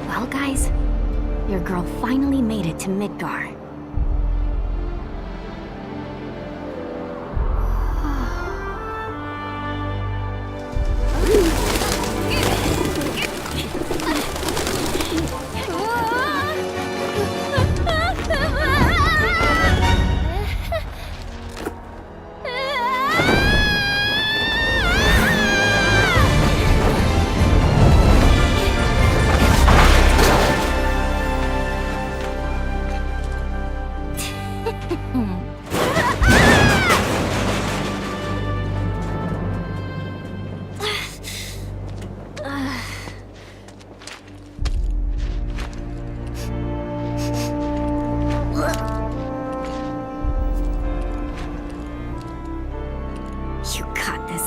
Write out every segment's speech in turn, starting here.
Well, guys, your girl finally made it to Midgar.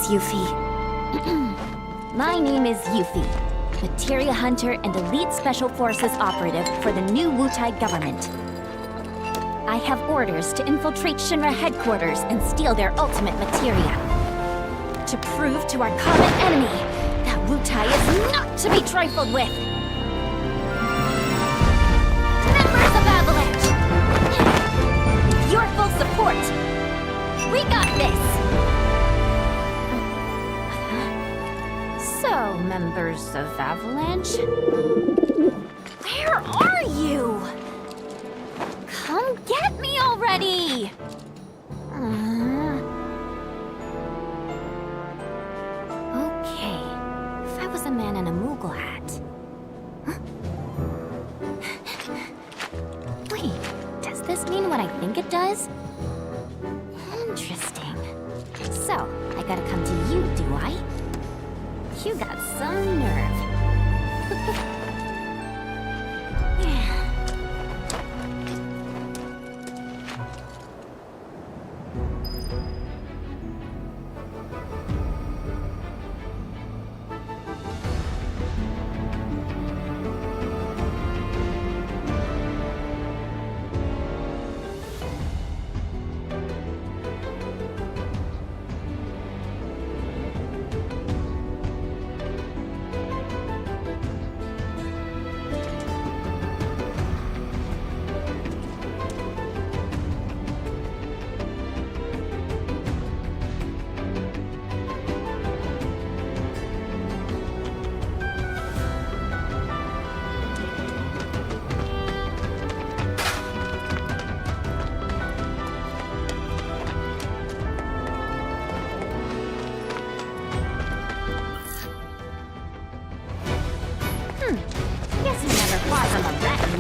Yuffie. My name is Yuffie, Materia Hunter and Elite Special Forces operative for the new Wutai government. I have orders to infiltrate Shinra headquarters and steal their ultimate materia. To prove to our common enemy that Wutai is not to be trifled with. Members of Avalanche! Your full support! We got this! So, members of Avalanche, where are you? Come get me already! Okay, if I was a man in a Moogle hat. Huh? Wait, does this mean what I think it does? Interesting. So, I gotta come to you, do I? You got some nerve.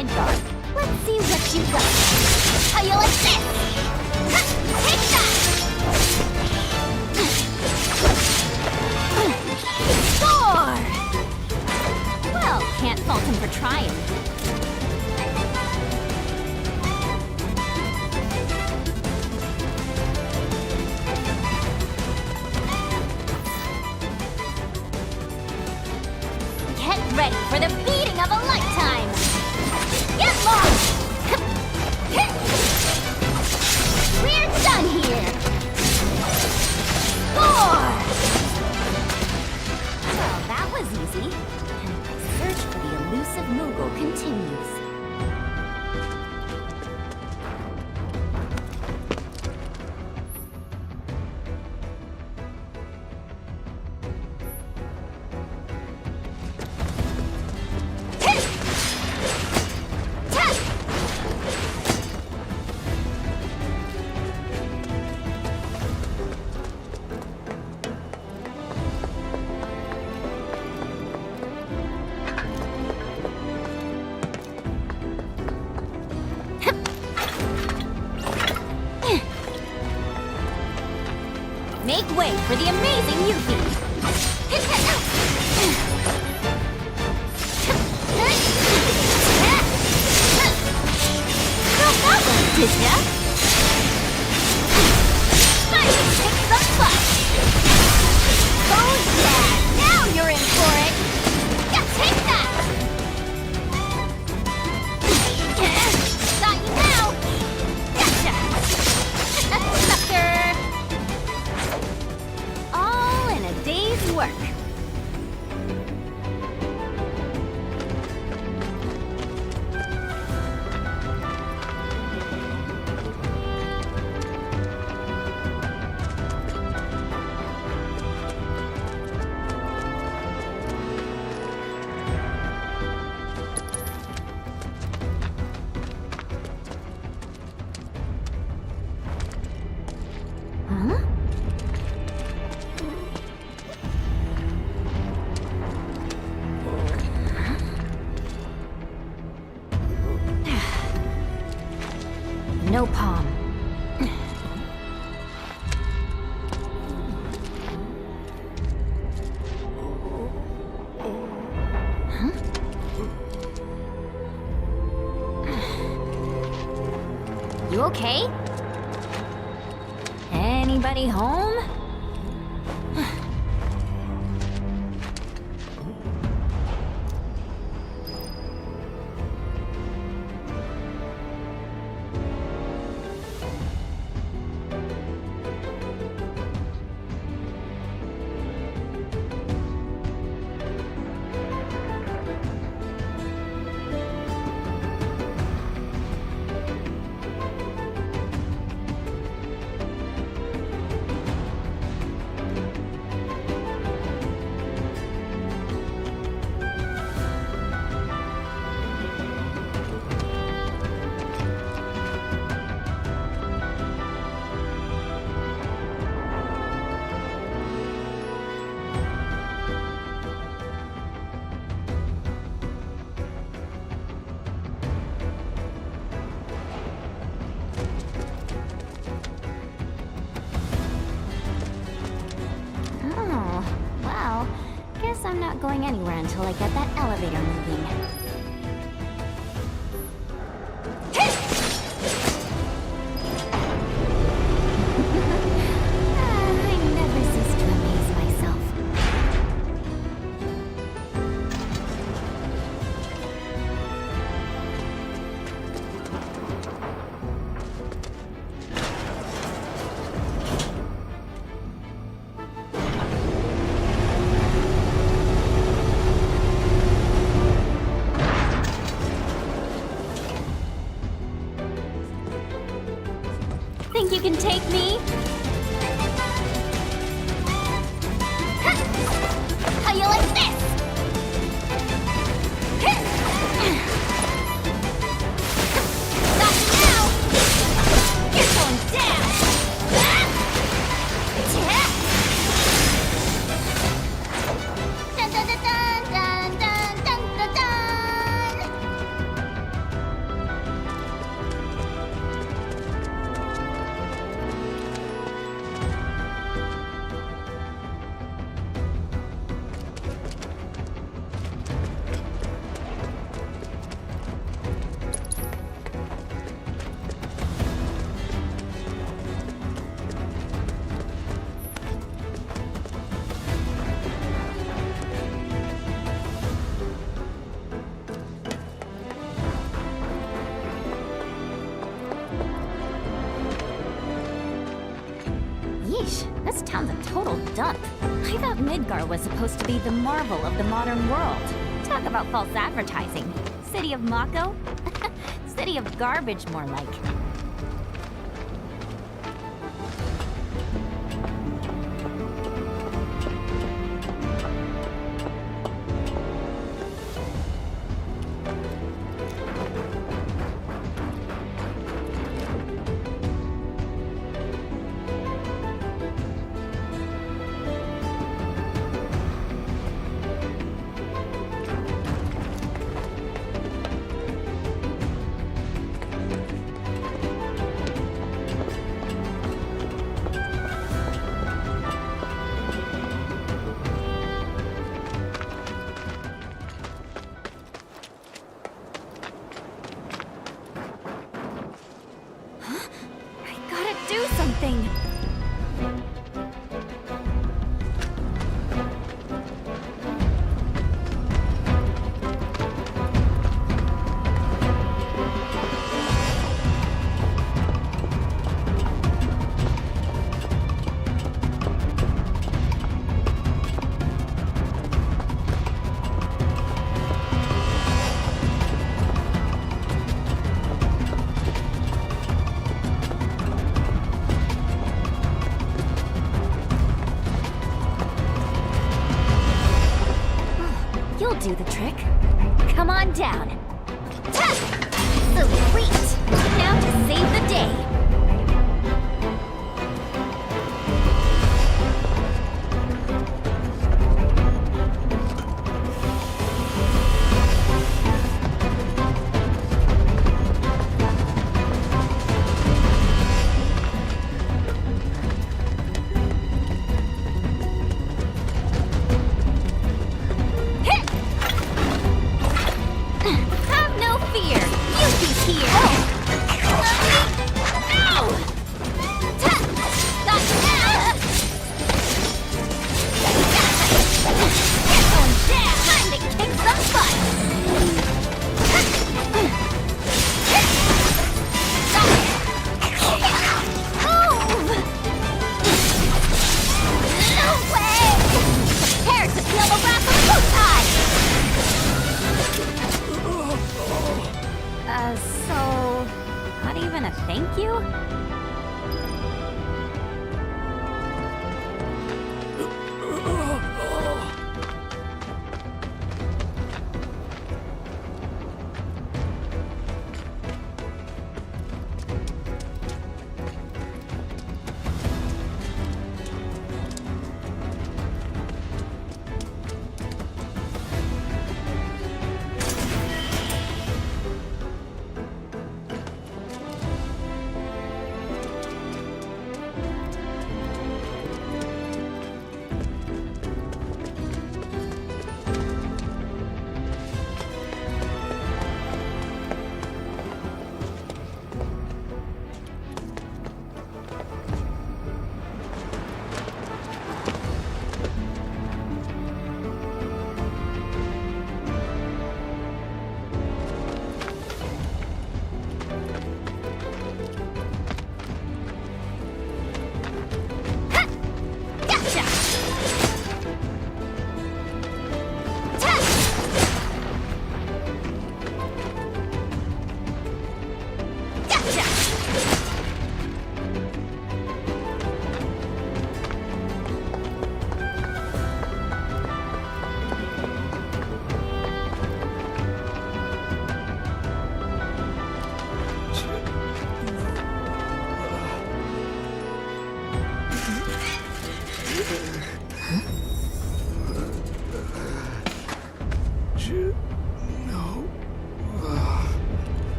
Midgard. Let's see what you got. How you like this? Ha! Take that! Score! Well, can't fault him for trying. Get ready for the beating of a lifetime! Get lost! We're done here! Score! Well, that was easy. And my search for the elusive Moogle continues. Make way for the amazing Yuffie! Well, that one, did ya? Time to kick some butt! Oh yeah! Now you're in for it! Yeah, take that! Got you now! Gotcha! Sucker! All in a day's work. Huh? No palm. Huh? You okay? Anybody home? Oh, well, guess I'm not going anywhere until I get that elevator moving. I never cease to amaze myself. Think you can take me? How you like this? Got you now! You're going down! Dun, dun, dun, dun, dun, dun, dun, dun, dun. Sheesh, this town's a total dump. I thought Midgar was supposed to be the marvel of the modern world. Talk about false advertising. City of Mako? City of garbage, more like. Do something! You'll do the trick. Come on down. Sweet! Now to save the day. So, not even a thank you?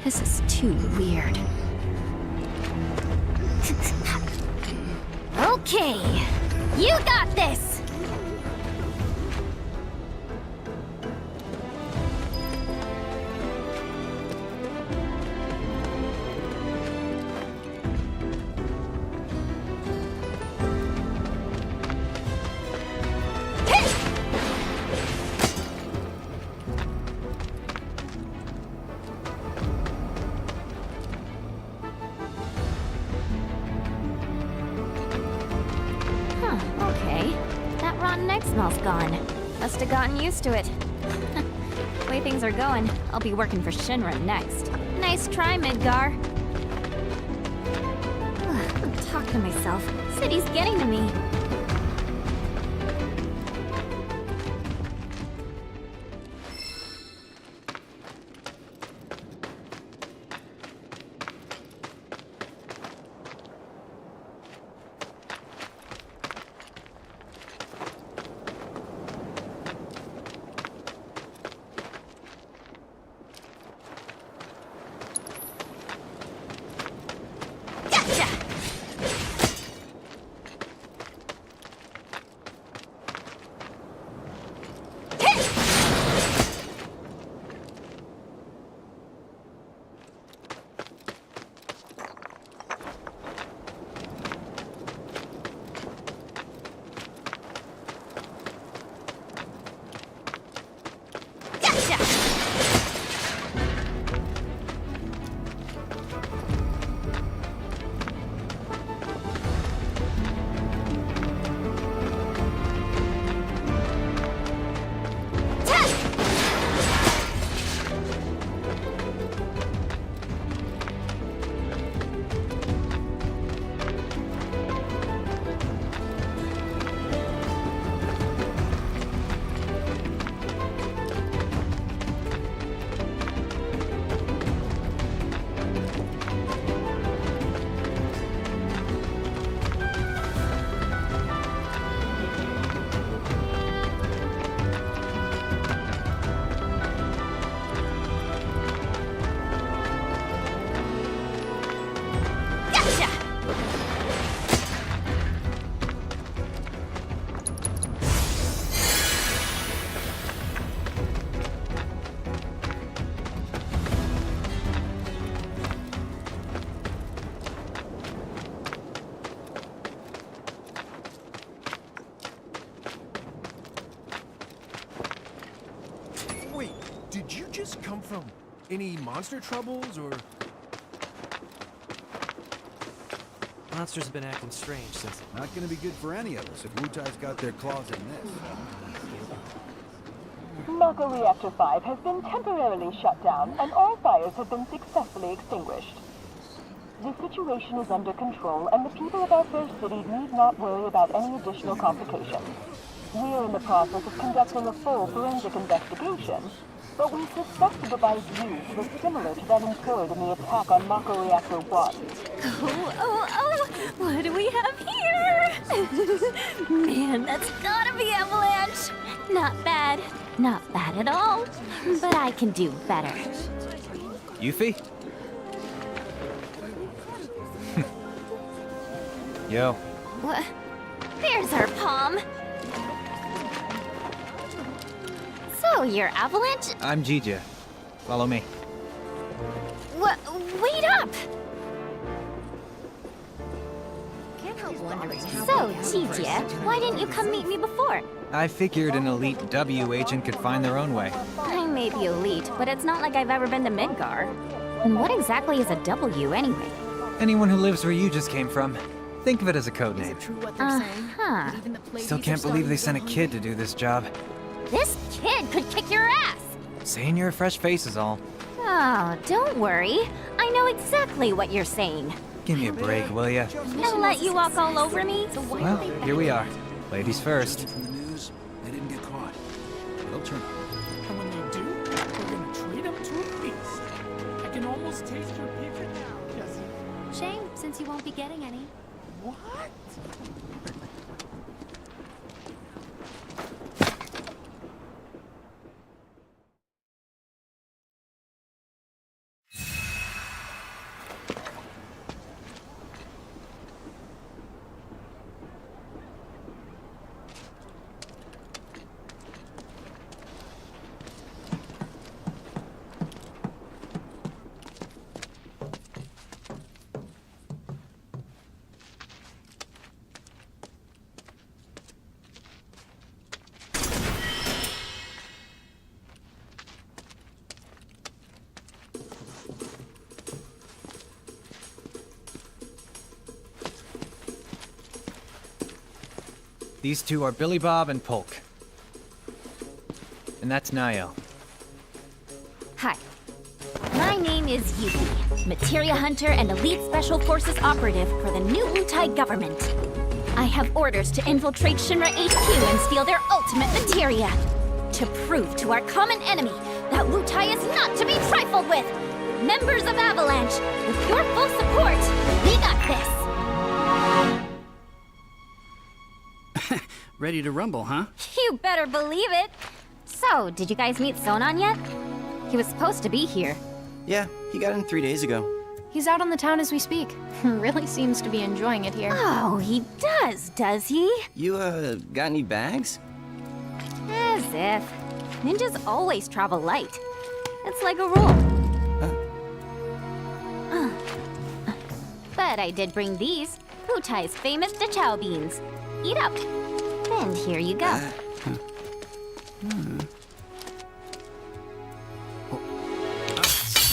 This is too weird. Okay, you got this! night smell's gone. Must have gotten used to it. Way things are going, I'll be working for Shinra next. Nice try, Midgar. I'm talking to myself. City's getting to me. Wait, did you just come from any monster troubles, or...? Monsters have been acting strange since... Not gonna be good for any of us if Wutai's got their claws in this. Mako Reactor 5 has been temporarily shut down, and all fires have been successfully extinguished. The situation is under control, and the people of our fair city need not worry about any additional complications. We are in the process of conducting a full forensic investigation, but we suspect the device used was similar to that employed in the attack on Mako Reactor 1. Oh, what do we have here? Man, that's gotta be Avalanche. Not bad. Not bad at all. But I can do better. Yuffie? Yo. What? There's our palm. So, you're Avalanche? I'm Jija. Follow me. Wait up! So, Jija, why didn't you come meet me before? I figured an elite W agent could find their own way. I may be elite, but it's not like I've ever been to Midgar. And what exactly is a W anyway? Anyone who lives where you just came from. Think of it as a code name. Uh-huh. Still can't believe they sent a kid to do this job. This kid could kick your ass! Saying you're a fresh face is all. Oh, don't worry. I know exactly what you're saying. Give me a break, will ya? And let you walk all over me? Well, here we are. Ladies first. From the news, they didn't get caught. They'll turn. And when they do, we're gonna treat them to a feast. I can almost taste your pizza now, Jesse. Shame, since you won't be getting any. What? These two are Billy Bob and Polk. And that's Niall. Hi. My name is Yuki, materia hunter and elite special forces operative for the new Wutai government. I have orders to infiltrate Shinra HQ and steal their ultimate materia. To prove to our common enemy that Wutai is not to be trifled with. Members of Avalanche, with your full support, we got this. Ready to rumble, huh? You better believe it. So, did you guys meet Sonon yet? He was supposed to be here. Yeah, he got in 3 days ago. He's out on the town as we speak. Really seems to be enjoying it here. Oh, he does he? You, got any bags? As if. Ninjas always travel light. It's like a rule. But I did bring these, Wutai's famous Dachau beans. Eat up. And here you go.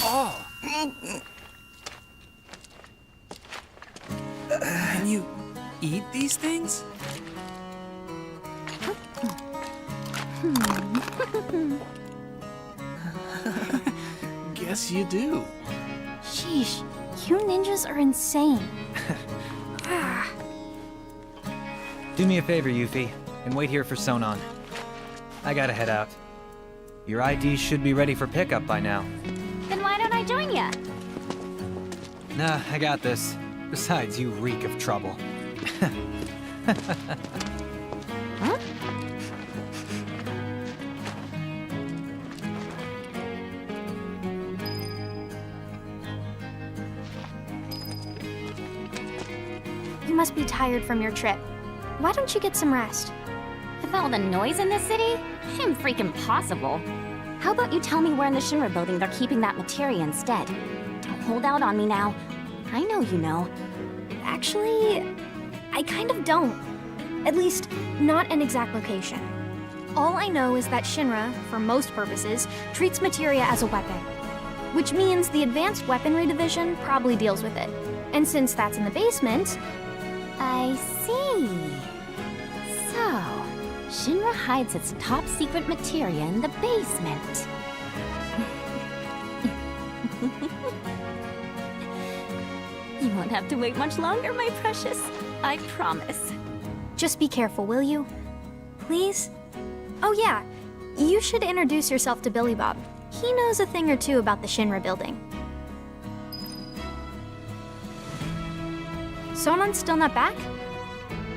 Oh! Can you eat these things? Guess you do. Sheesh, you ninjas are insane. Do me a favor, Yuffie, and wait here for Sonon. I gotta head out. Your IDs should be ready for pickup by now. Then why don't I join ya? Nah, I got this. Besides, you reek of trouble. Huh? You must be tired from your trip. Why don't you get some rest? With all the noise in this city, I'm freaking possible. How about you tell me where in the Shinra building they're keeping that materia instead? Don't hold out on me now. I know you know. Actually, I kind of don't. At least, not an exact location. All I know is that Shinra, for most purposes, treats materia as a weapon. Which means the Advanced Weaponry Division probably deals with it. And since that's in the basement... I see. So, Shinra hides its top secret materia in the basement. You won't have to wait much longer, my precious. I promise. Just be careful, will you? Please? Oh yeah, you should introduce yourself to Billy Bob. He knows a thing or two about the Shinra building. Sonon's still not back?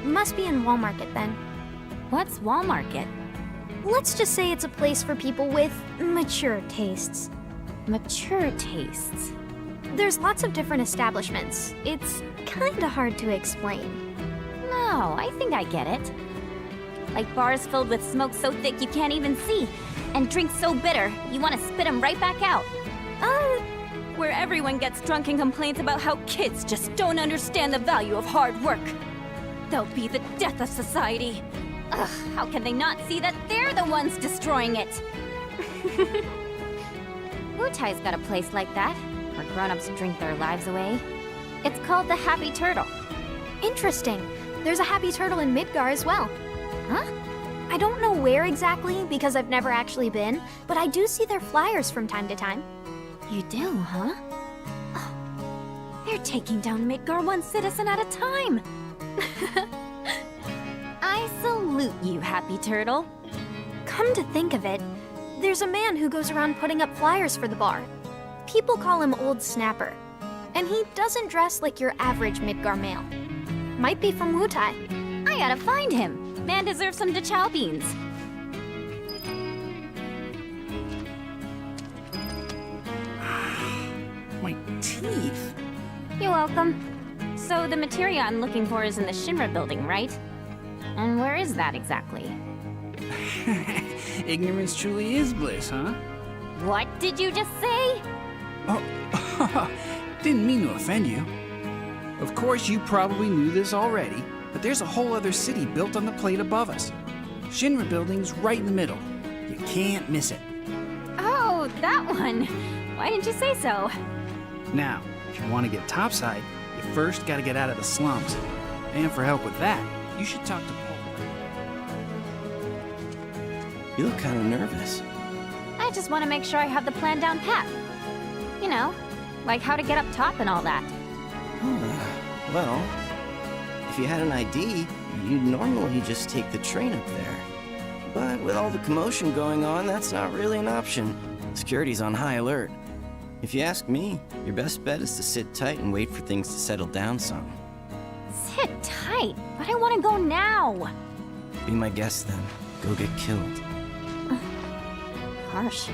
Must be in Wall Market then. What's Wall Market? Let's just say it's a place for people with mature tastes. Mature tastes. There's lots of different establishments. It's kinda hard to explain. No, I think I get it. Like bars filled with smoke so thick you can't even see, and drinks so bitter you want to spit them right back out. Where everyone gets drunk and complains about how kids just don't understand the value of hard work. They'll be the death of society. Ugh, how can they not see that they're the ones destroying it? Wutai's got a place like that, where grown-ups drink their lives away. It's called the Happy Turtle. Interesting. There's a Happy Turtle in Midgar as well. Huh? I don't know where exactly because I've never actually been, but I do see their flyers from time to time. You do, huh? Oh, they're taking down Midgar one citizen at a time. I salute you, Happy Turtle. Come to think of it, there's a man who goes around putting up flyers for the bar. People call him Old Snapper. And he doesn't dress like your average Midgar male. Might be from Wutai. I gotta find him. Man deserves some Dachau beans. My teeth. You're welcome. So the materia I'm looking for is in the Shinra building, right? And where is that exactly? Ignorance truly is bliss, huh? What did you just say? Oh, didn't mean to offend you. Of course, you probably knew this already, but there's a whole other city built on the plate above us. Shinra building's right in the middle. You can't miss it. Oh, that one. Why didn't you say so? Now, if you want to get topside, you first gotta get out of the slums. And for help with that, you should talk to Paul. You look kind of nervous. I just want to make sure I have the plan down pat. You know, like how to get up top and all that. Well, if you had an ID, you'd normally just take the train up there. But with all the commotion going on, that's not really an option. Security's on high alert. If you ask me, your best bet is to sit tight and wait for things to settle down some. Sit tight, but I want to go now. Be my guest then. Go get killed. Harsh.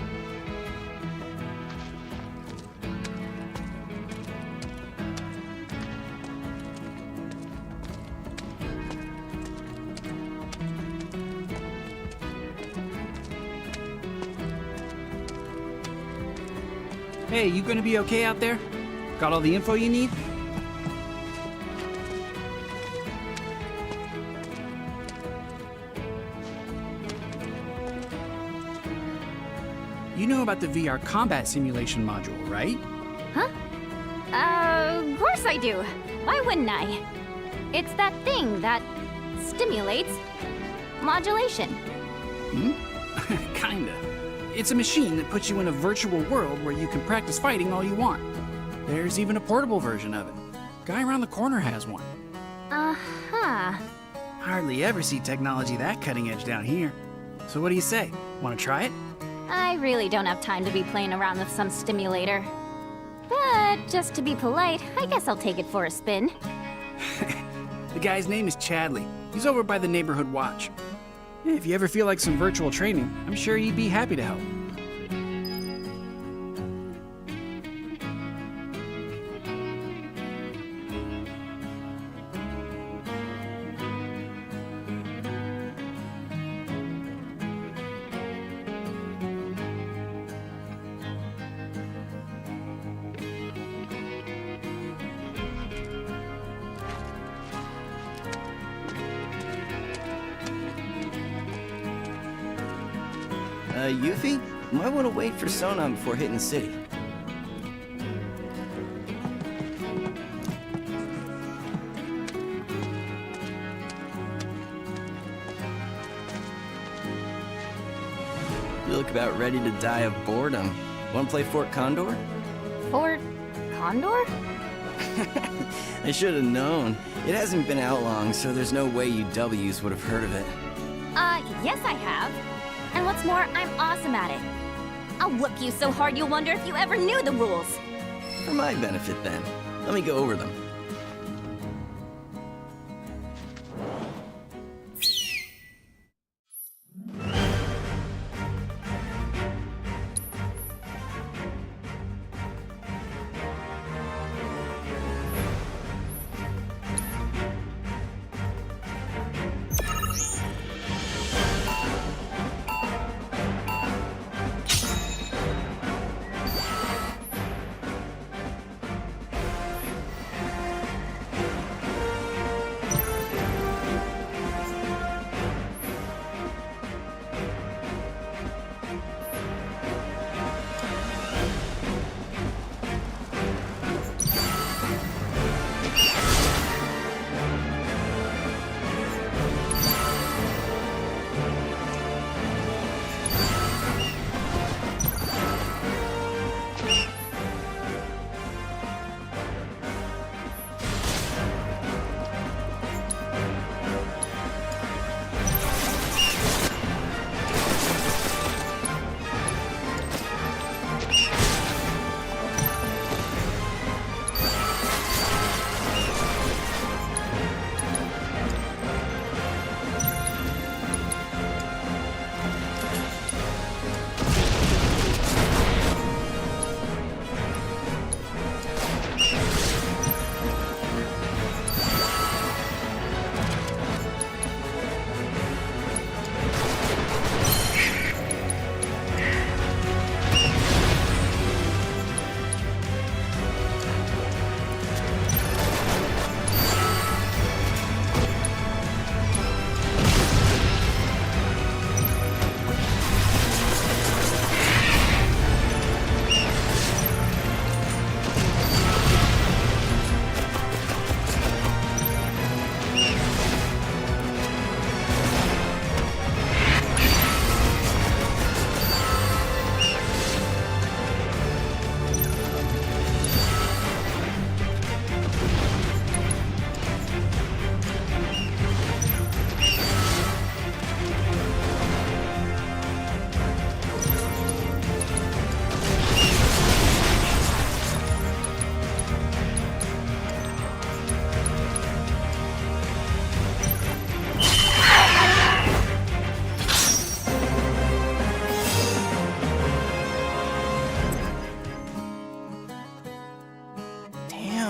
Hey, you gonna be okay out there? Got all the info you need? You know about the VR combat simulation module, right? Huh? Of course I do. Why wouldn't I? It's that thing that stimulates modulation. Kinda. It's a machine that puts you in a virtual world where you can practice fighting all you want. There's even a portable version of it. Guy around the corner has one. Uh-huh. Hardly ever see technology that cutting edge down here. So what do you say? Want to try it? I really don't have time to be playing around with some stimulator. But just to be polite, I guess I'll take it for a spin. The guy's name is Chadley. He's over by the neighborhood watch. If you ever feel like some virtual training, I'm sure he'd be happy to help. Yuffie? Might want to wait for Sonon before hitting the city. You look about ready to die of boredom. Want to play Fort Condor? Fort Condor? I should have known. It hasn't been out long, so there's no way you W's would have heard of it. Yes I have. And what's more, I'm awesome at it. I'll whoop you so hard you'll wonder if you ever knew the rules. For my benefit, then. Let me go over them.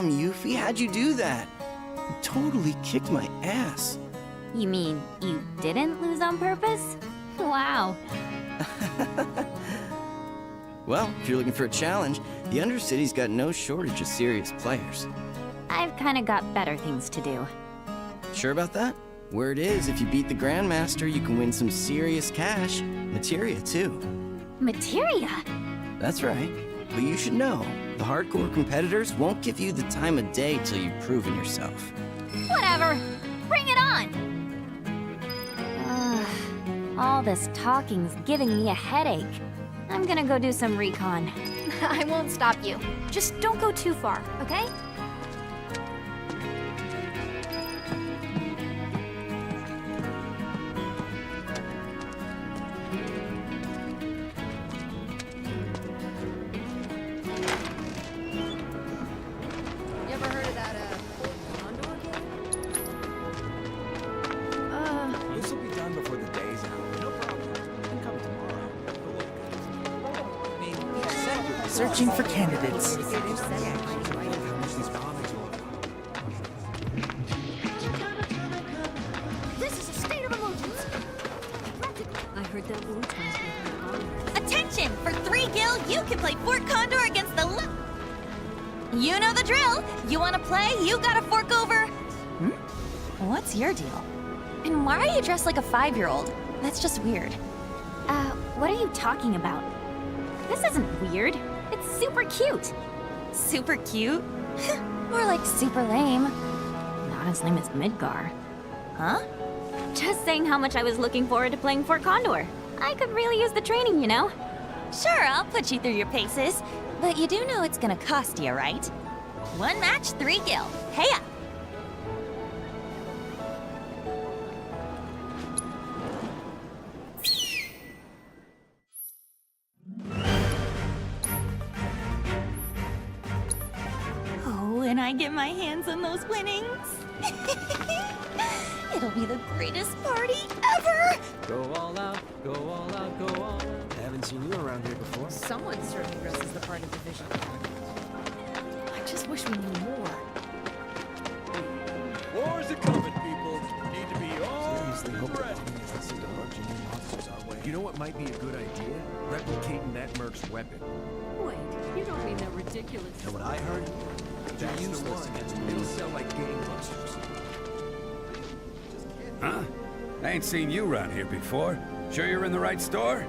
Damn, Yuffie, how'd you do that? You totally kicked my ass. You mean you didn't lose on purpose? Wow. Well, if you're looking for a challenge, the Undercity's got no shortage of serious players. I've kinda got better things to do. Sure about that? Word is, if you beat the Grandmaster, you can win some serious cash. Materia, too. Materia? That's right. But you should know, the hardcore competitors won't give you the time of day till you've proven yourself. Whatever. Bring it on! All this talking's giving me a headache. I'm gonna go do some recon. I won't stop you. Just don't go too far, okay? You ever heard of that, Condor game? This will be done before the day's out. No problem. Can come tomorrow. Searching for candidates. This is a state of emergency. I heard that Wu Tai's Attention! For 3 gil, you can play Fort Condor against the You know the drill! You wanna play, you gotta fork over... What's your deal? And why are you dressed like a 5-year-old? That's just weird. What are you talking about? This isn't weird. It's super cute. Super cute? More like super lame. Not as lame as Midgar. Huh? Just saying how much I was looking forward to playing Fort Condor. I could really use the training, you know? Sure, I'll put you through your paces. But you do know it's gonna cost you, right? 1 match, 3 gil. Hey-ya! Oh, and I get my hands on those winnings. It'll be the greatest party ever! Go all out, go all out, go all out. Haven't seen you around here before. Someone certainly dresses the part of the vision. I just wish we knew more. Wars are coming, people. Need to be all ready. You know what might be a good idea? Replicating that merc's weapon. Wait, you don't mean that ridiculous. Know what I heard? They're useless against me. It'll sell like gangbusters. Huh? I ain't seen you around here before. Sure you're in the right store?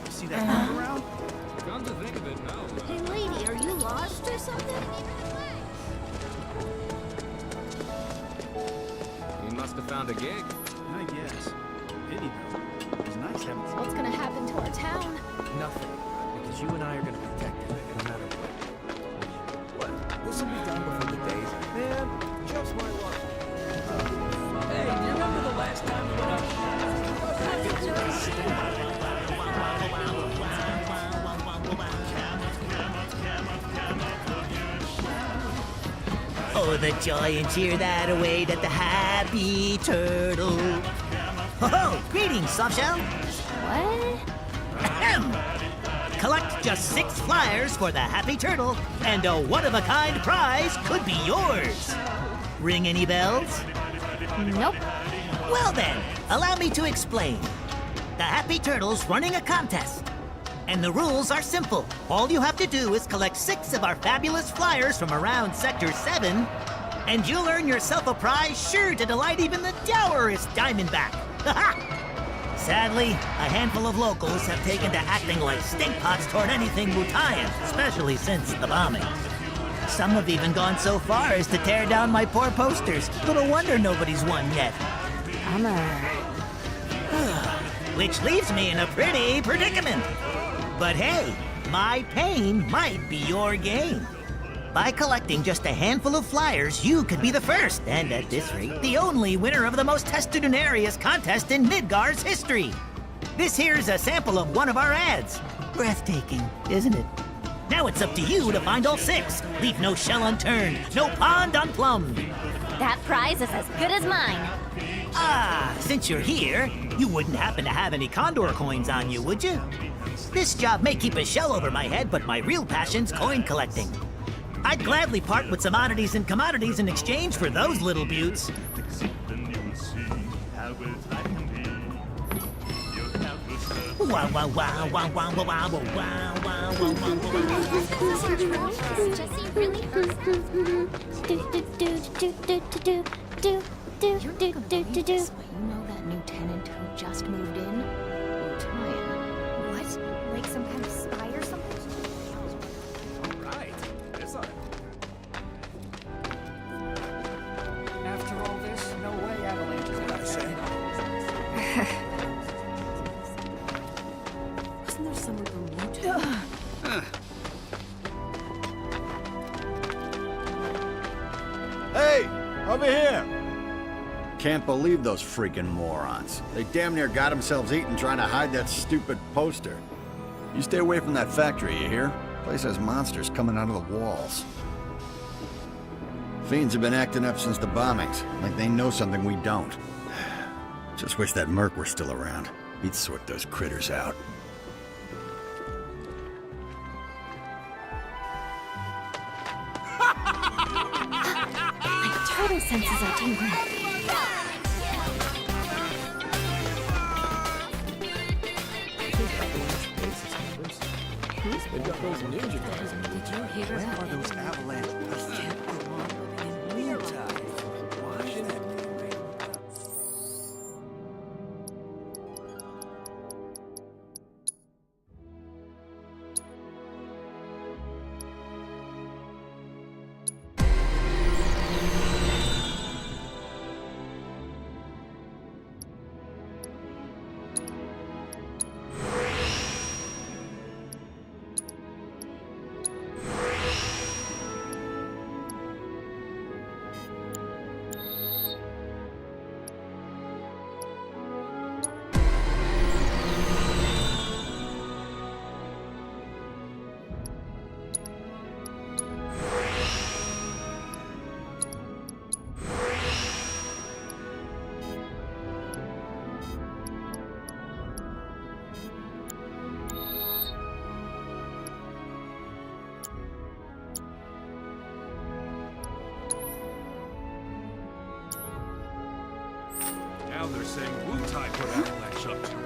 See that move around? Come to think of it, no. Hey, lady, are you lost or something? You must have found a gig. I guess. Pity though. It was nice having some. What's gonna happen to our town? Nothing. Because you and I are gonna protect it, no matter what. What? This will be done before the day's out. Man, just my luck. Hey, do you remember the last time we went up? Oh, the joy and cheer that await at the Happy Turtle. Ho ho! Greetings, Softshell! What? Ahem. Collect Just 6 flyers for the Happy Turtle, and a one-of-a-kind prize could be yours. Ring any bells? Nope. Well then, allow me to explain. The Happy Turtle's running a contest. And the rules are simple. All you have to do is collect 6 of our fabulous flyers from around Sector 7, and you'll earn yourself a prize sure to delight even the dourest Diamondback. Sadly, a handful of locals have taken to acting like stinkpots toward anything Wutayan, especially since the bombing. Some have even gone so far as to tear down my poor posters. Little wonder nobody's won yet. Which leaves me in a pretty predicament. But hey, my pain might be your gain. By collecting just a handful of flyers, you could be the first, and at this rate, the only winner of the most testudinarious contest in Midgar's history. This here's a sample of one of our ads. Breathtaking, isn't it? Now it's up to you to find all 6. Leave no shell unturned, no pond unplumbed. That prize is as good as mine. Ah, since you're here, you wouldn't happen to have any Condor coins on you, would you? This job may keep a shell over my head, but my real passion's coin collecting. I'd gladly part with some oddities and commodities in exchange for those little beauts. Wow, wow, wow, wow, wow, wow, wow, wow, wow, wow, wow. Jesse really hurts. You're not gonna believe this, but you know that new tenant who just moved in? Wutayan. What? Like some kind of spy or something? Right. This ought After all this, no way Avalanche is gonna say. Wasn't there someone from Wutayan? Hey, over here! Can't believe those freaking morons. They damn near got themselves eaten trying to hide that stupid poster. You stay away from that factory, you hear? Place has monsters coming out of the walls. Fiends have been acting up since the bombings, like they know something we don't. Just wish that Merc were still around. He'd sort those critters out. My turtle senses are tingling. They've got those ninja guys in Did you hear Where about are those avalanche? I can't go on living in Wutayan. Now they're saying Wutai put Avalanche up to it.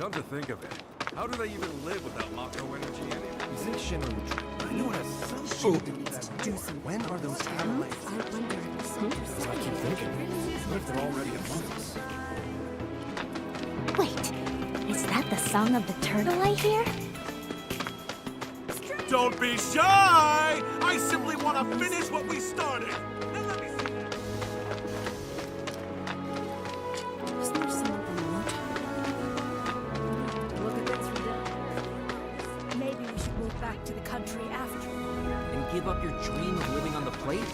Come to think of it, how do they even live without Mako energy anyway? You think Shinra would try? I know it has some shit that needs to do something. When are those satellites? I wonder if the center That's what I keep thinking. What if they're already among us? Wait, is that the song of the turtle I hear? Don't be shy! I simply want to finish what we started! Now let me see that. Is there someone from Look at this from down. Maybe we should move back to the country after. And give up your dream of living on the plate?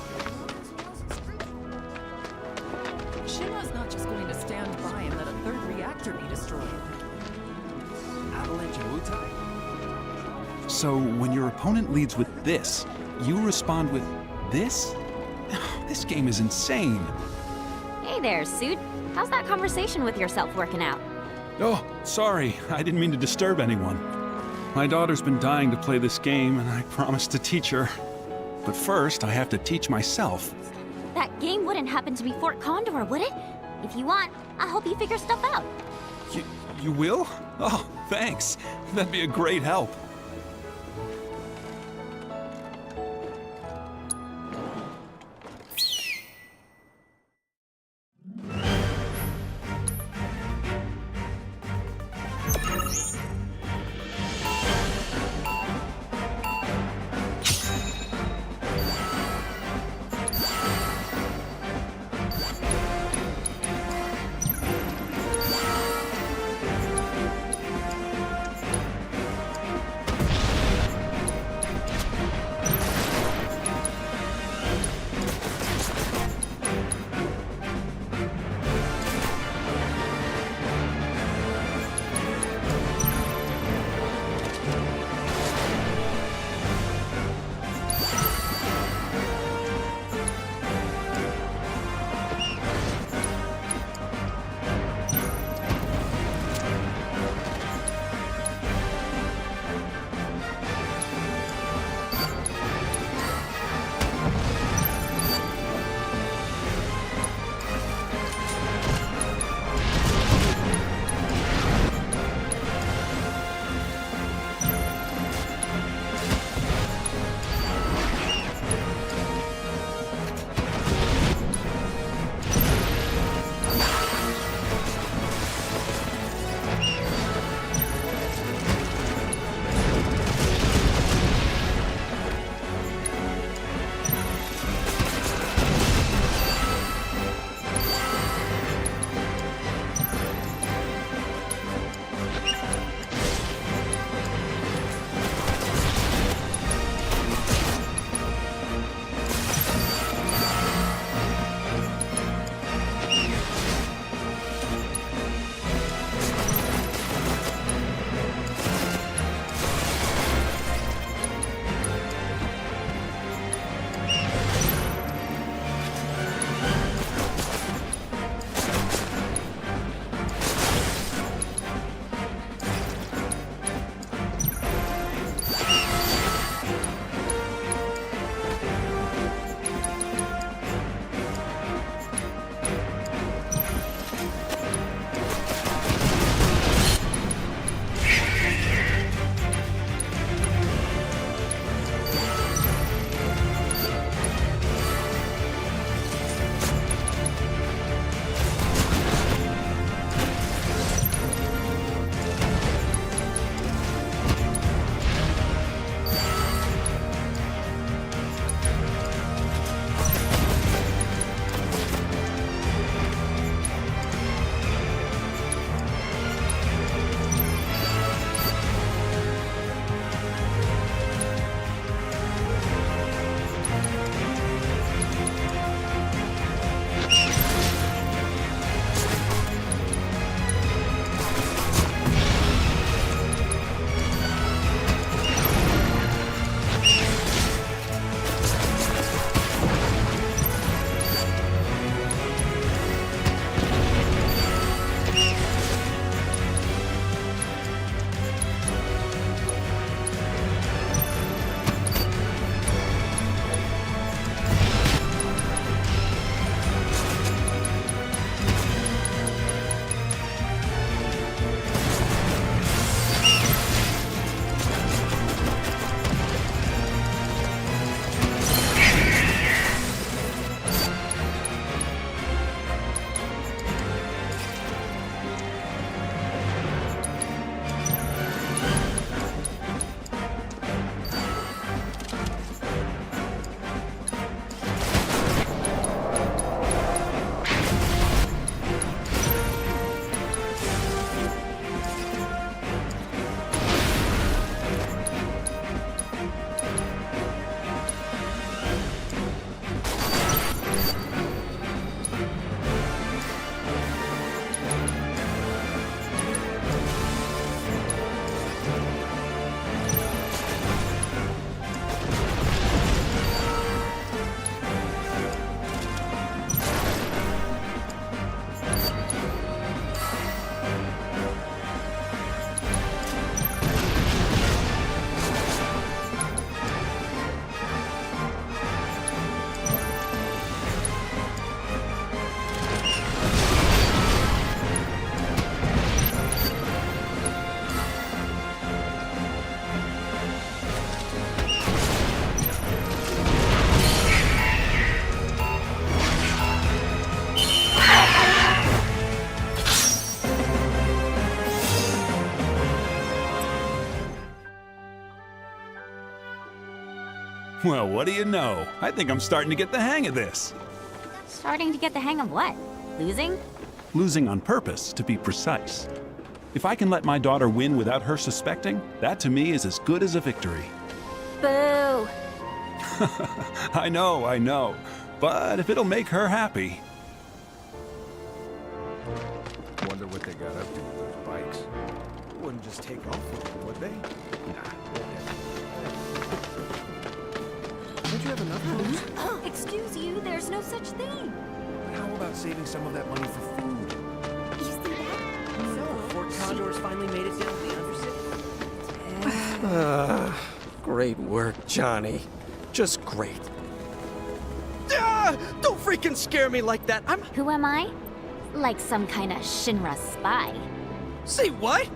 Shinra's not just going to stand by and let a third reactor be destroyed. Avalanche and Wutai? So, when your opponent leads with this, you respond with this? This game is insane. Hey there, Suit. How's that conversation with yourself working out? Oh, sorry. I didn't mean to disturb anyone. My daughter's been dying to play this game, and I promised to teach her. But first, I have to teach myself. That game wouldn't happen to be Fort Condor, would it? If you want, I'll help you figure stuff out. You will? Oh, thanks. That'd be a great help. Well, what do you know? I think I'm starting to get the hang of this. Starting to get the hang of what? Losing? Losing on purpose, to be precise. If I can let my daughter win without her suspecting, that to me is as good as a victory. Boo! I know. But if it'll make her happy. Wonder what they got up to with those bikes. They wouldn't just take off with them, would they? Nah, don't you have enough of those? Excuse you, there's no such thing. But how about saving some of that money for food? You see that? So, Fort Condor's finally made it down to the Undercity. Great work, Johnny. Just great. Don't freaking scare me like that. Who am I? Like some kind of Shinra spy. Say what?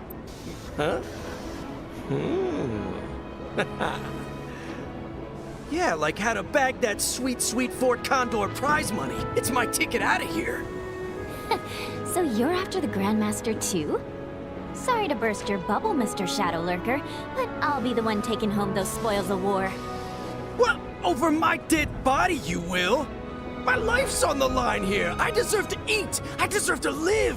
Huh? Yeah, like how to bag that sweet, sweet Fort Condor prize money. It's my ticket out of here. So you're after the Grandmaster too? Sorry to burst your bubble, Mr. Shadow Lurker, but I'll be the one taking home those spoils of war. Well, over my dead body, you will. My life's on the line here. I deserve to eat. I deserve to live.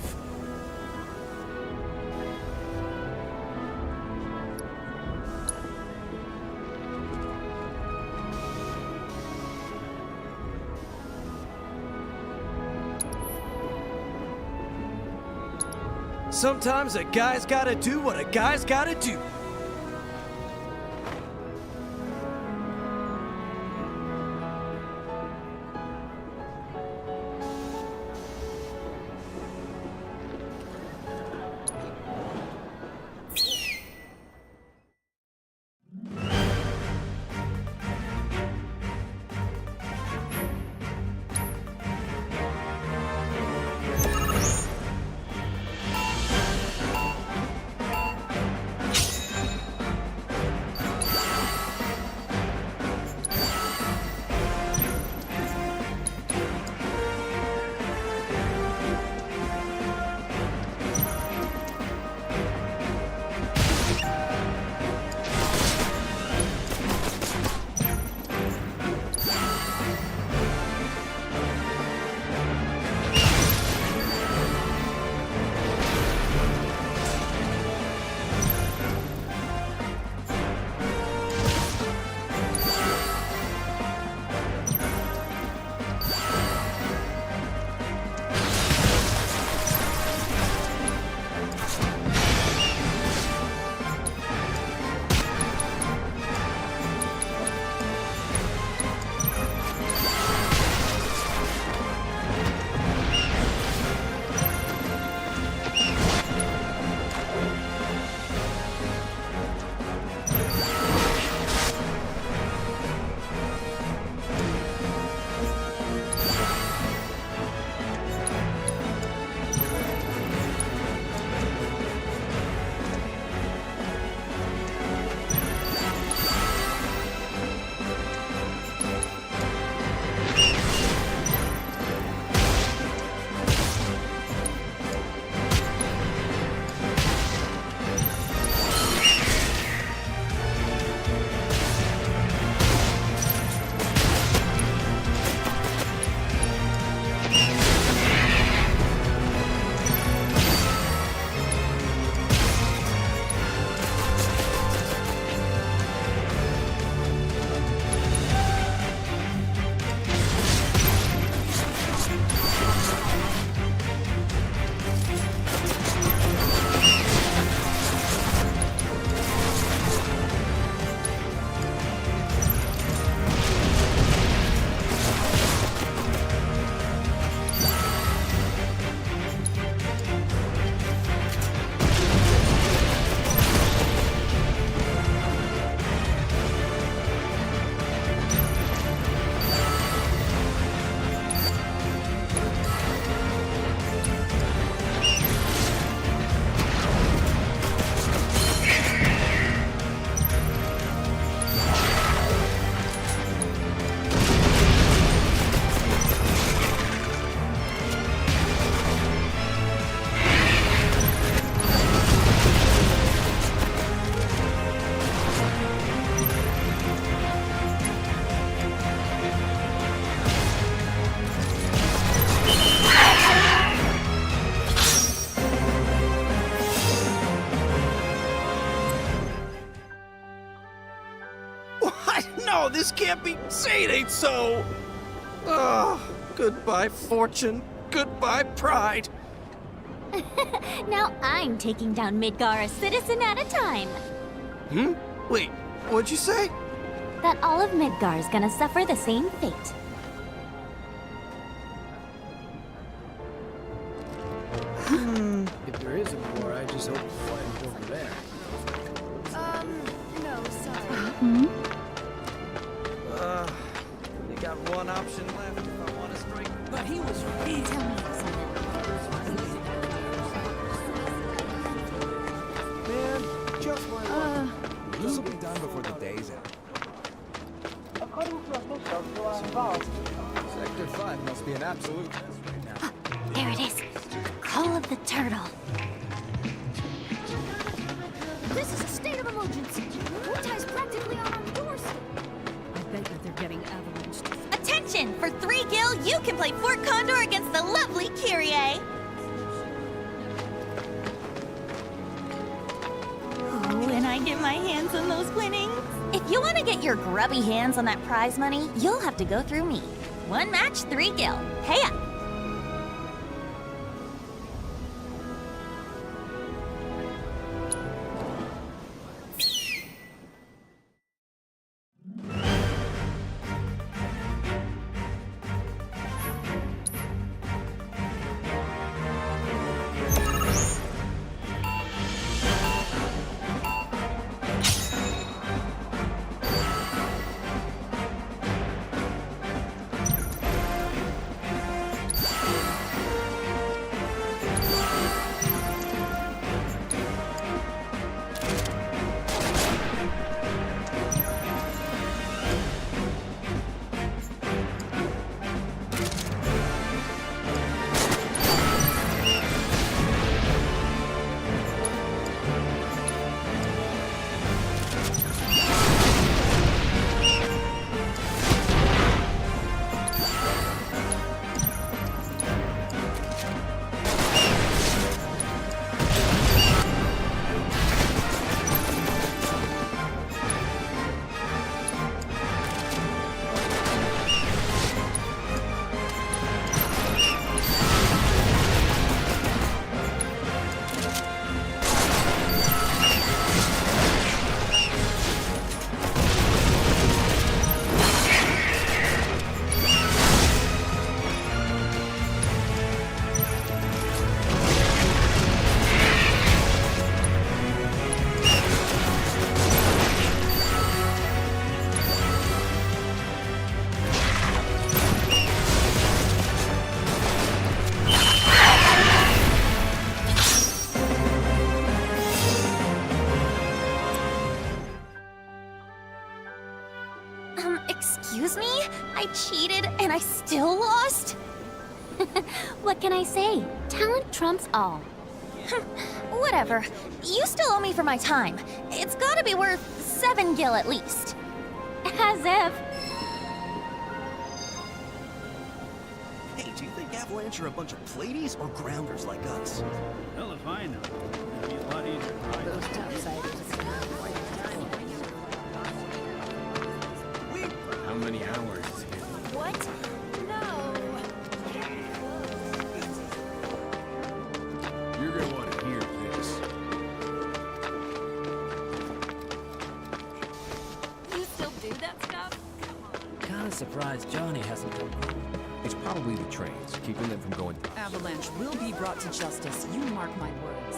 Sometimes a guy's gotta do what a guy's gotta do. No, this can't be. Say it ain't so. Oh, goodbye, fortune. Goodbye, pride. Now I'm taking down Midgar a citizen at a time. Wait, what'd you say? That all of Midgar's gonna suffer the same fate. If there is a war, I just hope the fighting's over there. No, sorry. You got one option left if I want to strike. But he was right. Tell me Man, just my luck. This will be done before the day's out. According to officials who are involved, Sector 5 must be an absolute mess right now. There it is. Call of the turtle. This is a state of emergency. Wutai's practically on our doorstep. I bet that they're getting avalanched. Attention! For 3 gil, you can play Fort Condor against the lovely Kyrie. When I get my hands on those winnings. If you want to get your grubby hands on that prize money, you'll have to go through me. 1 match, 3 gil. Hey up! Excuse me? I cheated and I still lost? What can I say? Talent trumps all. Whatever. You still owe me for my time. It's gotta be worth 7 gil at least. As if. Hey, do you think Avalanche are a bunch of plaities or grounders like us? Hell if I know. It'd be a lot easier. Those topsiders. How many hours is it? What? No. You're gonna want to hear this. You still do that stuff? Kinda surprised Johnny hasn't told me. It's probably the trains, keeping them from going. Avalanche will be brought to justice. You mark my words.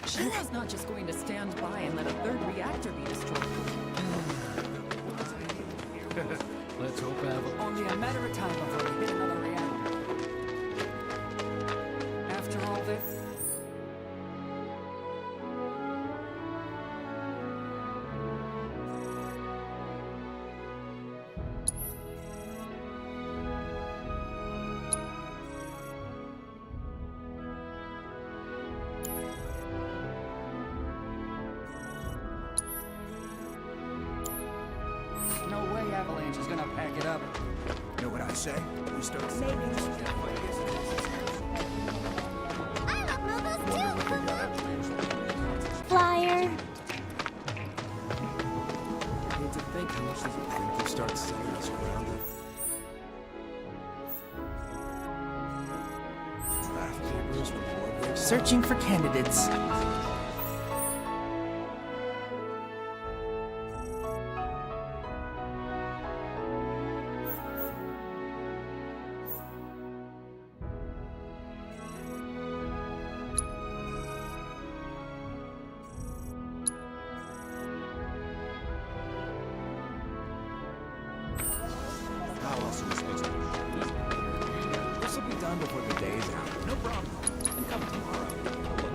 Shinra's not just going to stand by and let a 3rd reactor be destroyed. Let's hope Avalanche. Only a matter of time before we hit another reactor. After all this. No way Avalanche is gonna pack it up. Know what I say? We start. I love novels too! Flyer. think how much does it think you start sending us around? Draft papers, reward websites. Searching for candidates. How else are we supposed to do it? This will be done before the day's out. No problem. And come tomorrow.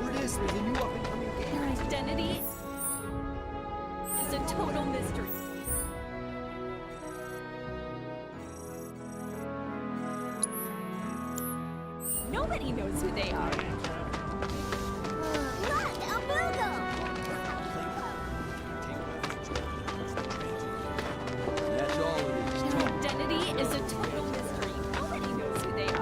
Word is there's a new up-and-coming game. Your identity is a total mystery. Nobody knows who they are. Look, a Moogle! That's all it is. Your identity is a total mystery. Nobody knows who they are.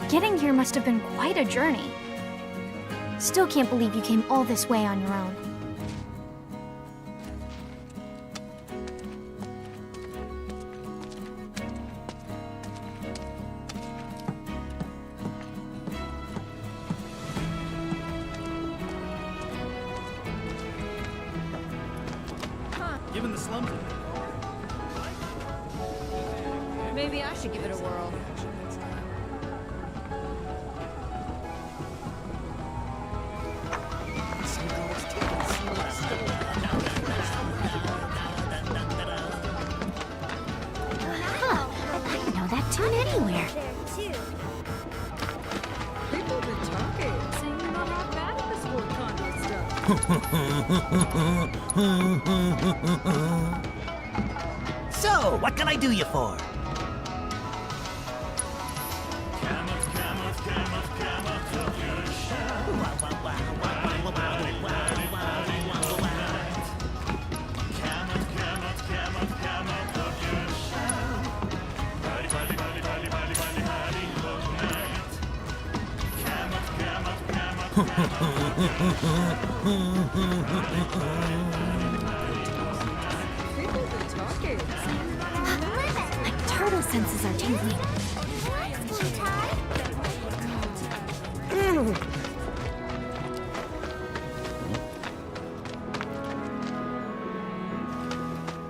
Getting here must have been quite a journey. Still can't believe you came all this way on your own. Given the slums. Maybe I should give it a whirl. Huh. I didn't know that tune anywhere. People been talking, saying you're not half bad at this sport contest stuff. So, what can I do you for? People been talking. My turtle senses are tingling.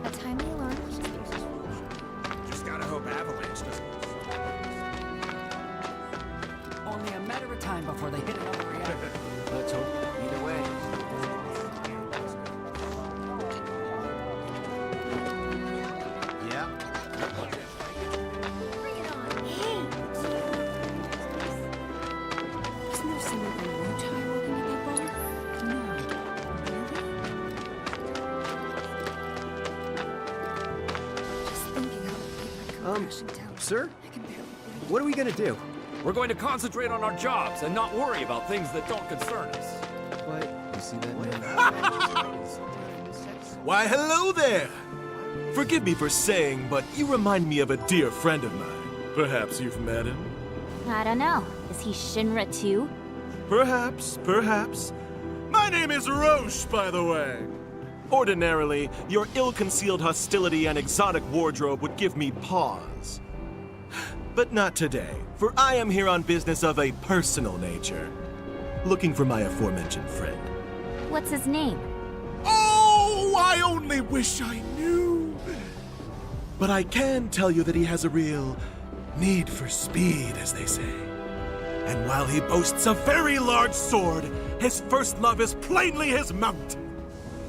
A timely alarm. Just gotta hope Avalanche doesn't. Only a matter of time before they hit another reactor. Let's hope. Either way. Yeah. Isn't there someone from Wutai working at that bar? No. Just thinking how the paper come crashing down. Sir? I can barely breathe. What are we gonna do? We're going to concentrate on our jobs and not worry about things that don't concern us. What? You see that man? Why, hello there! Forgive me for saying, but you remind me of a dear friend of mine. Perhaps you've met him? I don't know. Is he Shinra too? Perhaps, perhaps. My name is Roche, by the way. Ordinarily, your ill-concealed hostility and exotic wardrobe would give me pause. But not today, for I am here on business of a personal nature. Looking for my aforementioned friend. What's his name? Oh, I only wish I knew. But I can tell you that he has a real need for speed, as they say. And while he boasts a very large sword, his first love is plainly his mount.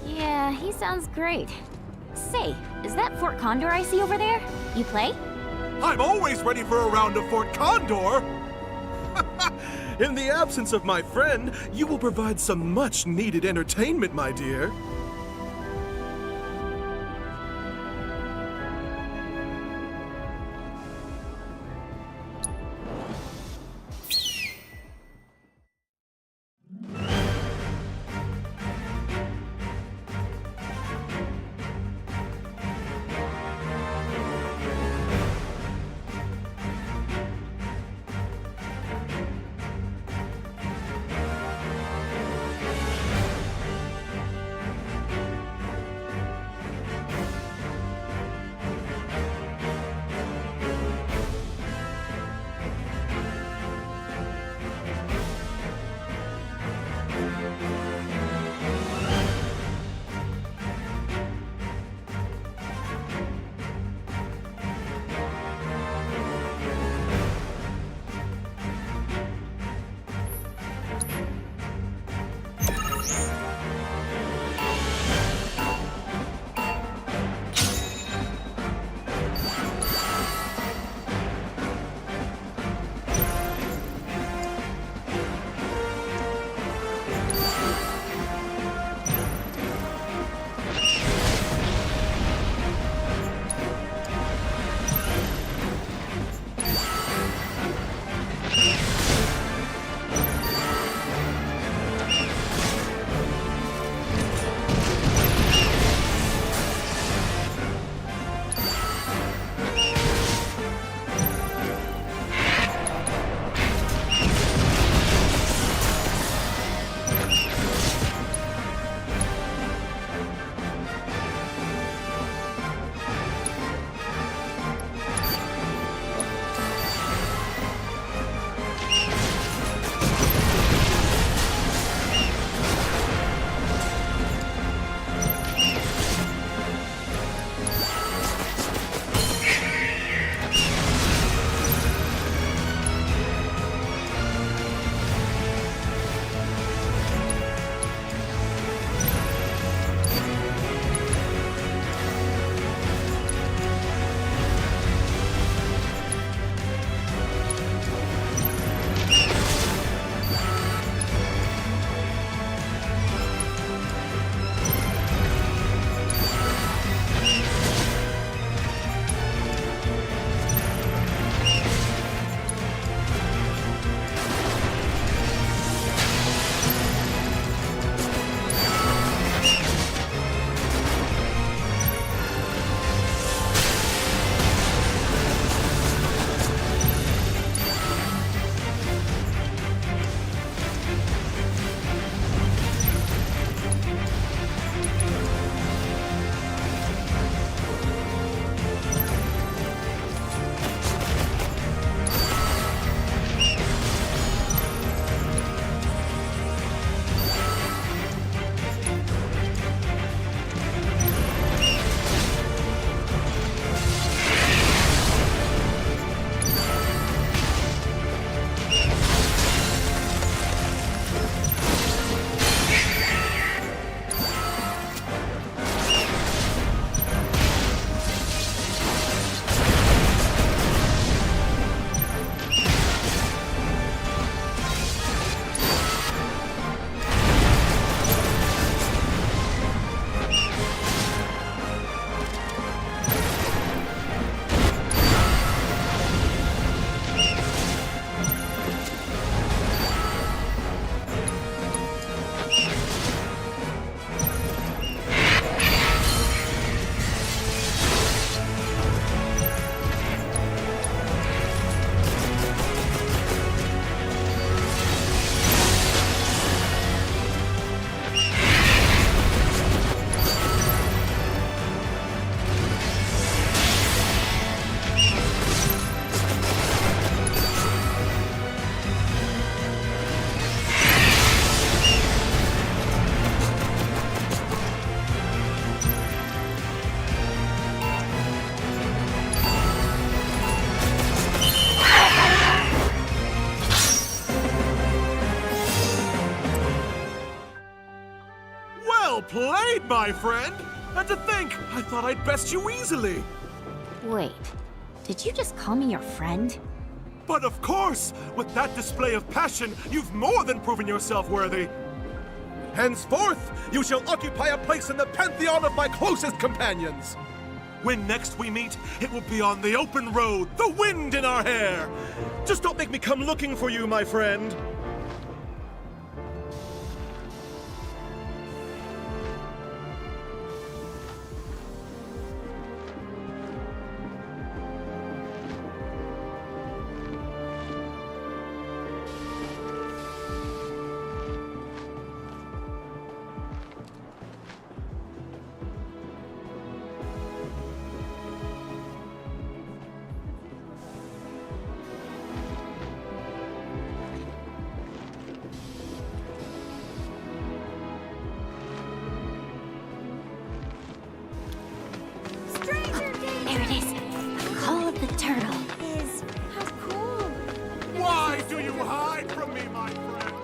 Yeah, he sounds great. Say, is that Fort Condor I see over there? You play? I'm always ready for a round of Fort Condor! In the absence of my friend, you will provide some much-needed entertainment, my dear. played, my friend! And to think, I thought I'd best you easily! Wait, Did you just call me your friend? But of course! With that display of passion, you've more than proven yourself worthy. Henceforth, you shall occupy a place in the pantheon of my closest companions. When next we meet, it will be on the open road, the wind in our hair. Just don't make me come looking for you, my friend. There it is. Call of the turtle. How cool. Why do you hide from me, my friend?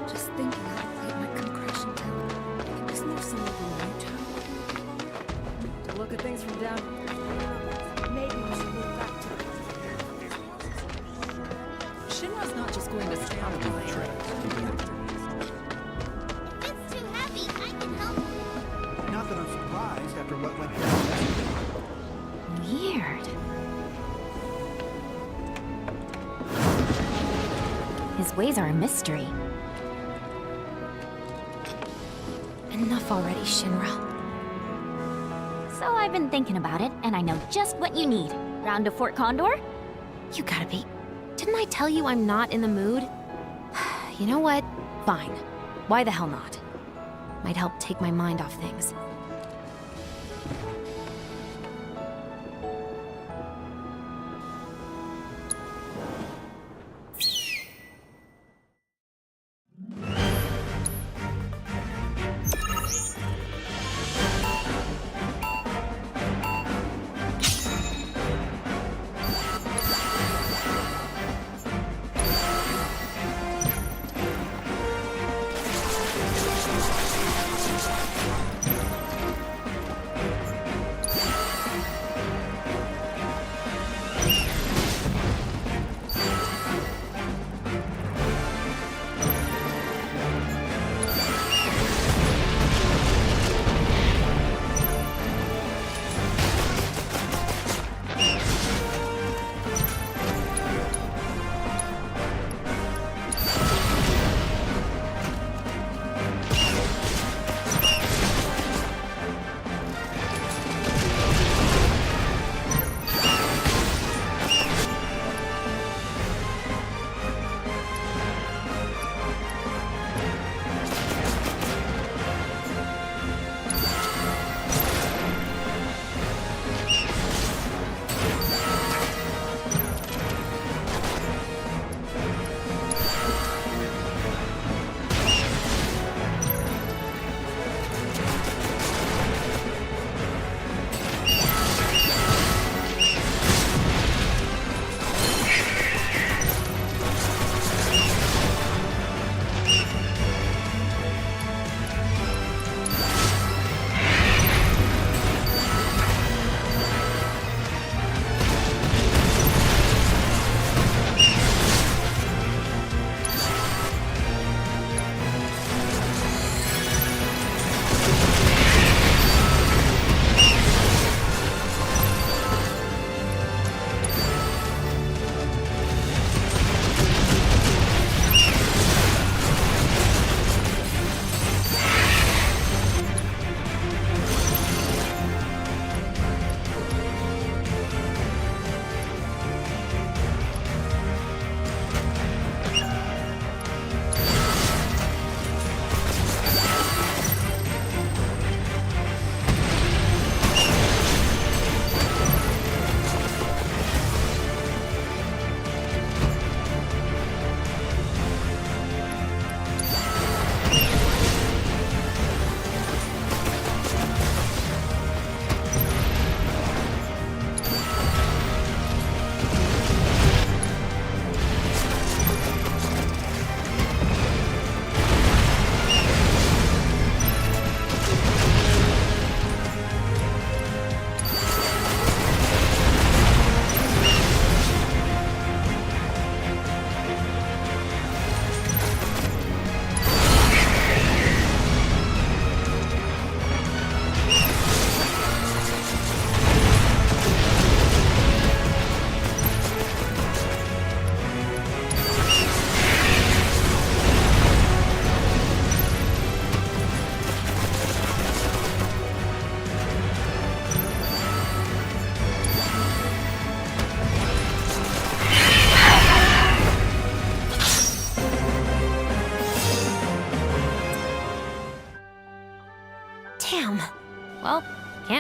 Just thinking how to play my concretion town. Isn't there some other new town? To look at things from down here. Maybe we should move back to Shinra's not just going to stay on the trail. It's too heavy. I can help. Not that I'm surprised after what went down yesterday. Weird. His ways are a mystery. Enough already, Shinra. So I've been thinking about it, and I know just what you need. Round to Fort Condor? You gotta be... Didn't I tell you I'm not in the mood? You know what? Fine. Why the hell not? Might help take my mind off things.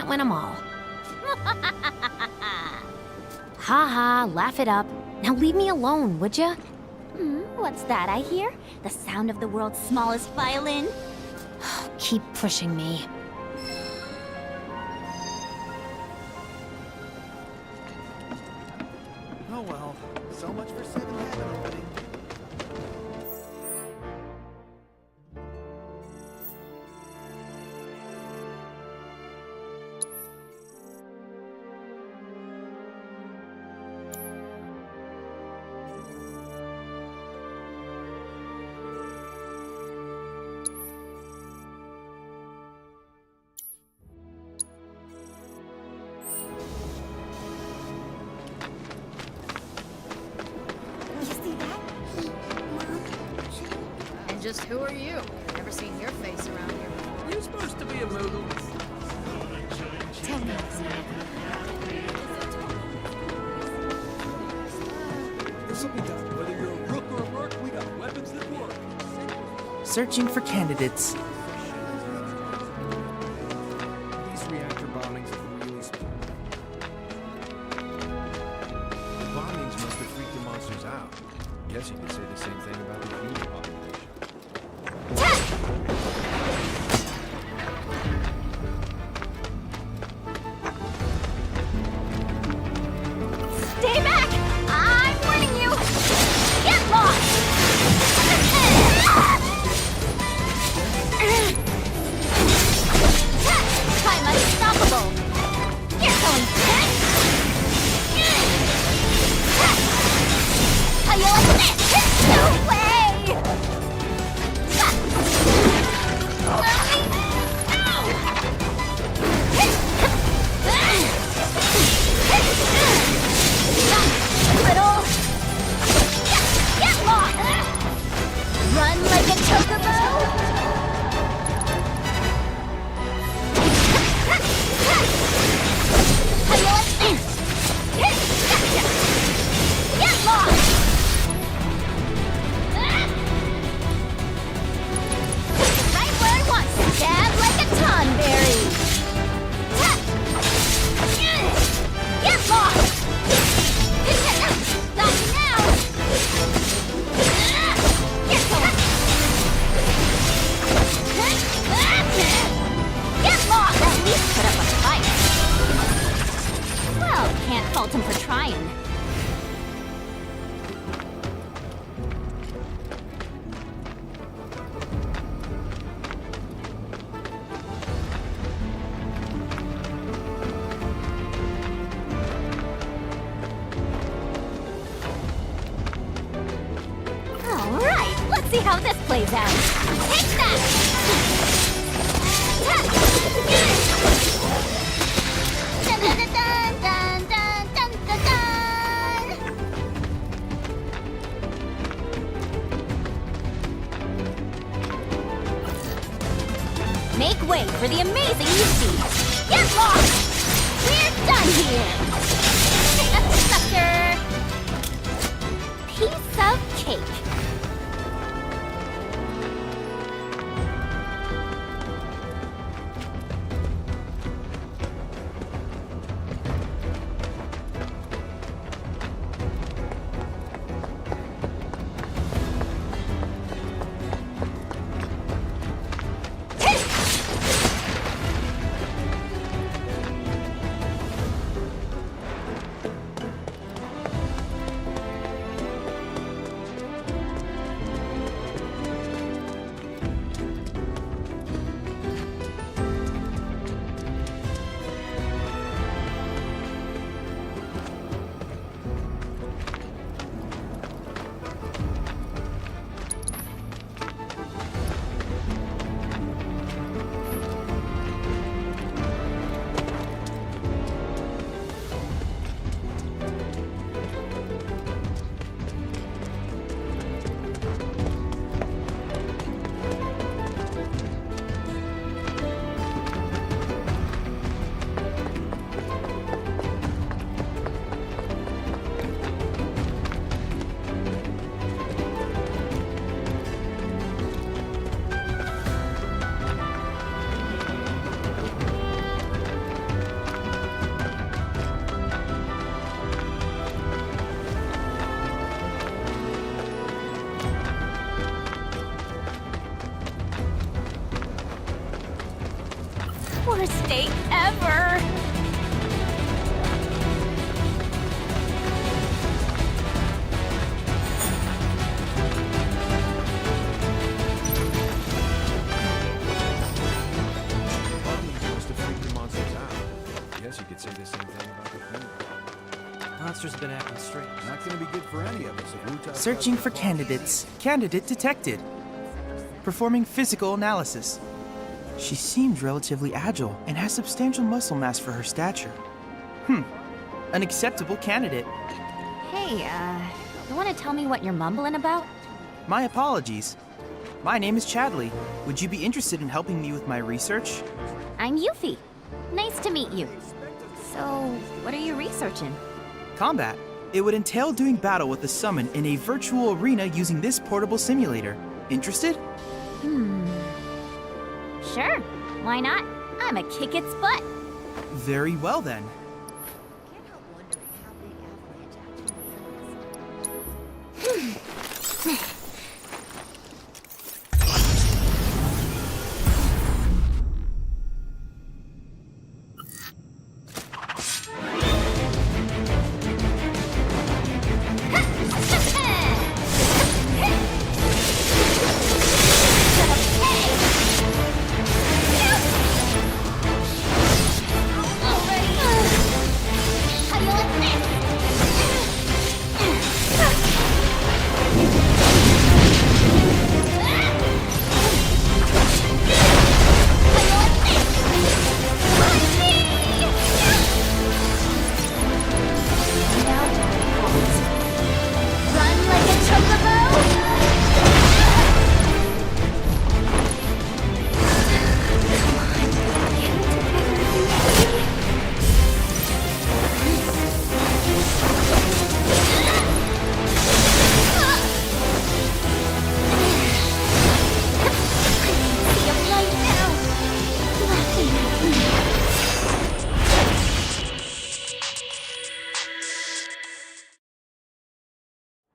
can't win them all. Ha, laugh it up. Now leave me alone, would ya? What's that I hear? The sound of the world's smallest violin? Keep pushing me. Oh well, so much for 7 Heaven opening. And just who are you? Never seen your face around here. You supposed to be a Moogle? Tell me. This'll be done. Whether you're a rook or a merc, we got weapons that work. Searching for candidates. These reactor bombings have really split. The bombings must have freaked the monsters out. Guess you could say the same thing about the human population. Stay back! I'm warning you! Get lost! I'm unstoppable! You're going dead! How you like this? No way! Little! Get lost! Run like a chocobo! How you like this? Get lost! Right where I want. Stab like a tonberry! Get lost! Stop now! Get lost! At least put up a fight. Well, can't fault him for trying. Alright, let's see how this plays out. Take that! Dun, dun, dun, dun, dun, dun, dun, dun. Make way for the amazing Yuffie! Get lost! We're done here! Sucker! Piece of cake. worst day ever! Must have freaked the monsters out. Guess you could say the same thing about the funeral. Monsters have been acting strange. Not gonna be good for any of us if Wu-Tai Searching for candidates. Candidate detected. Performing physical analysis. She seems relatively agile and has substantial muscle mass for her stature. An acceptable candidate. Hey, you wanna tell me what you're mumbling about? My apologies. My name is Chadley. Would you be interested in helping me with my research? I'm Yuffie. Nice to meet you. So, what are you researching? Combat. It would entail doing battle with a summon in a virtual arena using this portable simulator. Interested? Sure, why not? I'ma kick its butt. Very well then.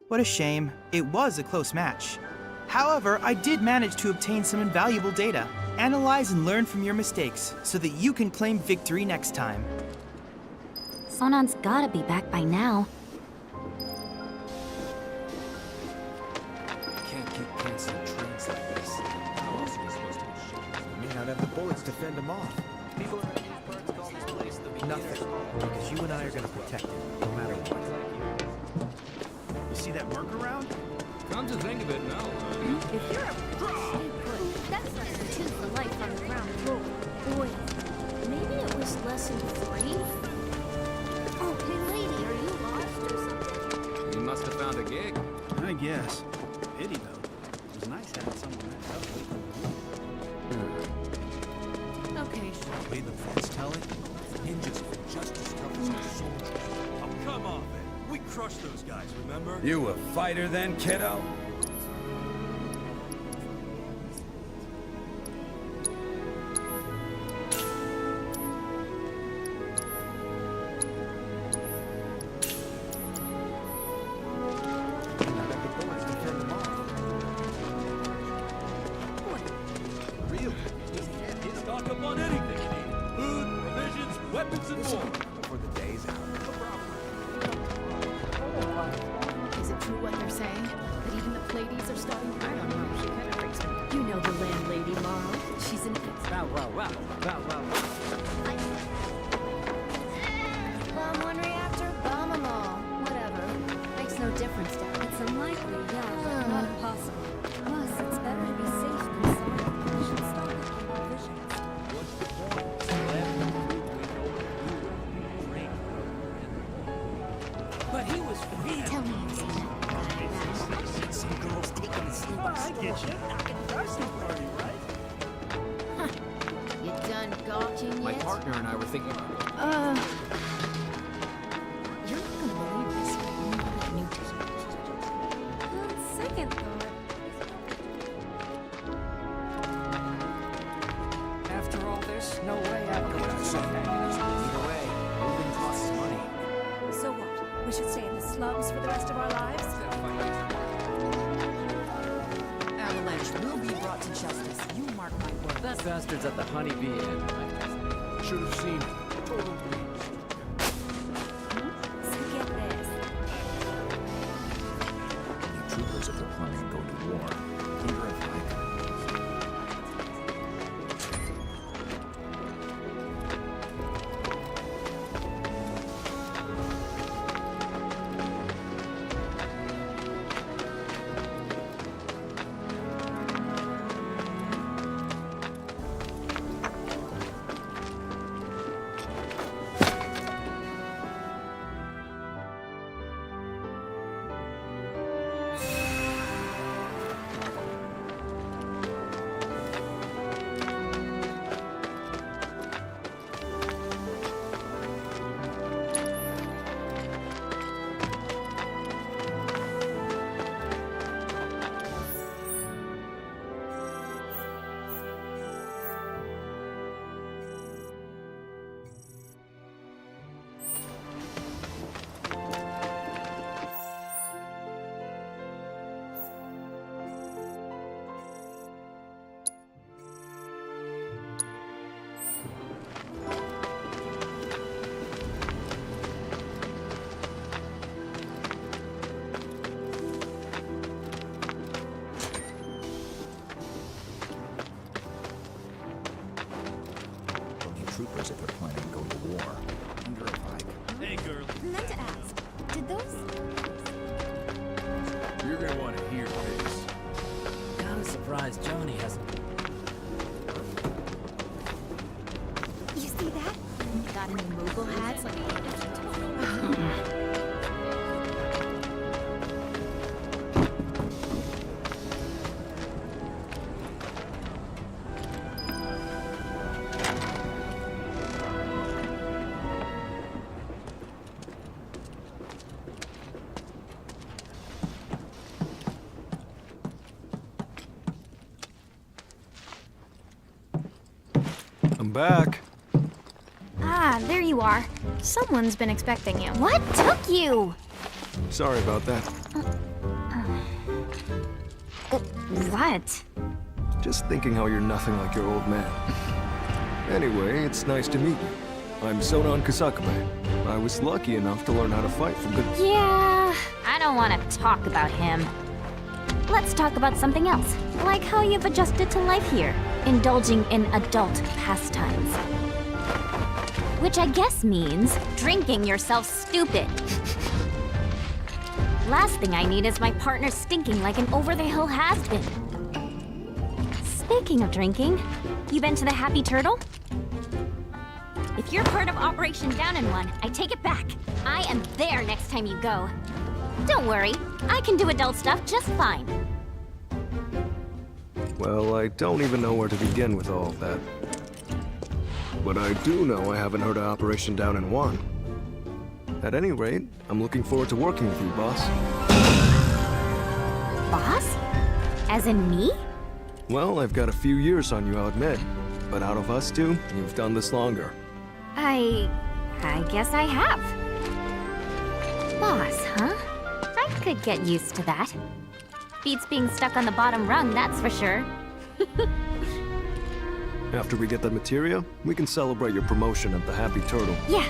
What a shame. It was a close match. However, I did manage to obtain some invaluable data. Analyze and learn from your mistakes so that you can claim victory next time. Sonon's gotta be back by now. Can't keep canceling trains like this. How else are we supposed to be shooting? We may not have the bullets to fend them off. People around these parts call this place the nothing, because you and I are gonna protect it, no matter what. You see that work around? Come to think of it, no. If you're a that's lesson 2 for life on the ground floor. Boy, maybe it was lesson 3? Oh, hey lady, are you lost or something? You must have found a gig. I guess. Pity, though. It was nice having someone that helped. Okay, the way the vets tell it, ninjas are just as tough as our soldiers. Oh, come on, man. We crushed those guys, remember? You a fighter then, kiddo? Stock up on anything you need. Food, provisions, weapons, and more. Before the day's out. Is it true what they're saying? That even the Pleiades are starting to... I don't know. She kind of freaks me. You know the landlady, Marl. She's an... Wow. Bomb one reactor, bomb them all. Whatever. Makes no difference, Dad. It's unlikely, yeah, but not impossible. Plus, it's better to be safe than sorry. We should stop with provisions. What's the point? But he was real. Tell me you've seen that. Some girls taking the sleep. I get you. I can thirsty for you, right? You done gawking yet? My partner and I were thinking. You're not gonna believe this. New On second thought. After all this, no way I'm going to say Either way, moving costs money. So what? We should stay in the slums for the rest of our lives? Avalanche will be brought to justice. You mark my word. That bastard's at the Honeybee Inn. should have seen it. Total waste. So get this. The troopers, if they're planning on going to war, wonder if I could. Troopers, if they're planning on going to war, wonder if I could. Hey, girl. I meant to ask. Did those... You're gonna want to hear this. Kinda surprised Johnny hasn't. You see that? Got any Moogle hats? I'm back. Ah, there you are. Someone's been expecting you. What took you? Sorry about that. What? Just thinking how you're nothing like your old man. Anyway, it's nice to meet you. I'm Sonan Kusakabe. I was lucky enough to learn how to fight from good... Yeah, I don't want to talk about him. Let's talk about something else, like how you've adjusted to life here, indulging in adult pastimes. Which I guess means drinking yourself stupid. Last thing I need is my partner stinking like an over-the-hill has-been. Speaking of drinking, you been to the Happy Turtle? If you're part of Operation Down in One, I take it back. I am there next time you go. Don't worry, I can do adult stuff just fine. Well, I don't even know where to begin with all of that. But I do know I haven't heard of Operation Down in One. At any rate, I'm looking forward to working with you, boss. Boss? As in me? Well, I've got a few years on you, I'll admit. But out of us two, you've done this longer. I guess I have. Boss, huh? I could get used to that. Beats being stuck on the bottom rung, that's for sure. After we get the materia, we can celebrate your promotion at the Happy Turtle. Yeah.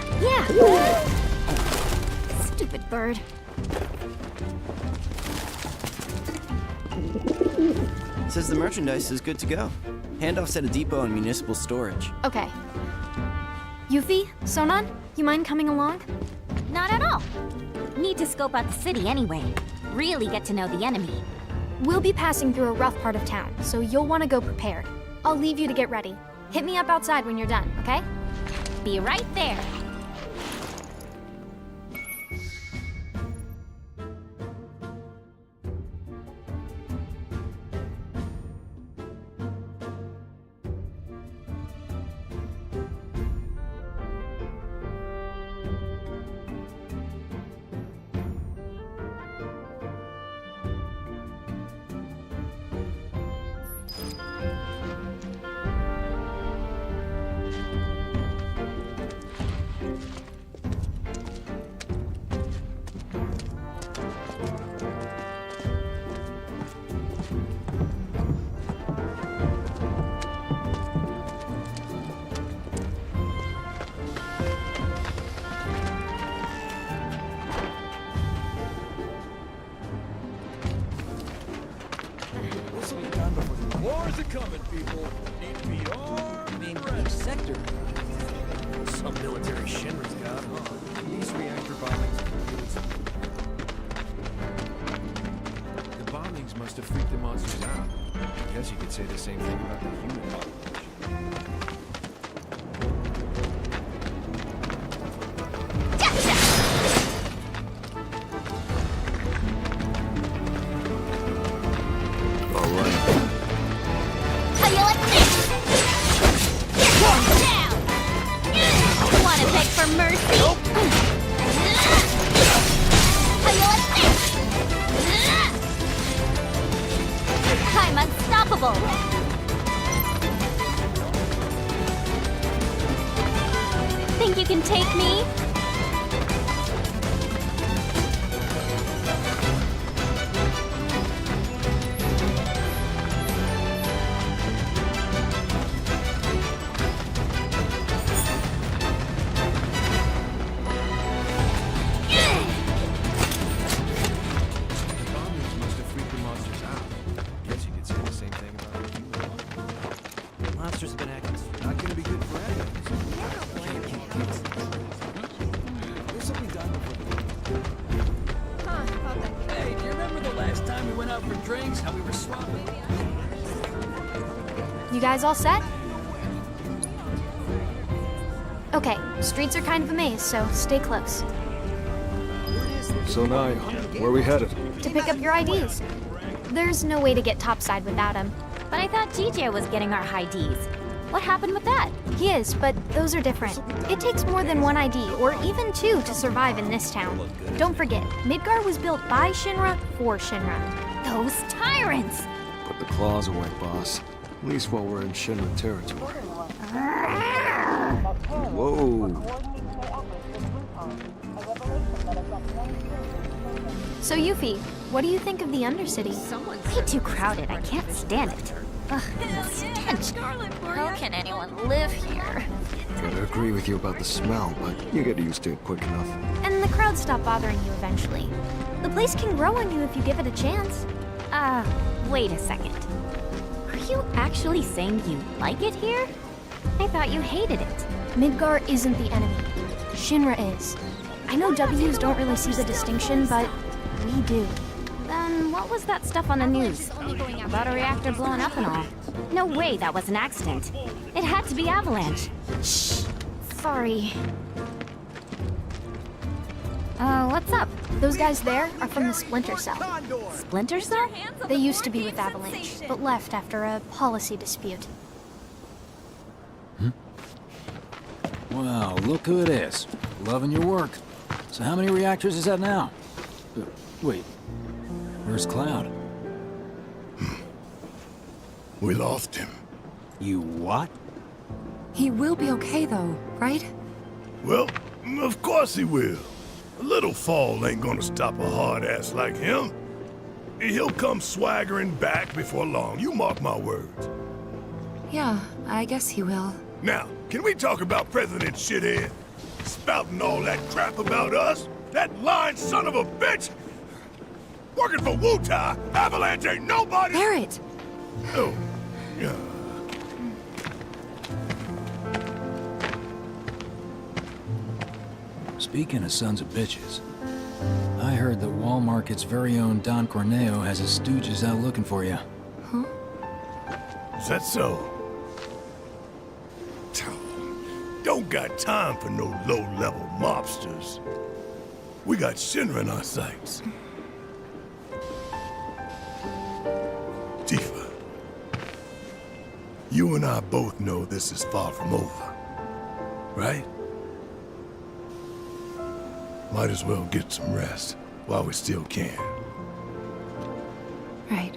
Stupid bird. Says the merchandise is good to go. Handoffs at a depot and municipal storage. Okay. Yuffie, Sonan, you mind coming along? Not at all. Need to scope out the city anyway. Really get to know the enemy. We'll be passing through a rough part of town, so you'll want to go prepared. I'll leave you to get ready. Hit me up outside when you're done, okay? Be right there. a coming, people. Need to be armed. Which sector? Some military Shinra's got, huh? These reactor bombings. The bombings must have freaked the monsters out. I guess you could say the same thing about the human population. Think you can take me? Monsters have been acting. Not gonna be good forever. This will be done before. Hey, do you remember the last time we went out for drinks? How we were swapping? You guys all set? Okay, streets are kind of a maze, so stay close. So now, where are we headed? To pick up your IDs. There's no way to get topside without them. But I thought GJ was getting our high Ds. What happened with that? He is, but those are different. It takes more than one ID, or even two, to survive in this town. Don't forget, Midgar was built by Shinra for Shinra. Those tyrants! Put the claws away, boss. At least while we're in Shinra territory. Whoa. So Yuffie, what do you think of the Undercity? Way too crowded. I can't stand it. Ugh, the stench. How can anyone live here? Gotta agree with you about the smell, but you get used to it quick enough. And the crowds stop bothering you eventually. The place can grow on you if you give it a chance. Wait a second. Are you actually saying you like it here? I thought you hated it. Midgar isn't the enemy. Shinra is. I know W's don't really see the distinction, but we do. Then what was that stuff on the news? About a reactor blowing up and all. No way that was an accident. It had to be Avalanche. Shh. Sorry. What's up? Those guys there are from the Splinter Cell. Splinter Cell? They used to be with Avalanche, but left after a policy dispute. Wow, look who it is. Loving your work. So how many reactors is that now? Wait, where's Cloud? We lost him. You what? He will be okay though, right? Well, of course he will. A little fall ain't gonna stop a hard ass like him. He'll come swaggering back before long, you mark my words. Yeah, I guess he will. Now, can we talk about President Shithead? Spouting all that crap about us? That lying son of a bitch? Working for Wutai, Avalanche ain't nobody! Barrett! Oh, yeah. Speaking of sons of bitches, I heard that Wall Market's very own Don Corneo has his stooges out looking for you. Huh? Is that so? Don't got time for no low-level mobsters. We got Shinra in our sights. Tifa, you and I both know this is far from over, right? Might as well get some rest while we still can. Right.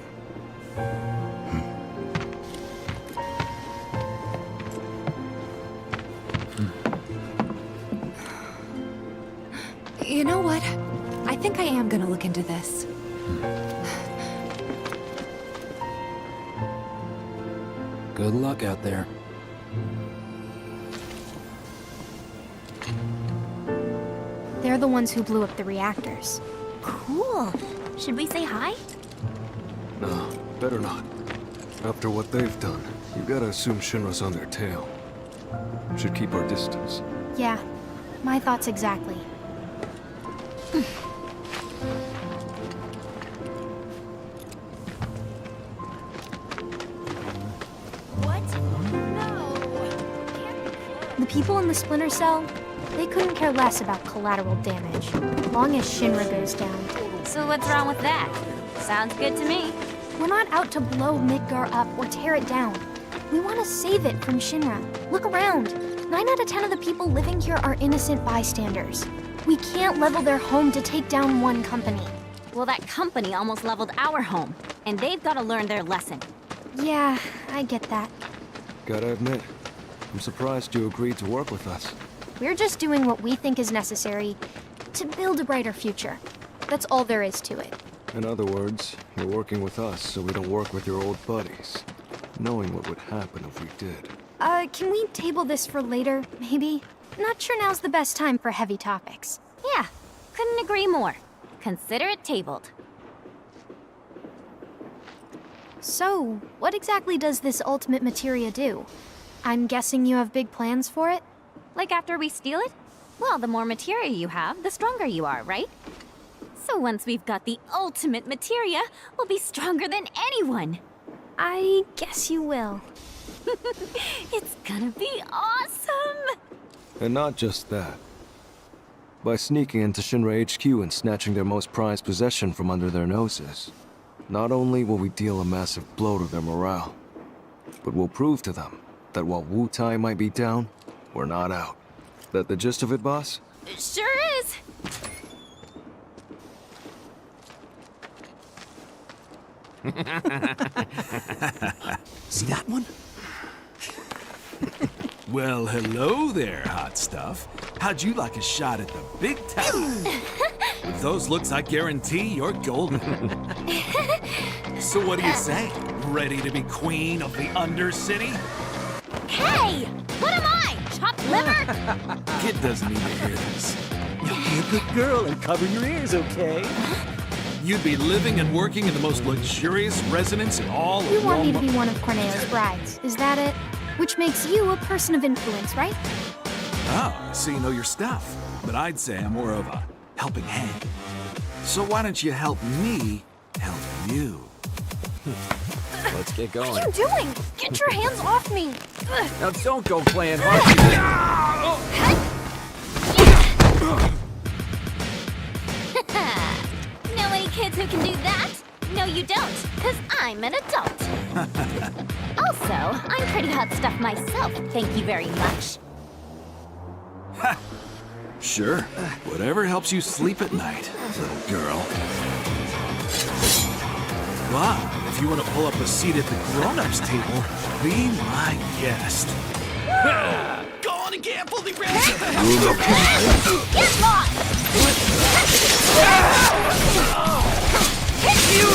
You know what? I think I am gonna look into this. Good luck out there. They're the ones who blew up the reactors. Cool. Should we say hi? No, better not. After what they've done, you gotta assume Shinra's on their tail. Should keep our distance. Yeah, my thoughts exactly. The people in the Splinter Cell, they couldn't care less about collateral damage, long as Shinra goes down. So what's wrong with that? Sounds good to me. We're not out to blow Midgar up or tear it down. We want to save it from Shinra. Look around. 9 out of 10 of the people living here are innocent bystanders. We can't level their home to take down one company. Well, that company almost leveled our home, and they've got to learn their lesson. Yeah, I get that. Gotta admit, I'm surprised you agreed to work with us. We're just doing what we think is necessary to build a brighter future. That's all there is to it. In other words, you're working with us so we don't work with your old buddies, knowing what would happen if we did. Can we table this for later, maybe? Not sure now's the best time for heavy topics. Yeah, couldn't agree more. Consider it tabled. So, what exactly does this ultimate materia do? I'm guessing you have big plans for it? Like after we steal it? Well, the more materia you have, the stronger you are, right? So once we've got the ultimate materia, we'll be stronger than anyone. I guess you will. It's gonna be awesome! And not just that. By sneaking into Shinra HQ and snatching their most prized possession from under their noses, not only will we deal a massive blow to their morale, but we'll prove to them that while Wutai might be down, we're not out. That the gist of it, boss? It sure is! See that one? Well, hello there, hot stuff. How'd you like a shot at the big time? With those looks, I guarantee you're golden. So what do you say? Ready to be queen of the Undercity? Hey! What am I? Chopped liver? Kid doesn't need to hear this. You'll be a good girl and cover your ears, okay? You'd be living and working in the most luxurious residence in all of You want me to Rome. be one of Corneo's brides, is that it? Which makes you a person of influence, right? Oh, so you know your stuff. But I'd say I'm more of a helping hand. So why don't you help me help you? Let's get going. What are you doing? Get your hands off me! Ugh. Now don't go playing hard. Know any kids who can do that? No, you don't, because I'm an adult. Also, I'm pretty hot stuff myself, thank you very much. Sure. Whatever helps you sleep at night, little girl. Well, if you want to pull up a seat at the grown-ups table, be my guest. Go on and gamble the rest. Get lost! You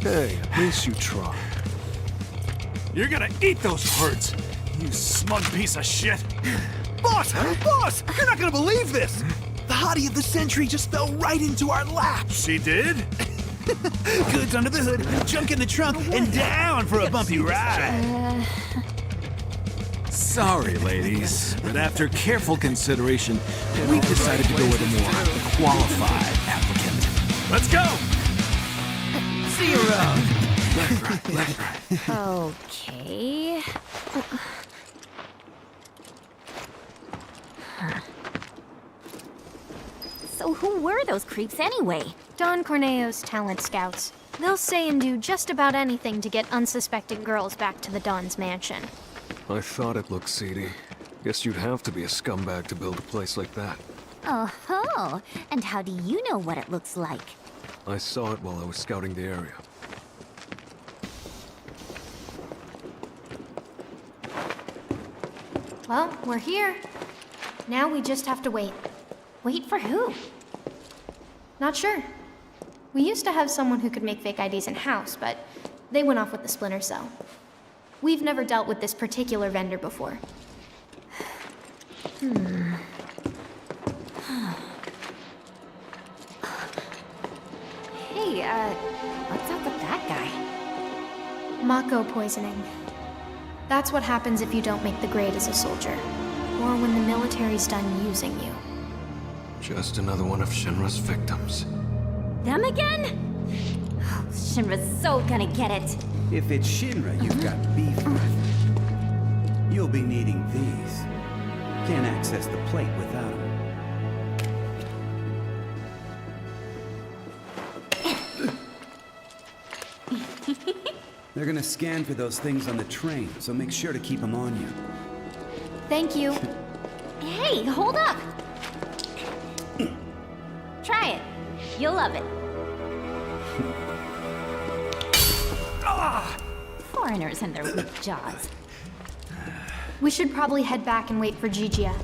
Hey, at least you tried. You're gonna eat those words, you smug piece of shit. Boss! Boss! You're not gonna believe this! The hottie of the century just fell right into our lap. She did? Goods under the hood, junk in the trunk, and down for a bumpy ride. Sorry, ladies, but after careful consideration, we decided to go with a more qualified applicant. Let's go! See you around. Left, right, left, right. Okay. Huh. So who were those creeps anyway? Don Corneo's talent scouts. They'll say and do just about anything to get unsuspecting girls back to the Don's mansion. I thought it looked seedy. Guess you'd have to be a scumbag to build a place like that. Oh-ho! And how do you know what it looks like? I saw it while I was scouting the area. Well, we're here. Now we just have to wait. Wait for who? Not sure. We used to have someone who could make fake IDs in-house, but they went off with the Splinter Cell. We've never dealt with this particular vendor before. Hey, what's up with that guy? Mako poisoning. That's what happens if you don't make the grade as a soldier. Or when the military's done using you. Just another one of Shinra's victims. Them again? Oh, Shinra's so gonna get it. If it's Shinra you've got beef with, you'll be needing these. Can't access the plate without them. They're gonna scan for those things on the train, so make sure to keep them on you. Thank you. Hey, hold up! Try it. You'll love it. Foreigners and their weak jaws. We should probably head back and wait for Gigia.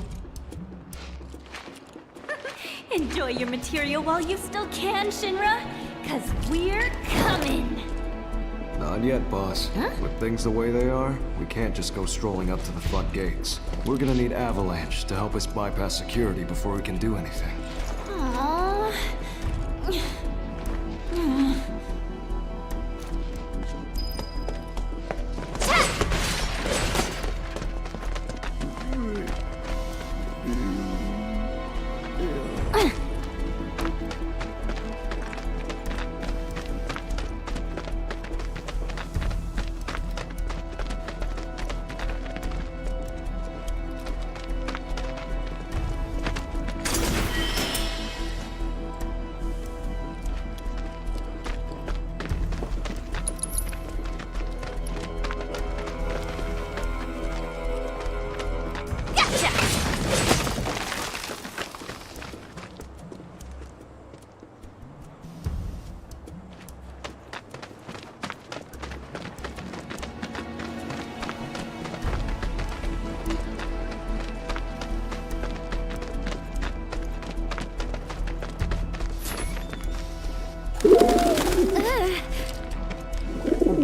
Enjoy your material while you still can, Shinra, 'cause we're coming. Not yet, boss. With things the way they are, we can't just go strolling up to the front gates. We're gonna need Avalanche to help us bypass security before we can do anything. Aww.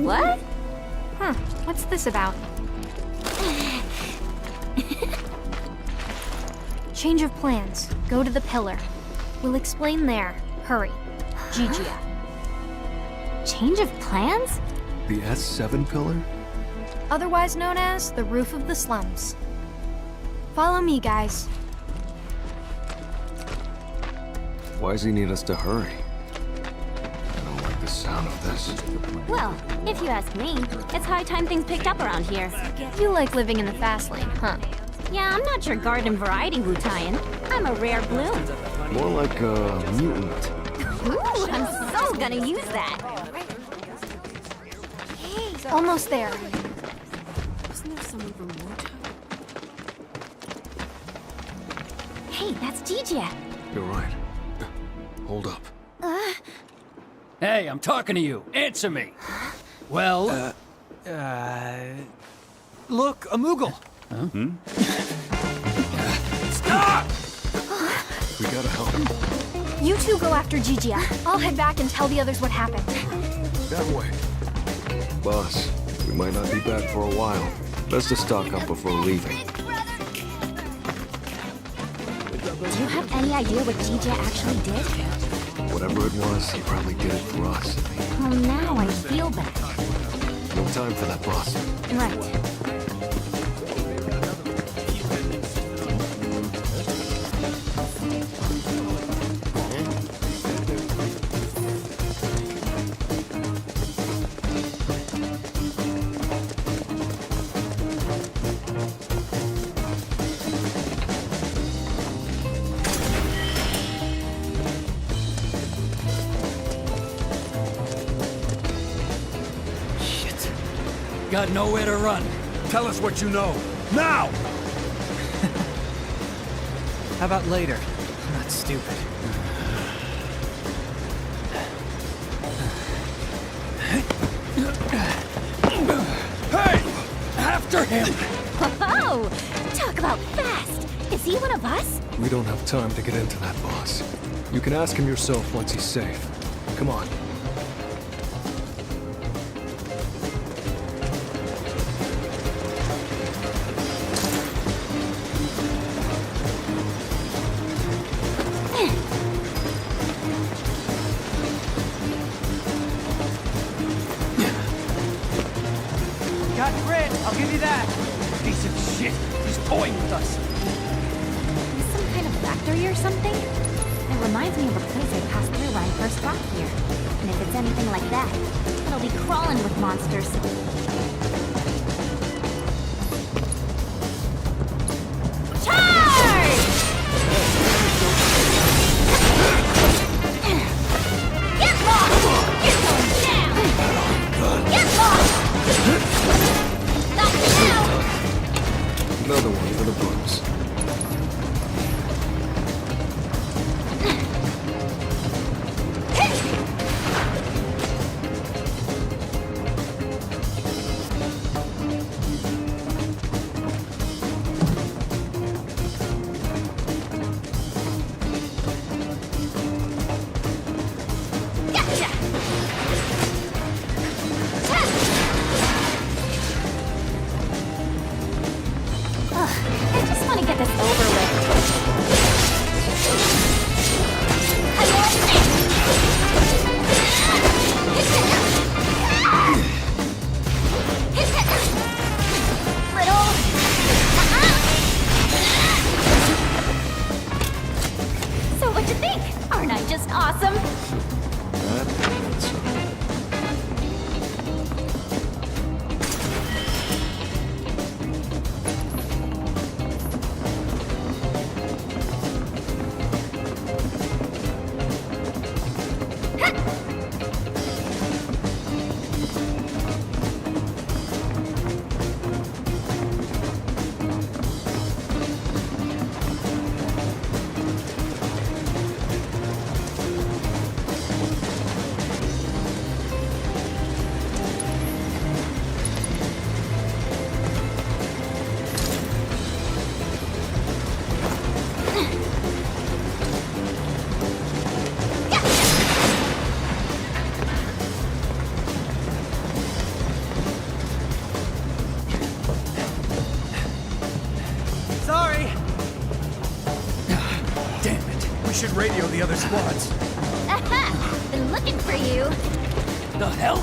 What? Huh, what's this about? Change of plans. Go to the pillar. We'll explain there. Hurry. Gigia. Change of plans? The S7 pillar? Otherwise known as the roof of the slums. Follow me, guys. Why does he need us to hurry? I don't like the sound of this. Well, if you ask me, it's high time things picked up around here. You like living in the fast lane, huh? Yeah, I'm not your garden variety Wu-Taian. I'm a rare bloom. More like a mutant. Ooh, I'm so gonna use that. Almost there. Wasn't there someone from Wu-Tai? Hey, that's Gigia. You're right. Hold up. Hey, I'm talking to you. Answer me. Well, Look, a Moogle. Huh? Stop! We gotta help him. You two go after Gigia. I'll head back and tell the others what happened. That way. Boss, we might not be back for a while. Best to stock up before leaving. Do you have any idea what Gigia actually did? Whatever it was, he probably did it for us. Well, now I feel bad. No time for that, boss. Right. got nowhere to run. Tell us what you know. Now! How about later? I'm not stupid. Hey! After him! Whoa! Talk about fast! Is he one of us? We don't have time to get into that, boss. You can ask him yourself once he's safe. Come on. Got grit, I'll give you that. Piece of shit, he's toying with us. Some kind of factory or something? It reminds me of a place I passed through when I first got here. And if it's anything like that, it'll be crawling with monsters. Charge! Get lost! You're going down! Get lost! Not now! Another one for the books. I just want to get this over with. Riddle. So what'd you think? Aren't I just awesome? Sorry. Damn it. We should radio the other squads. Aha! Been looking for you. The hell?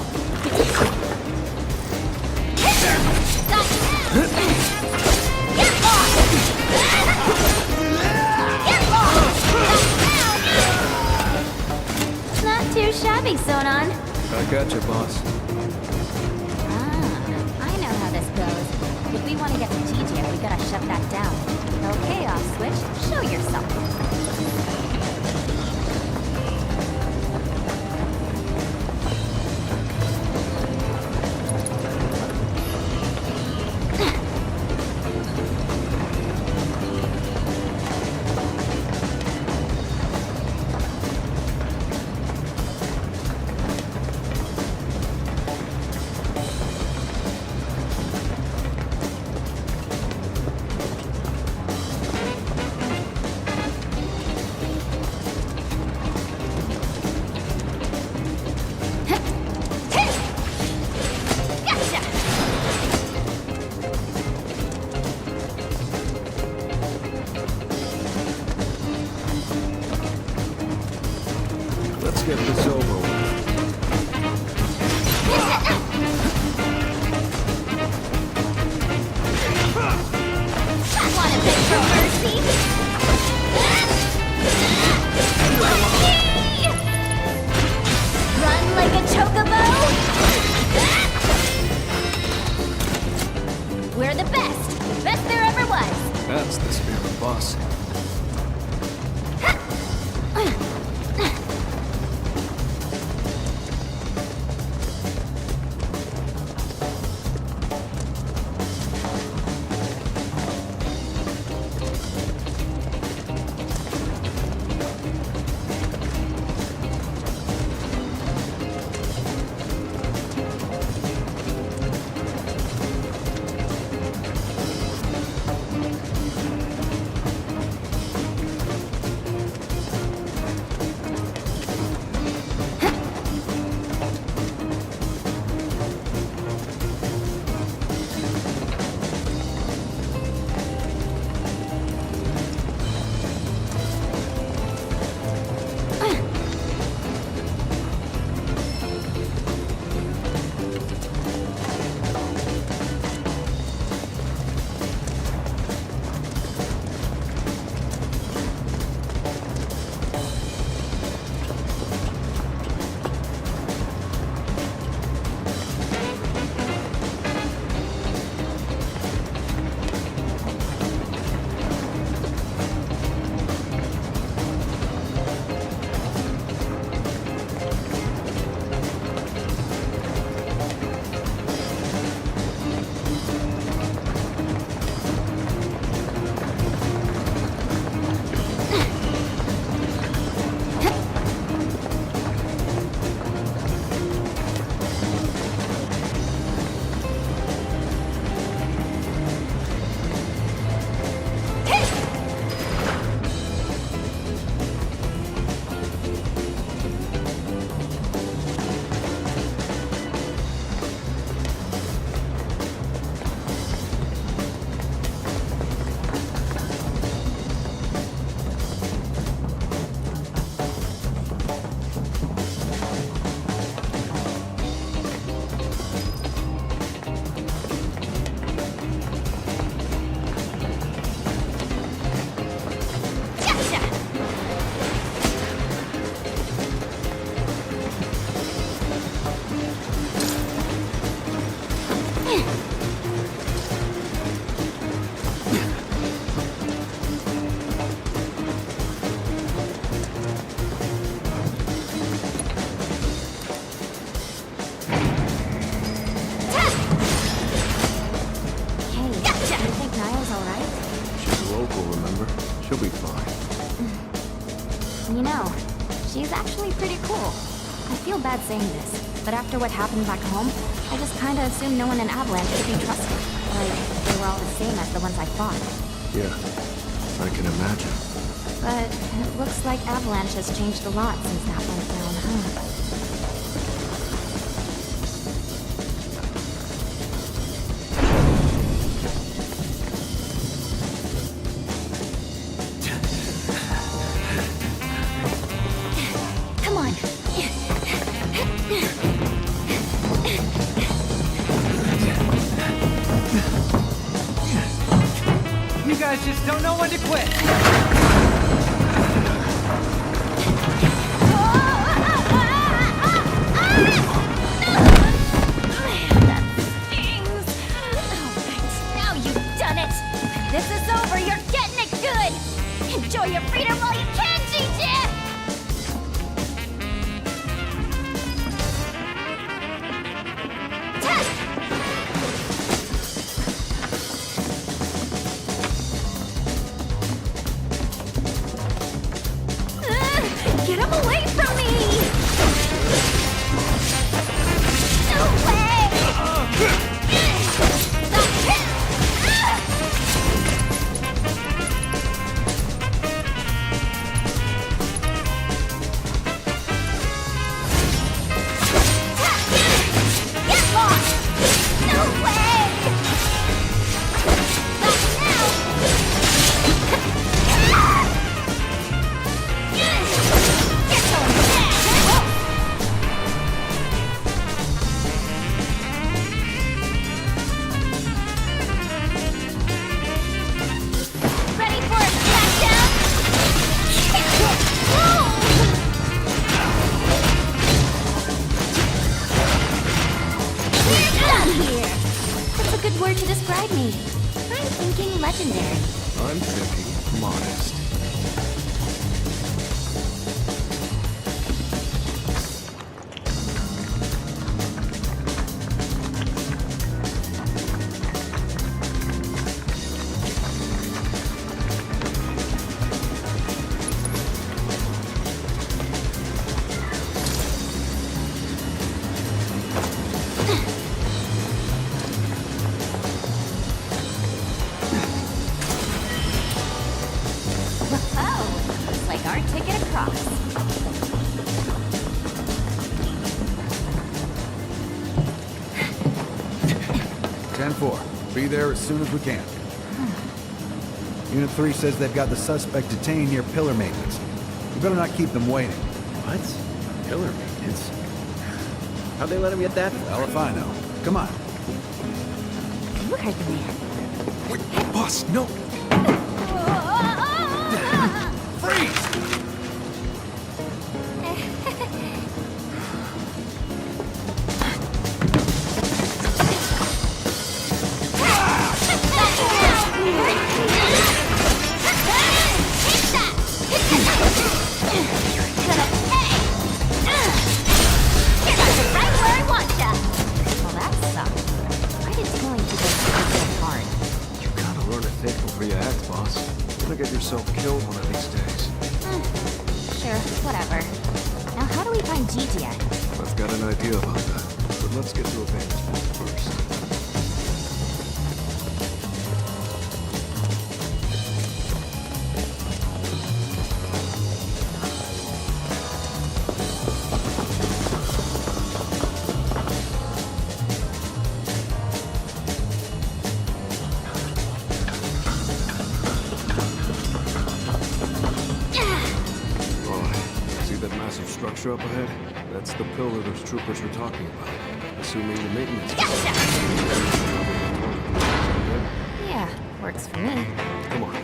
Get lost! Get lost! Not too shabby, Sonon. I got you, boss. I know how this goes. If we want to get to TJ, we gotta shut that down. Okay, off switch, show yourself. Let's get this over with. Want a bit for mercy? Run like a chocobo? We're the best. Best there ever was. That's the spirit, boss. You know, she's actually pretty cool. I feel bad saying this, but after what happened back home, I just kinda assumed no one in Avalanche could be trusted. Like, they were all the same as the ones I fought. Yeah, I can imagine. But it looks like Avalanche has changed a lot since that went down, huh? Come on. You guys just don't know when to quit. Now you've done it! This is over, you're getting it good! Enjoy your freedom while you can, Gigi! Get him away from me! No Get lost! No way! Not now! Get some back! Ready for a smackdown? We're done here! That's a good word to describe me. I'm thinking legendary. I'm thinking modest. Oh, looks like our ticket across. 10-4. Be there as soon as we can. Unit 3 says they've got the suspect detained near pillar maintenance. We better not keep them waiting. What? Pillar maintenance? How'd they let him get that far? Well, if I know. Come on. You heard the man. Wait, boss, no! Freeze! Right where I want ya! Well, that sucked. Why did telling people so hard? You gotta learn to think before you act, boss. You're gonna get yourself killed one of these days. Sure, whatever. Now, how do we find Gigi? I've got an idea about that, but let's get to a vantage point first. See that massive structure up ahead? That's the pillar those troopers were talking about. Assuming the maintenance... Yeah, works for me. Come on.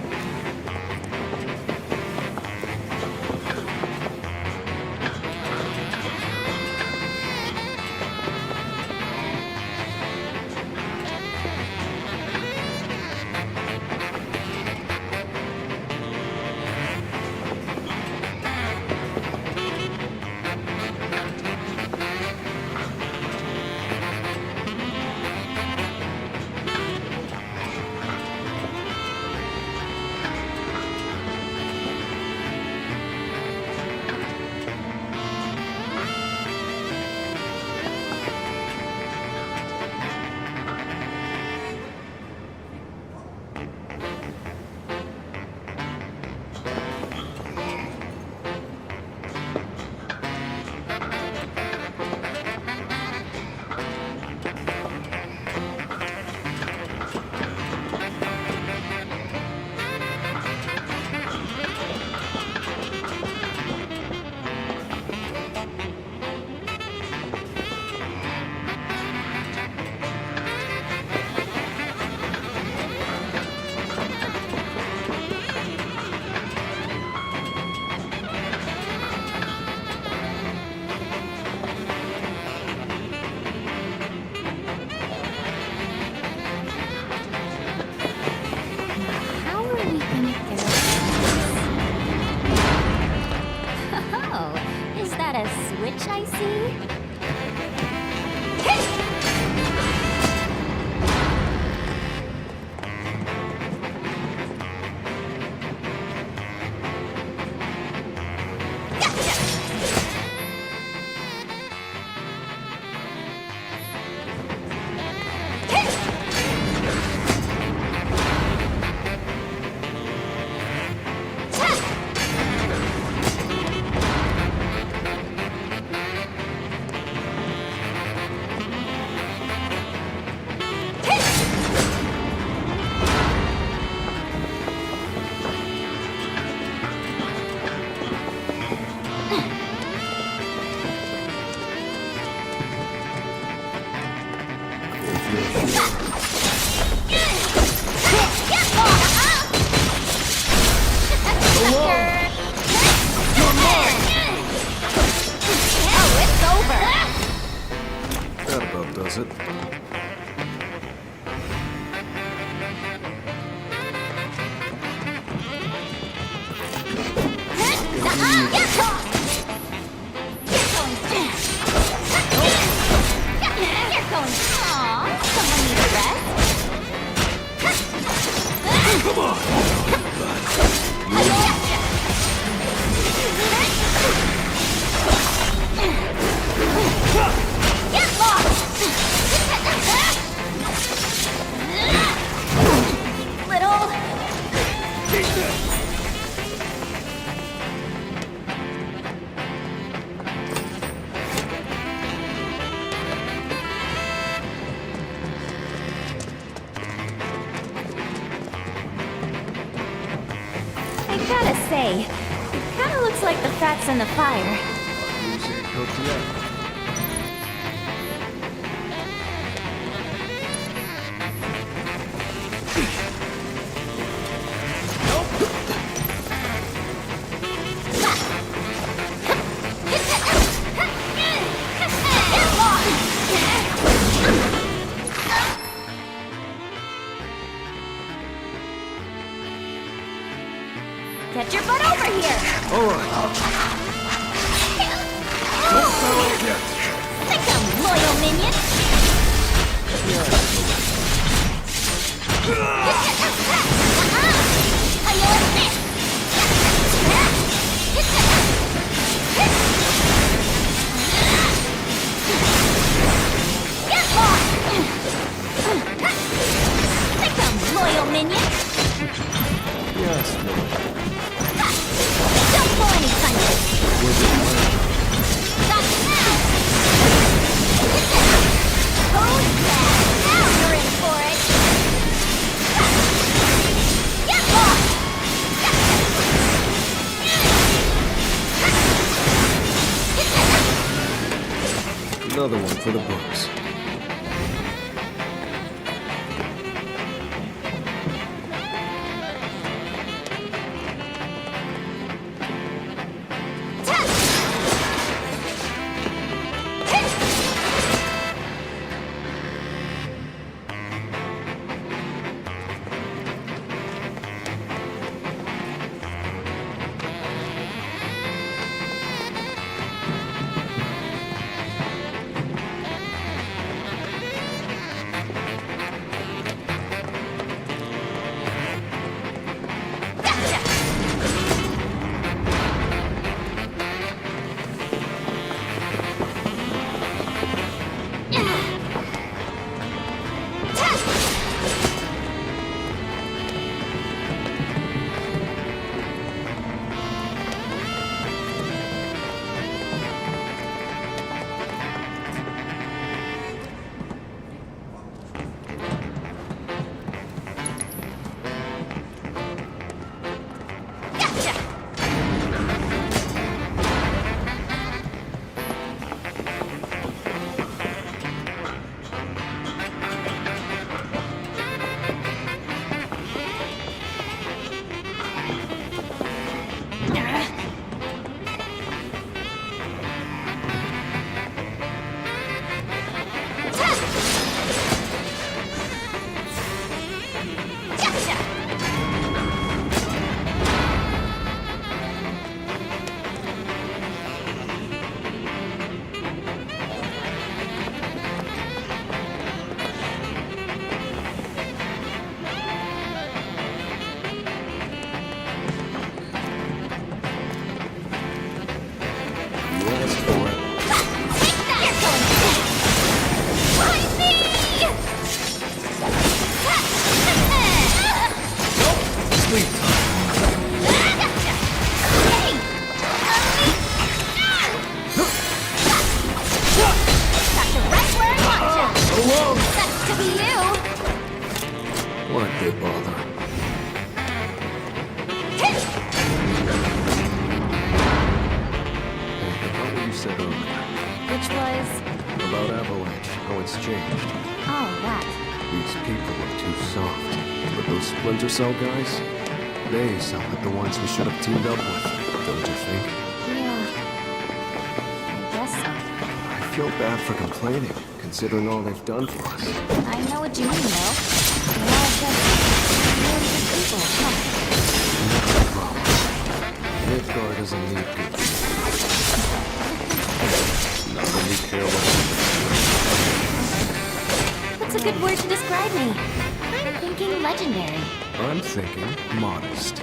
does it. Come on! Get lost! Little... I gotta say, it kinda looks like the fat's in the fire. Get your butt over here! Alright. Sick 'em, loyal minion! Get lost! Sick 'em, loyal minion! Yes, Lord. Don't pull any punches! Got you now! Oh yeah! Now you're in for it! Get lost! Another one for the books. Why'd they bother? Hey, about what you said earlier. Which was... About Avalanche, how it's changed. Oh, that. These people are too soft. But those Splinter Cell guys, they sound like the ones we should have teamed up with, don't you think? Yeah. I guess so. I feel bad for complaining, considering all they've done for us. I know what you mean, though. They're all just really good people, huh? Not a problem. Midgard doesn't need good people. Not when you care what That's a good word to describe me. I'm thinking legendary. I'm thinking modest.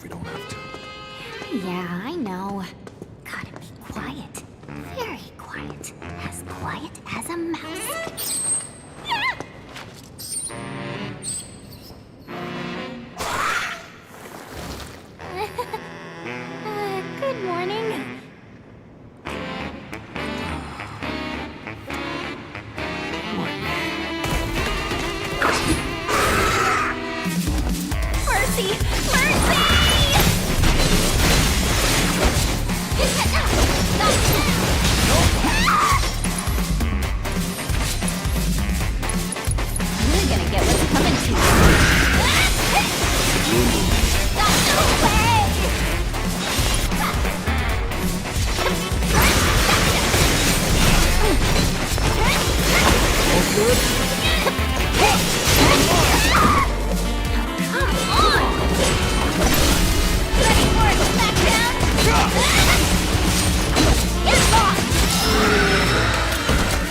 if we don't have to. Yeah, I know. Gotta be quiet. Very quiet. As quiet as a mouse. Good morning. Mercy! Mercy! You're gonna get what's coming to you. No way!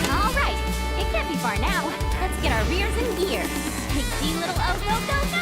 All right, it can't be far now. Let's get our rears in gear. Big D little oh go go go!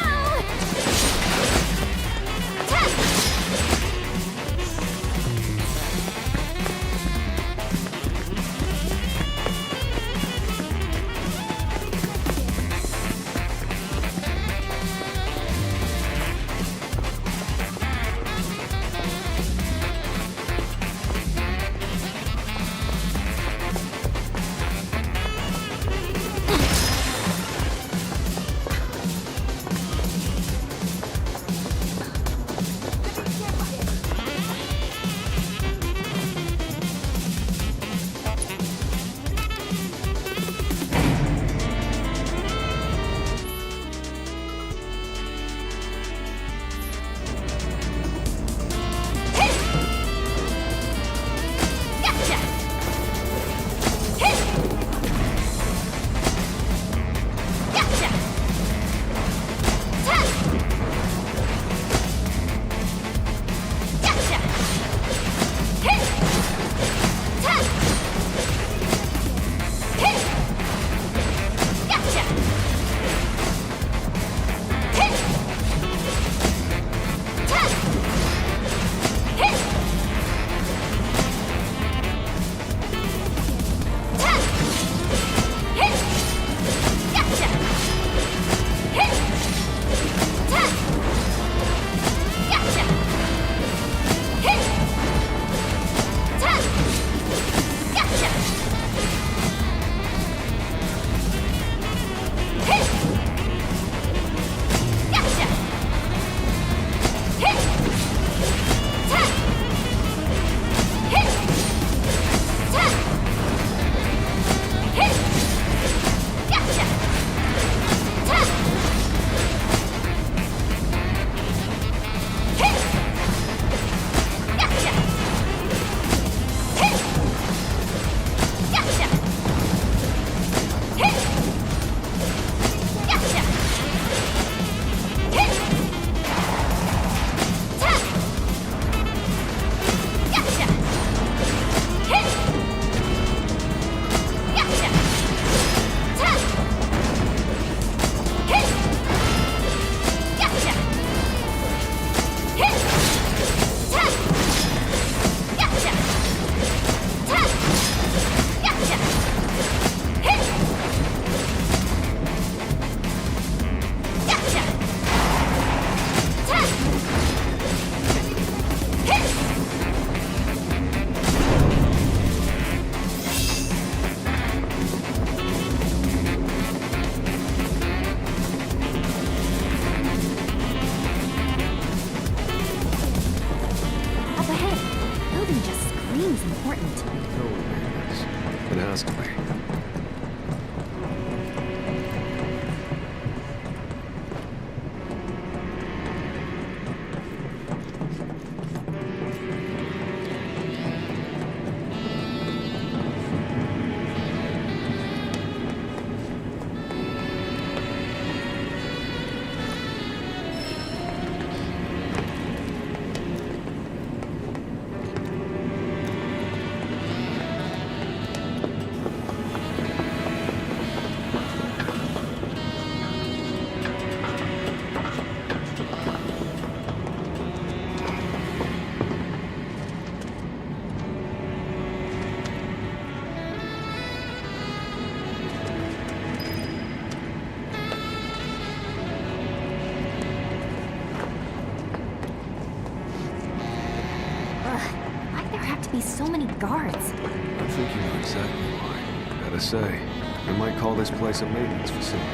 be so many guards? I think you know exactly why. Gotta say, they might call this place a maintenance facility,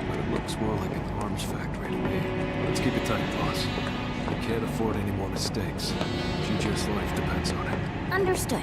but it looks more like an arms factory to me. Let's keep it tight, boss. We can't afford any more mistakes. Gigi's life depends on it. Understood.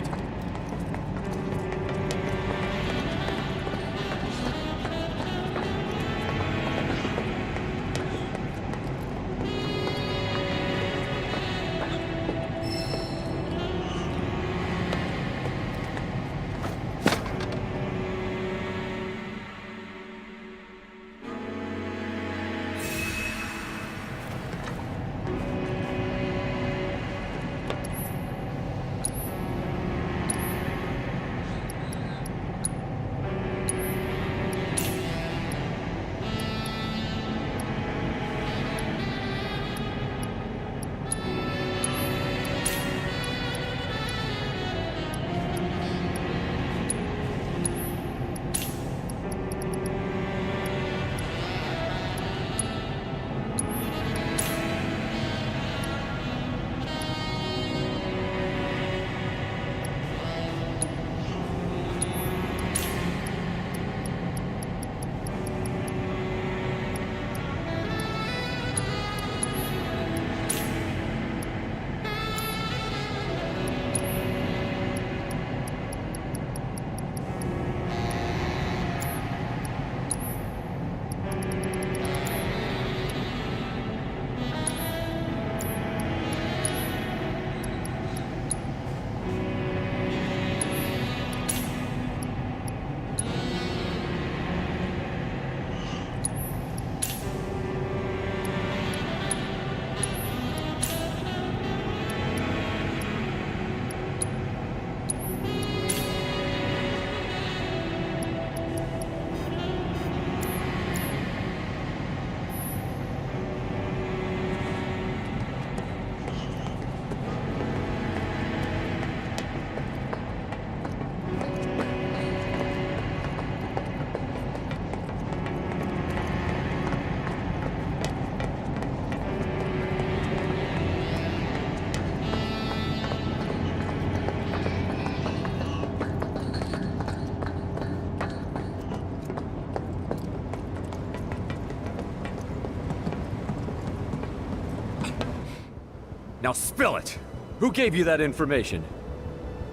Now spill it! Who gave you that information?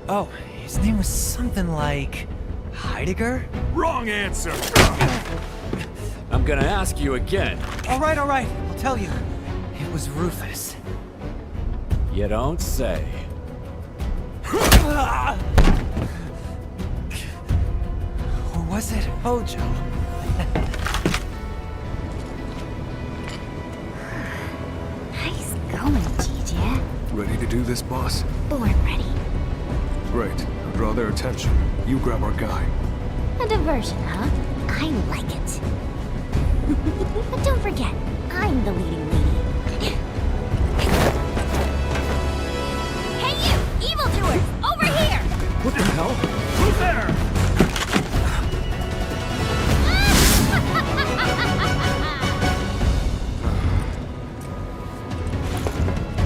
Oh, his name was something like... Heidegger? Wrong answer! I'm gonna ask you again. All right, I'll tell you. It was Rufus. You don't say. Or was it Hojo? Nice going, Gigi. Ready to do this, boss? Born ready. Great. Now draw their attention. You grab our guy. A diversion, huh? I like it. But don't forget, I'm the leading lady. Hey you! Evildoers! Over here! What the hell? Who's there?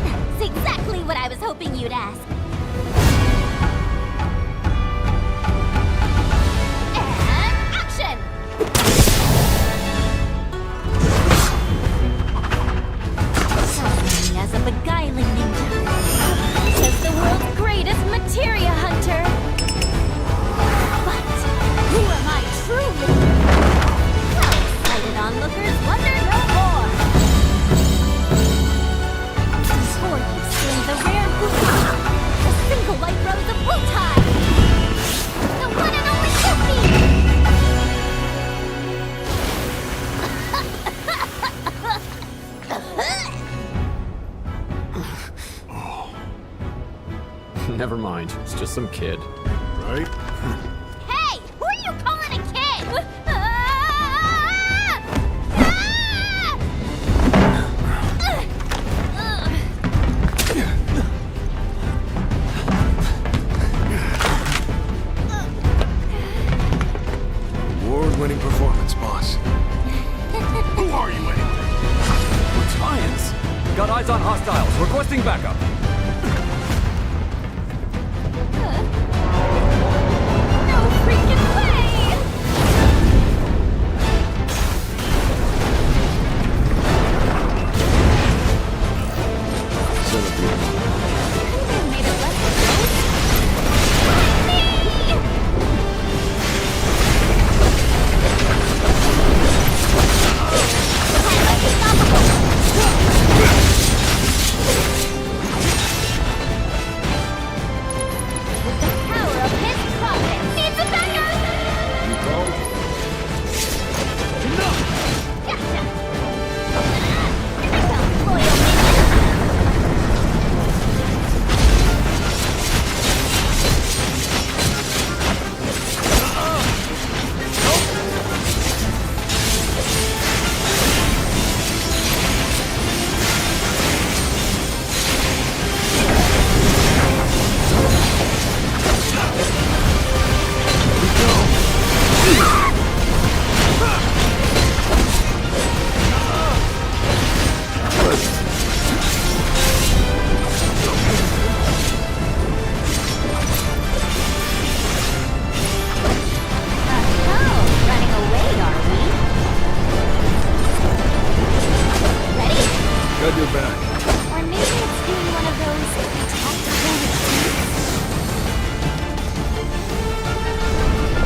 That's exactly what I was hoping you'd ask. And action! So as a beguiling ninja, says the world's greatest materia hunter. But who am I truly? Well, excited onlookers wonder no more. Before you slay the rare Wutai, the single white rose of Wutai, the one and only Yuki! Never mind. It's just some kid. Right? Hey! Who are you calling a kid? Award-winning performance, boss. Who are you anyway? We're Giants. Got eyes on hostiles. Requesting backup.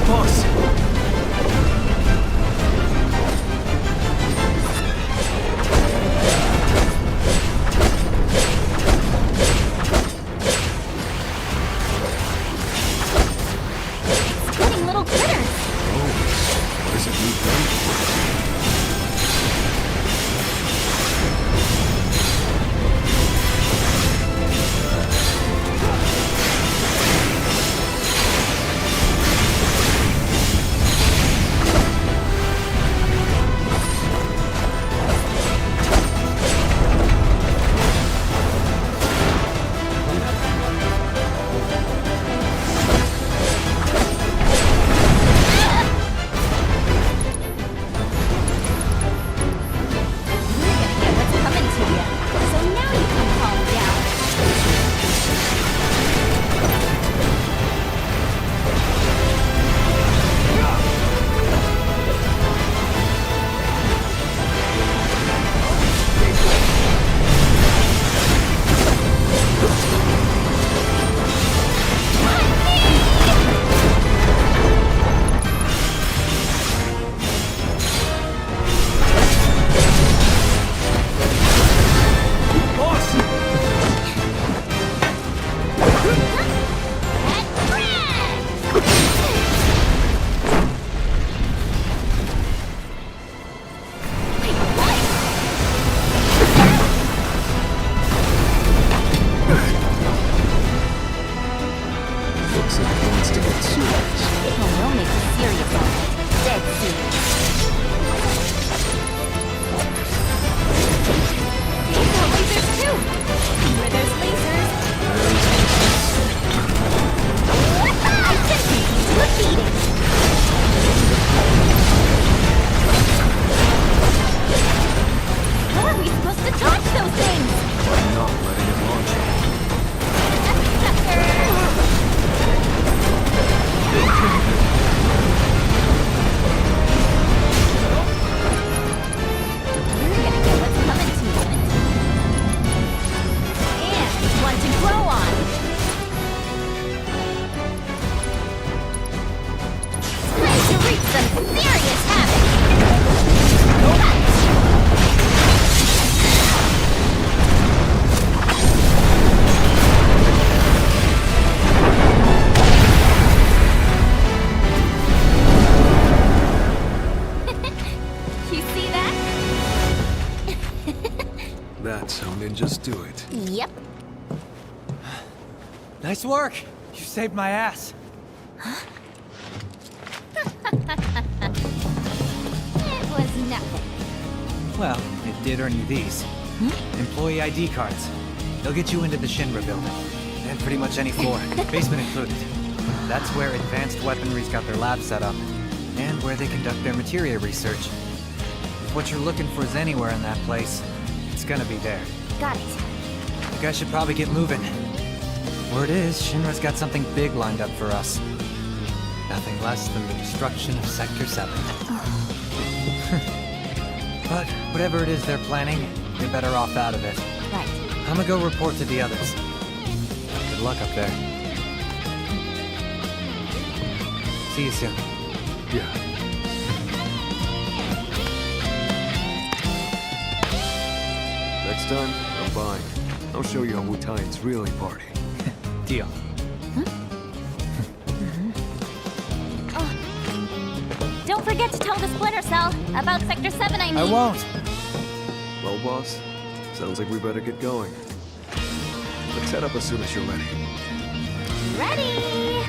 Boss! Spitting little critters. There's a new thing. That's how ninjas do it. Yep. Nice work. You saved my ass. It was nothing. Well, it did earn you these. Employee ID cards. They'll get you into the Shinra building. And pretty much any floor, basement included. That's where advanced weaponry's got their lab set up. And where they conduct their materia research. If what you're looking for is anywhere in that place, it's gonna be there. Got it. You guys should probably get moving. Word is, Shinra's got something big lined up for us. Nothing less than the destruction of Sector 7. But whatever it is they're planning, you're better off out of it. Right. I'm gonna go report to the others. Good luck up there. See you soon. Yeah. Next time, I'm buying. I'll show you how Wu-Tai's really party. Deal. Don't forget to tell the Splinter Cell about Sector 7, I mean. I won't. Well, boss, sounds like we better get going. Let's head up as soon as you're ready. Ready!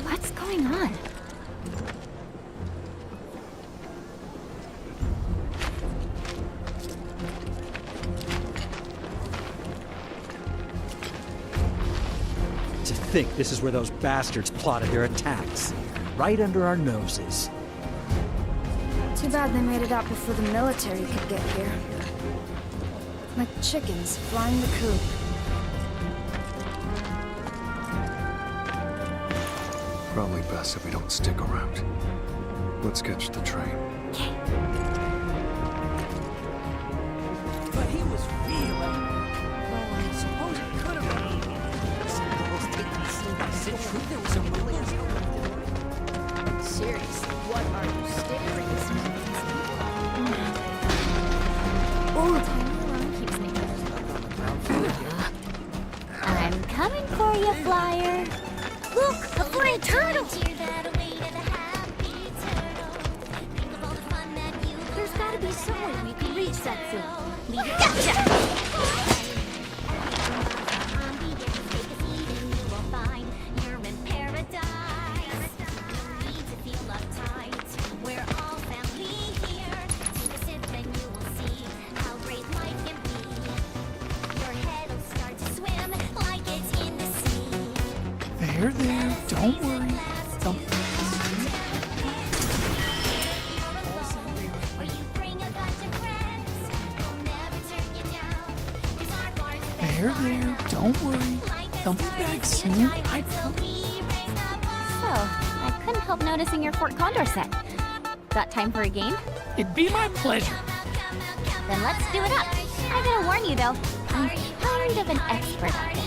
What's going on? To think this is where those bastards plotted their attacks. Right under our noses. Too bad they made it out before the military could get here. Like chickens flying the coop. Probably best if we don't stick around. Let's catch the train. But he was feeling. Well, I suppose it could have been. Some girls take me serious. Is it true there was a movie? Seriously, what are you staring at? I'm coming for you, Flyer. Look, a flying turtle! There's gotta be some way we can reach that thing. Gotcha! There, don't worry. Don't. There, don't worry. They'll be back soon, I promise. So, I couldn't help noticing your Fort Condor set. Got time for a game? It'd be my pleasure. Then let's do it up. I gotta warn you though, I'm kind of an expert at this.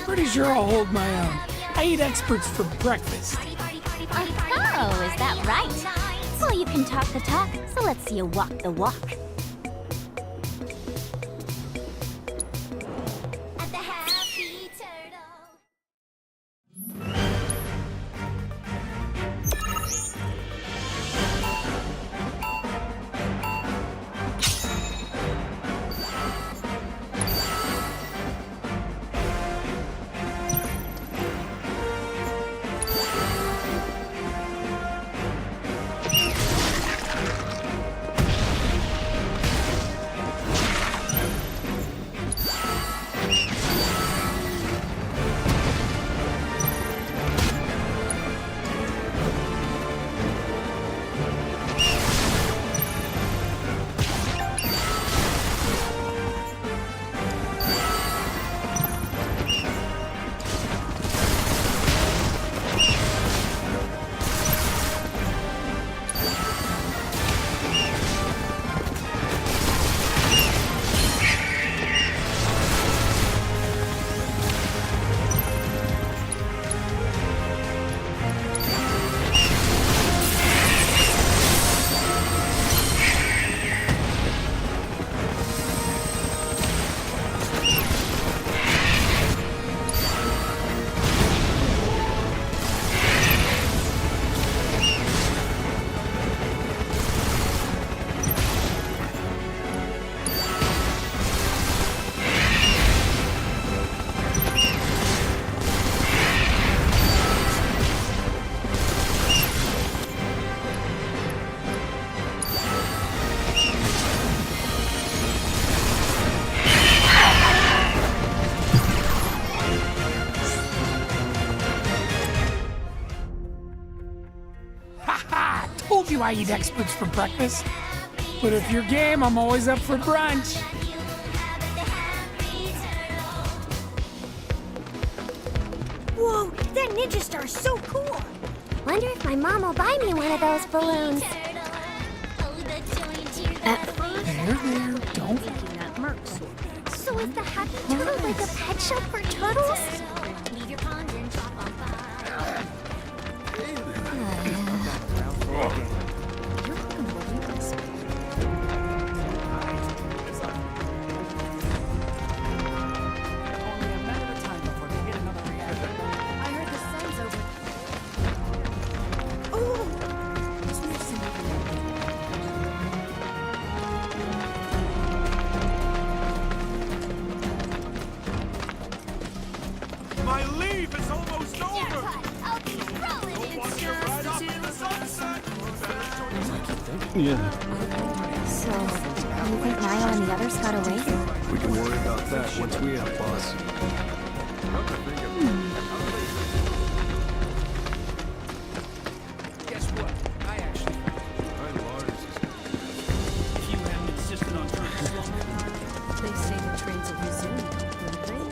Pretty sure I'll hold my own. I eat experts for breakfast. Oh, is that right? Well, you can talk the talk, so let's see you walk the walk. Told you I eat experts for breakfast. But if you're game, I'm always up for brunch. Whoa, that ninja star's so cool! Wonder if my mom will buy me one of those balloons. There, don't. So is the Happy Turtle like a pet shop for turtles? My leave is almost over! Yeah. So, you think Niall and the others got away? We can worry about that once we have boss. Guess what? I actually. If you hadn't insisted on trying to slow me. They say the trains will resume, won't they?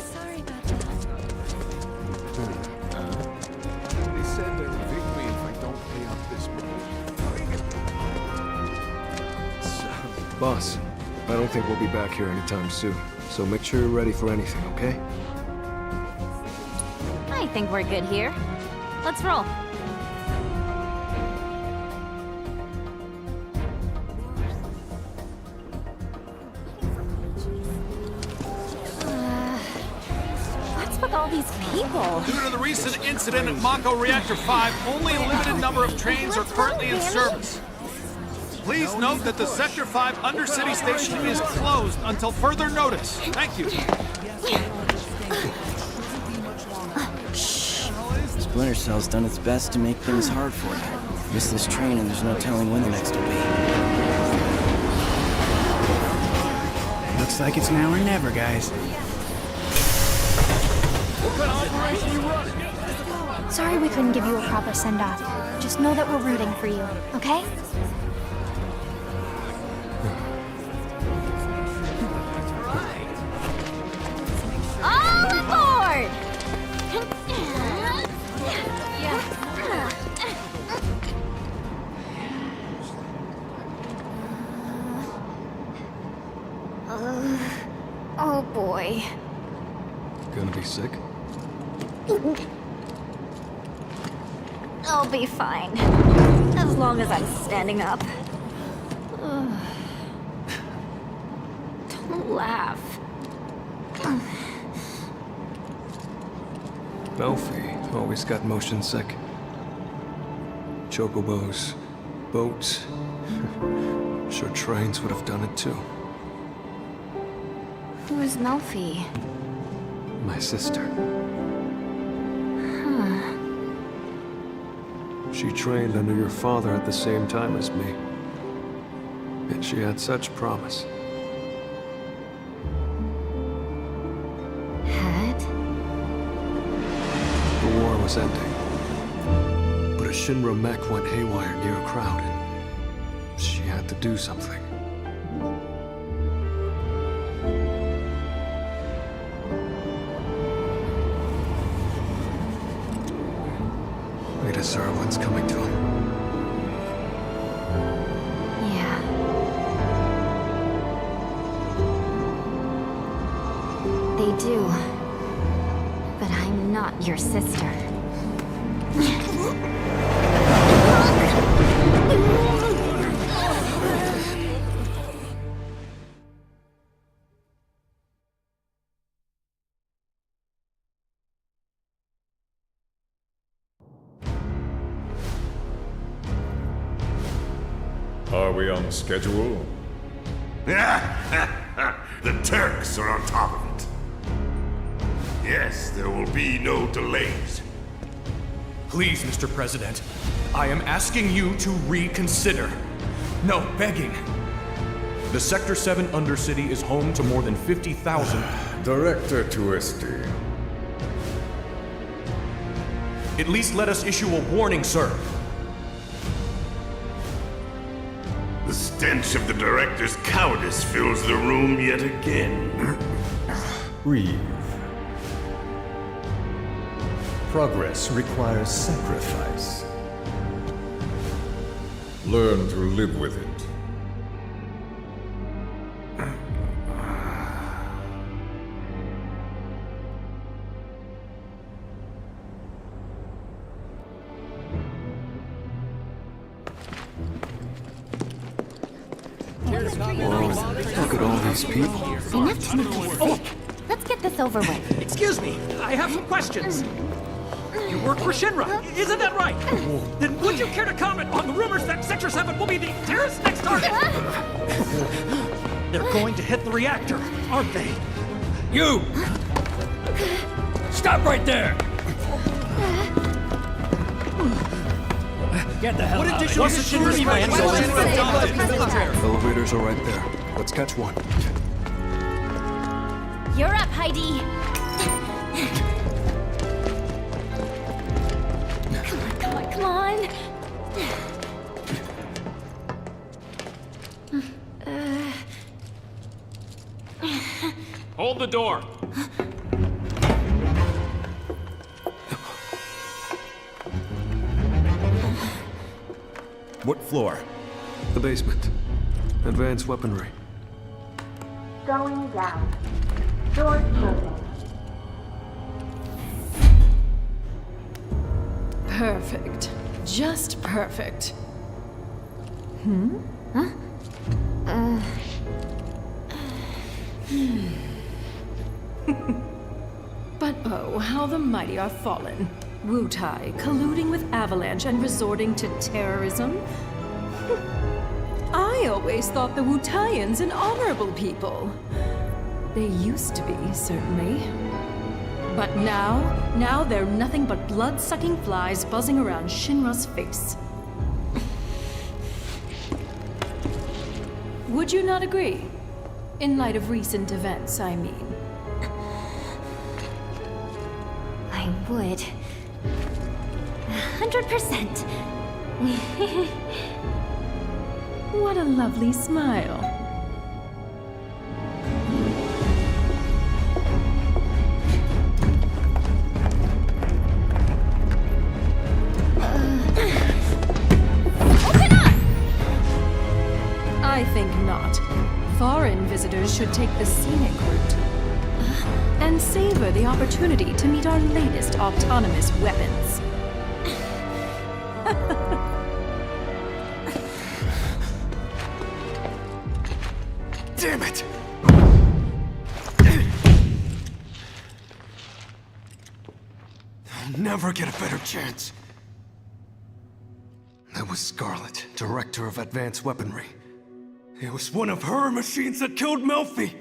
Sorry about that. Boss, I don't think we'll be back here anytime soon, so make sure you're ready for anything, okay? I think we're good here. Let's roll. What's with all these people? Due to the recent incident at Mako Reactor 5, only a limited number of trains are currently in service. Please note that the Sector 5 Undercity Station is closed until further notice. Thank you. Splinter Cell's done its best to make things hard for you. Miss this train and there's no telling when the next will be. Looks like it's now or never, guys. What kind of operation are you running? Sorry we couldn't give you a proper send-off. Just know that we're rooting for you, okay? All aboard! Oh boy. Gonna be sick? I'll be fine. As long as I'm standing up. Don't laugh. Melfi always got motion sick. Chocobos, boats. Sure trains would have done it too. Who is Melfi? My sister. Huh. She trained under your father at the same time as me. And she had such promise. Had? The war was ending. But a Shinra mech went haywire near a crowd, and she had to do something. We deserve what's coming to him. Yeah. They do. But I'm not your sister. Are we on schedule? The Turks are on top of it. Yes, there will be no delays. Please, Mr. President, I am asking you to reconsider. No, begging. The Sector 7 Undercity is home to more than 50,000... Director Twisty. At least let us issue a warning, sir. The stench of the Director's cowardice fills the room yet again. Breathe. Progress requires sacrifice. Learn to live with it. Whoa, look at all these people. Enough to make you sick. Let's get this over with. Excuse me, I have some questions. You work for Shinra, isn't that right? Then would you care to comment on the rumors that Sector 7 will be the terrorist's next target? They're going to hit the reactor, aren't they? You! Stop right there! Get the hell What out of additional here. security measures will Shinra adopt? Elevators are right there. Let's catch one. You're up, Heidi. Come on. Hold the door. What floor? The basement. Advanced weaponry. Going down. Doors closing. Perfect. Just perfect. Huh? But oh, how the mighty are fallen. Wutai colluding with Avalanche and resorting to terrorism? I always thought the Wutaians an honorable people. They used to be, certainly. But now they're nothing but blood-sucking flies buzzing around Shinra's face. Would you not agree? In light of recent events, I mean. I would. 100%. What a lovely smile. I think not. Foreign visitors should take the scenic route and savor the opportunity to meet our latest autonomous weapons. Damn it! I'll never get a better chance. That was Scarlet, Director of Advanced Weaponry. It was one of her machines that killed Melfi!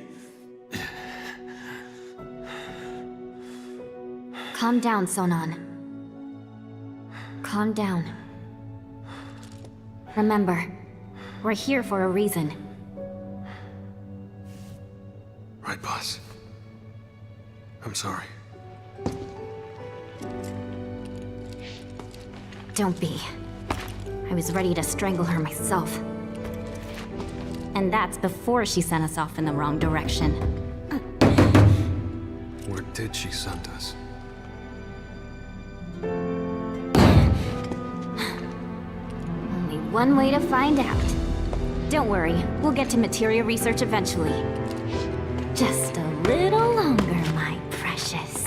Calm down, Sonon. Calm down. Remember, we're here for a reason. Right, boss. I'm sorry. Don't be. I was ready to strangle her myself. And that's before she sent us off in the wrong direction. Where did she send us? Only one way to find out. Don't worry, we'll get to materia research eventually. Just a little longer, my precious.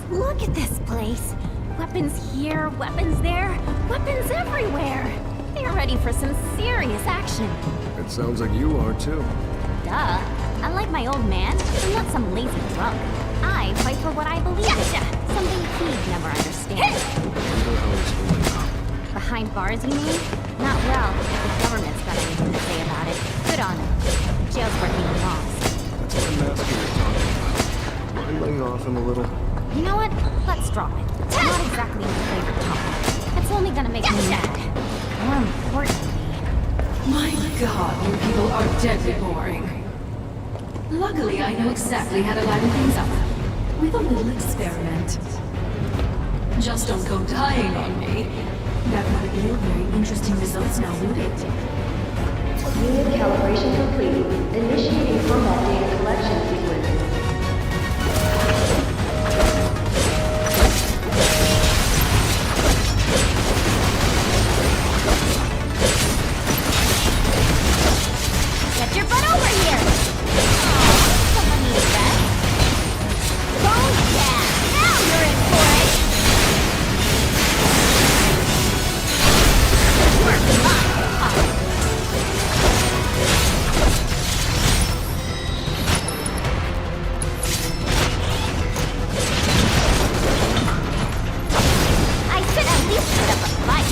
Look at this place. Weapons here, weapons there, weapons everywhere. They're ready for some serious action. It sounds like you are too. Duh. Unlike my old man, I'm not some lazy drunk. I fight for what I believe in. Something he'd never understand. Wonder how it's holding up. Behind bars, you mean? Not well, if the government's got anything to say about it. Good on him. Jail's where he belongs. That's what Master was talking about. Mind laying off him a little? You know what? Let's drop it. Not exactly my favorite topic. It's only gonna make me mad. More importantly... My god, you people are deadly boring. Luckily, I know exactly how to liven things up. With a little experiment. Just don't go dying on me. That would yield very interesting results now, would it? Unit calibration complete. Initiating combat data collection sequence. Get your butt over here! Aw, someone needs that. Oh yeah! Now you're in for it! I should at least put up a fight.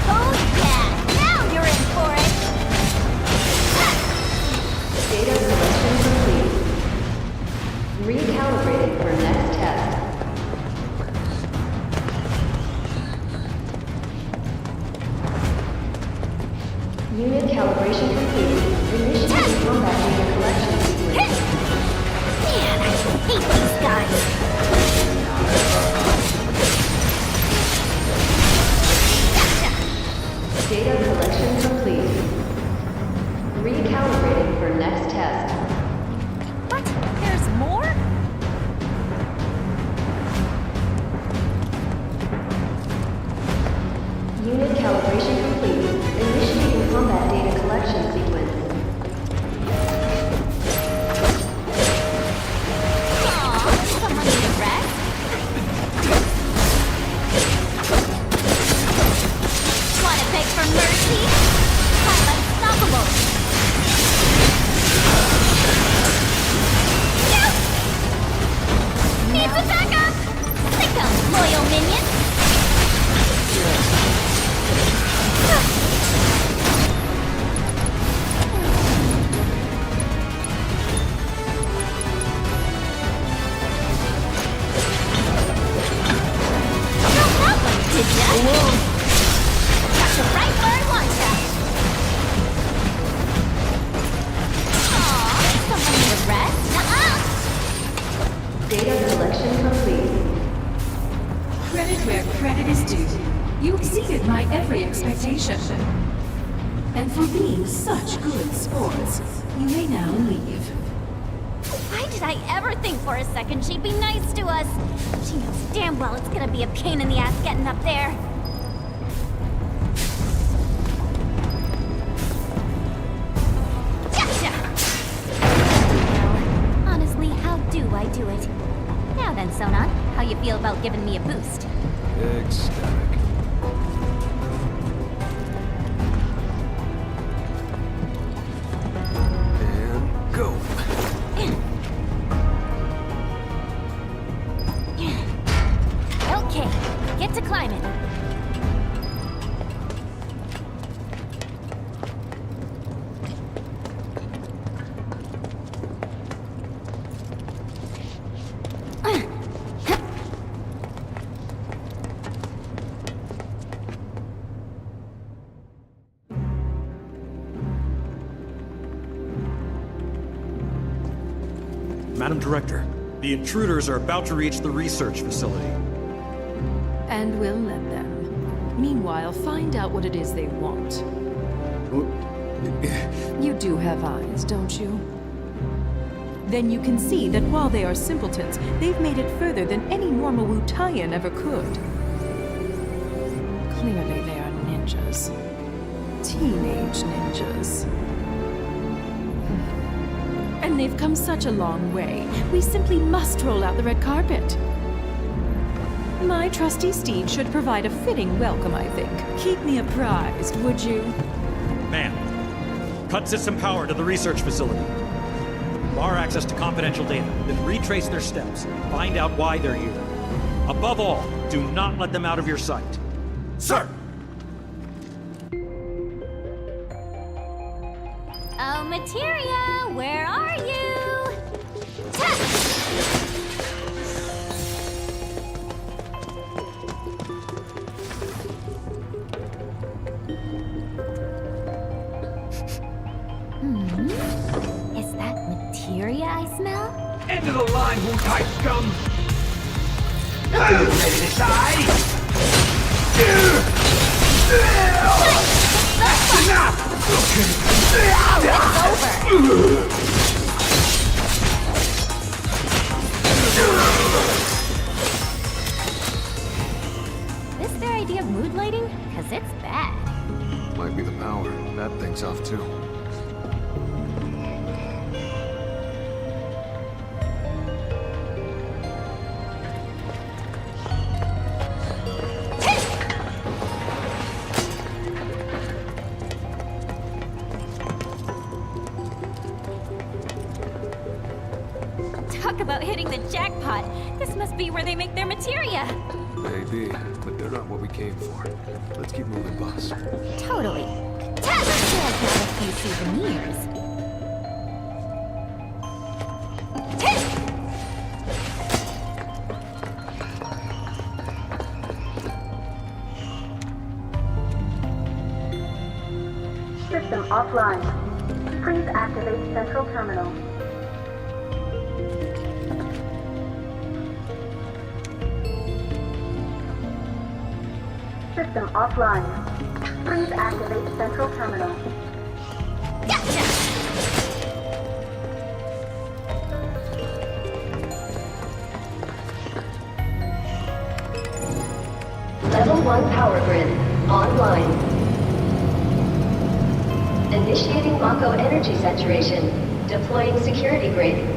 Oh yeah! Now you're in for it! Data collection complete. Recalibrating for next test. Unit calibration complete. Initiating combat data collection sequence. Man, I hate these guys! Data collection complete. Recalibrating for next test. What? There's more? Unit calibration complete. Initiating combat data collection sequence. Aw, someone need a rest? Wanna beg for mercy? I'm unstoppable! Yes! Needs a backup! Sick 'em, loyal minions! No problem, did ya? Got you right where I want ya! Aw, someone need a rest? Nuh-uh! Data collection complete. Credit where credit is due. You exceeded my every expectation. And for being such good sports, you may now leave. Why did I ever think for a second she'd be nice to us? She knows damn well it's gonna be a pain in the ass getting up there. Gotcha! Well, honestly, how do I do it? Now then, Sonon, how you feel about giving me a boost? Ecstatic. And go. Okay, get to climbing. Madam Director, the intruders are about to reach the research facility. And we'll let them. Meanwhile, find out what it is they want. You do have eyes, don't you? Then you can see that while they are simpletons, they've made it further than any normal Wu-Taiyan ever could. Clearly they are ninjas. Teenage ninjas. And they've come such a long way. We simply must roll out the red carpet. My trusty steed should provide a fitting welcome, I think. Keep me apprised, would you? Ma'am, cut system power to the research facility. Bar access to confidential data, then retrace their steps. Find out why they're here. Above all, do not let them out of your sight. Sir! Oh, Materia, where are you? Ta! Is that materia I smell? End of the line, Wu-Tai scum! Are you ready to die? This their idea of mood lighting? Cause it's bad. Might be the power. That thing's off too. Talk about hitting the jackpot. This must be where they make their materia. Maybe, but they're not what we came for. Let's keep moving, boss. Totally. Let's check out a few souvenirs. System offline. Please activate Central Terminal. System offline. Please activate Central Terminal. Level 1 power grid online. Initiating Mako energy saturation. Deploying security grid.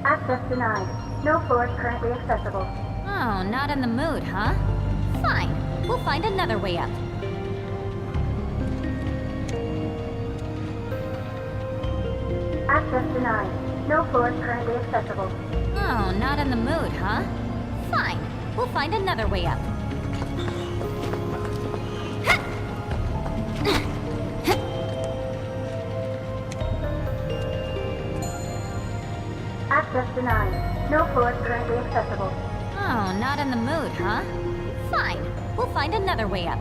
Access denied. No floors currently accessible. Oh, not in the mood, huh? Fine. We'll find another way up. Access denied. No floors currently accessible. Oh, not in the mood, huh? Fine. We'll find another way up. Access denied. No floors currently accessible. Oh, not in the mood, huh? Fine. We'll find another way up.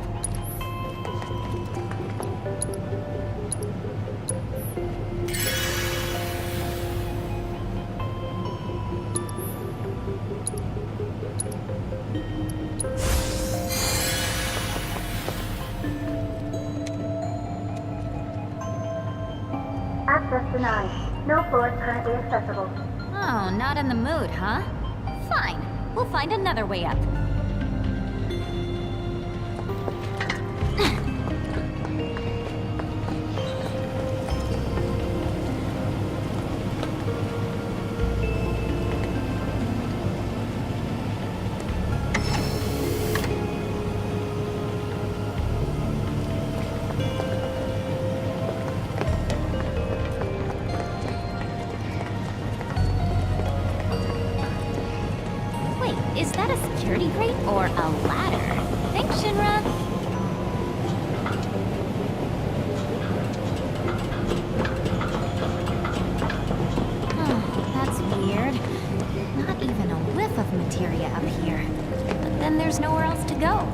Access denied. No floors currently accessible. Oh, not in the mood, huh? Fine. We'll find another way up. Is that a security grate or a ladder? Thanks, Shinra. Oh, that's weird. Not even a whiff of materia up here. But then there's nowhere else to go.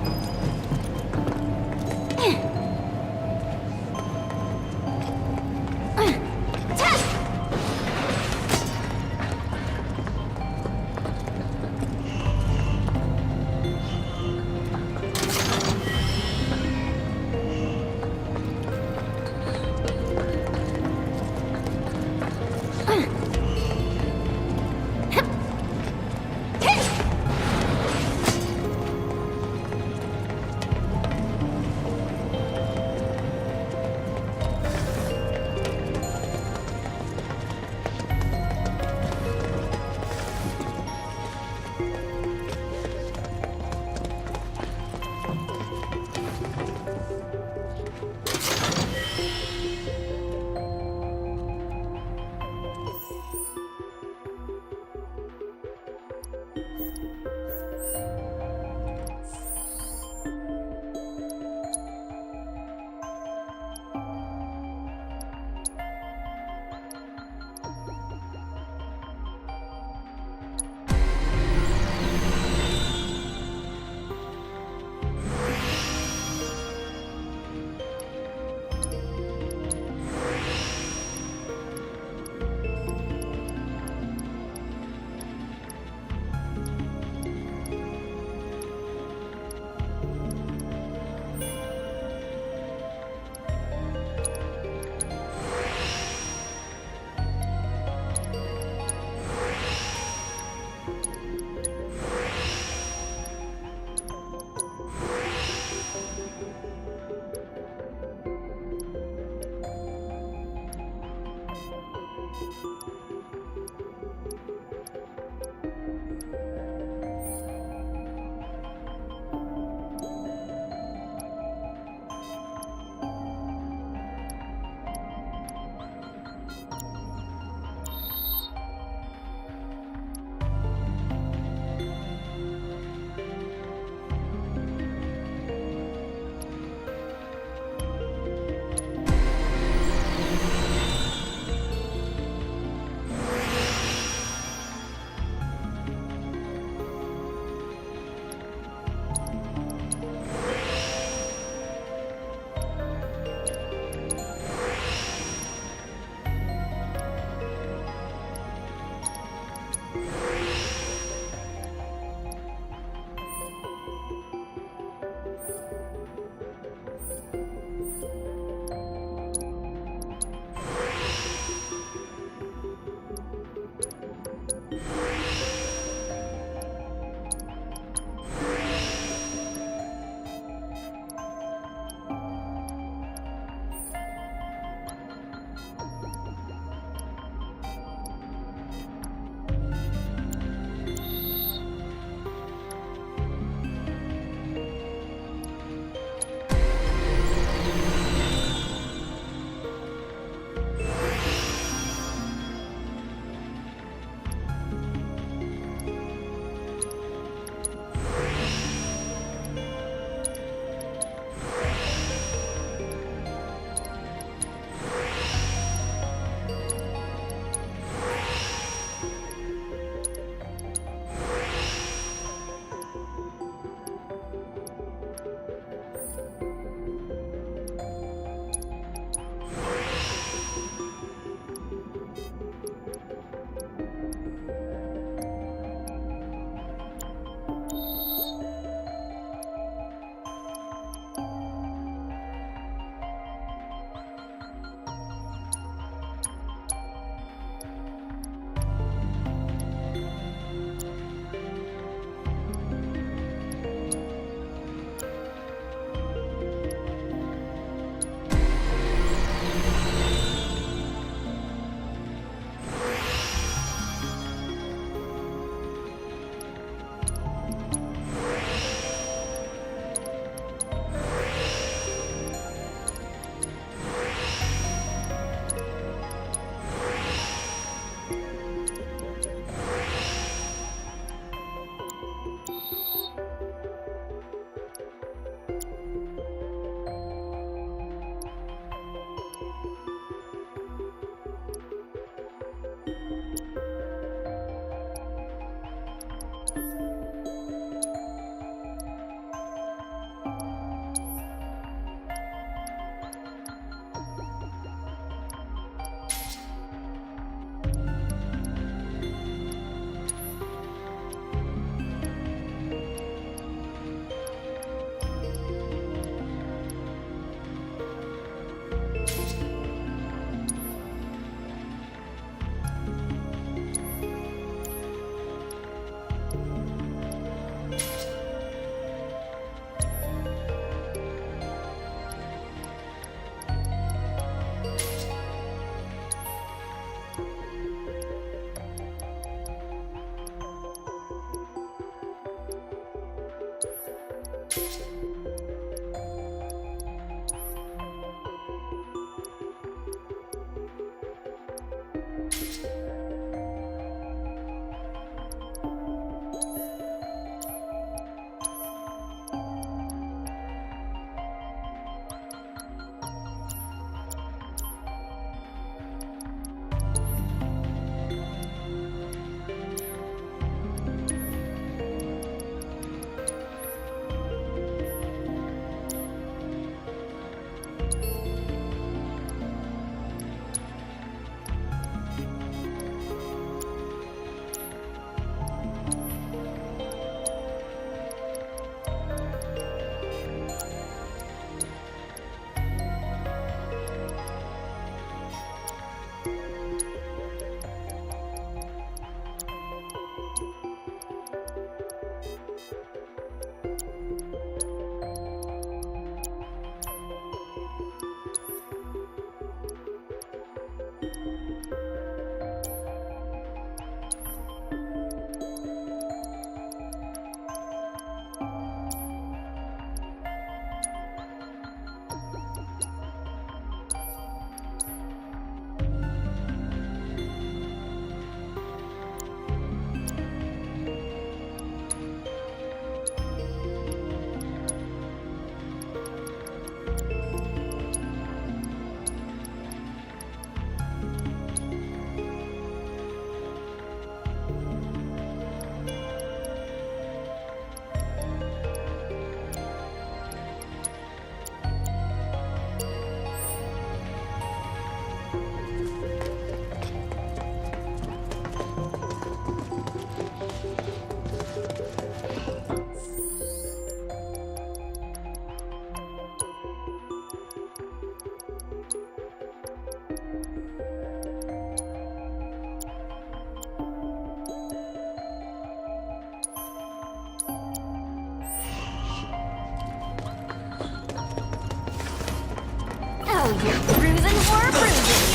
bruising for bruising.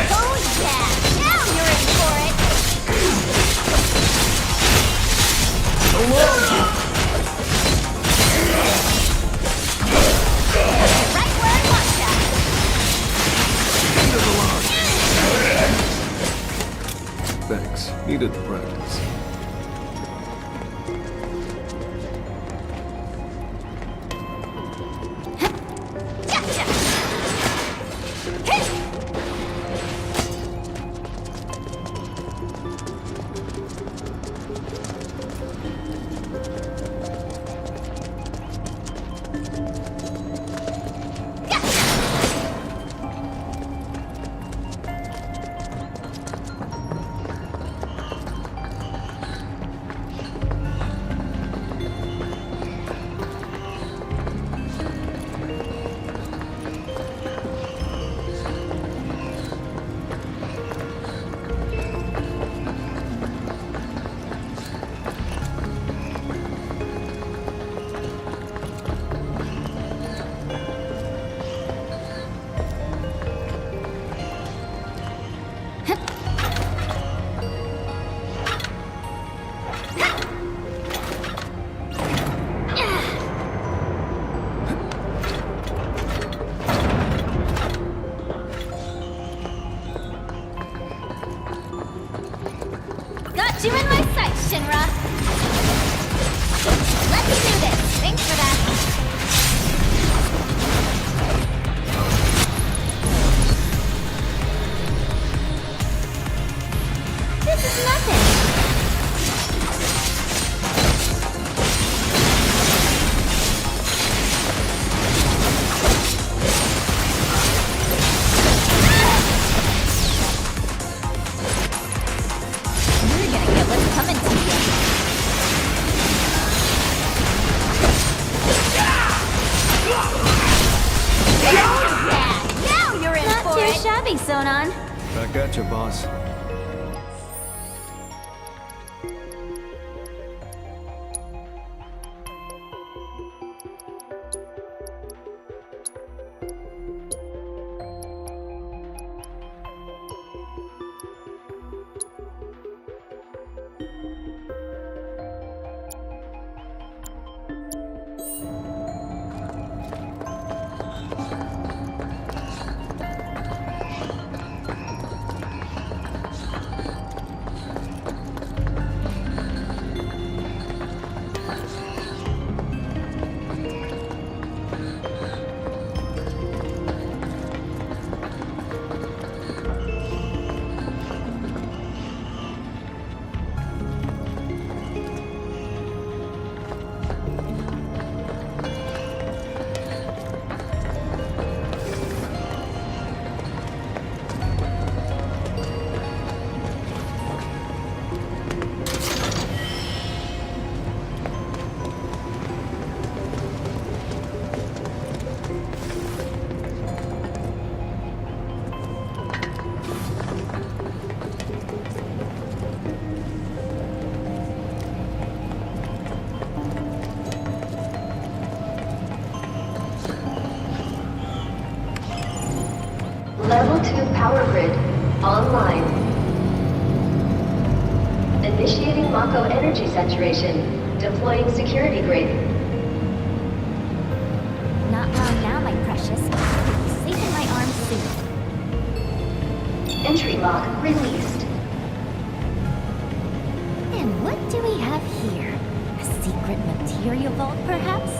Oh yeah! Now you're in for it! Right where I want ya! Thanks. Needed the practice. Got you in my sights, Shinra! Let's do this! Thanks for that! This is nothing! You're gonna get what's coming to you. Yeah! Now you're in Not for too it! shabby, Sonon. Back at you, boss. Level 2 power grid online. Initiating Mako energy saturation. Deploying security grid. Not long now, my precious. You'll be safe in my arms soon. Entry lock released. And what do we have here? A secret materia vault, perhaps?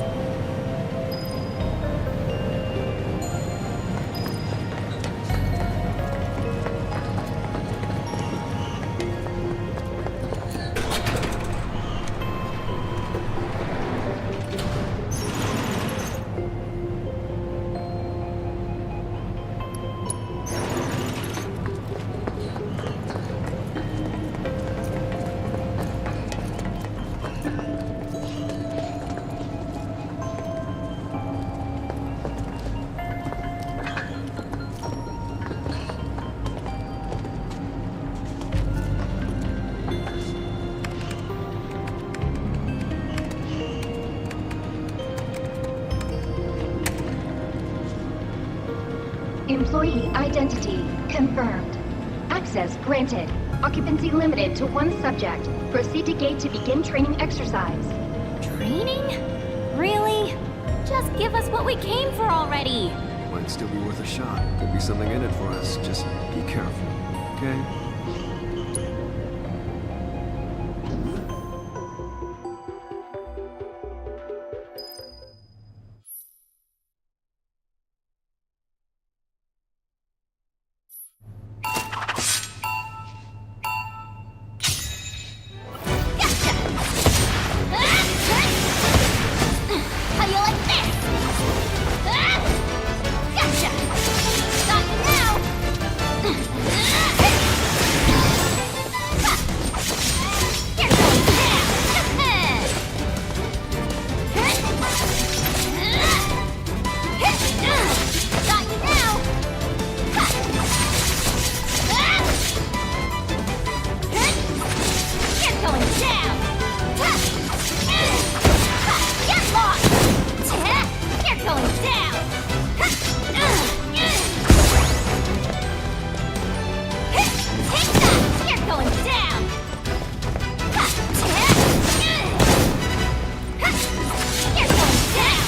Employee identity confirmed. Access granted. Occupancy limited to one subject. Proceed to gate to begin training exercise. Training? Really? Just give us what we came for already. Might still be worth a shot. Could be something in it for us. Just be careful, okay? How you like this? Gotcha! Got you now! You're going down! Got you now! You're going down! Get lost! You're going down! Take that! You're going down! You're going down!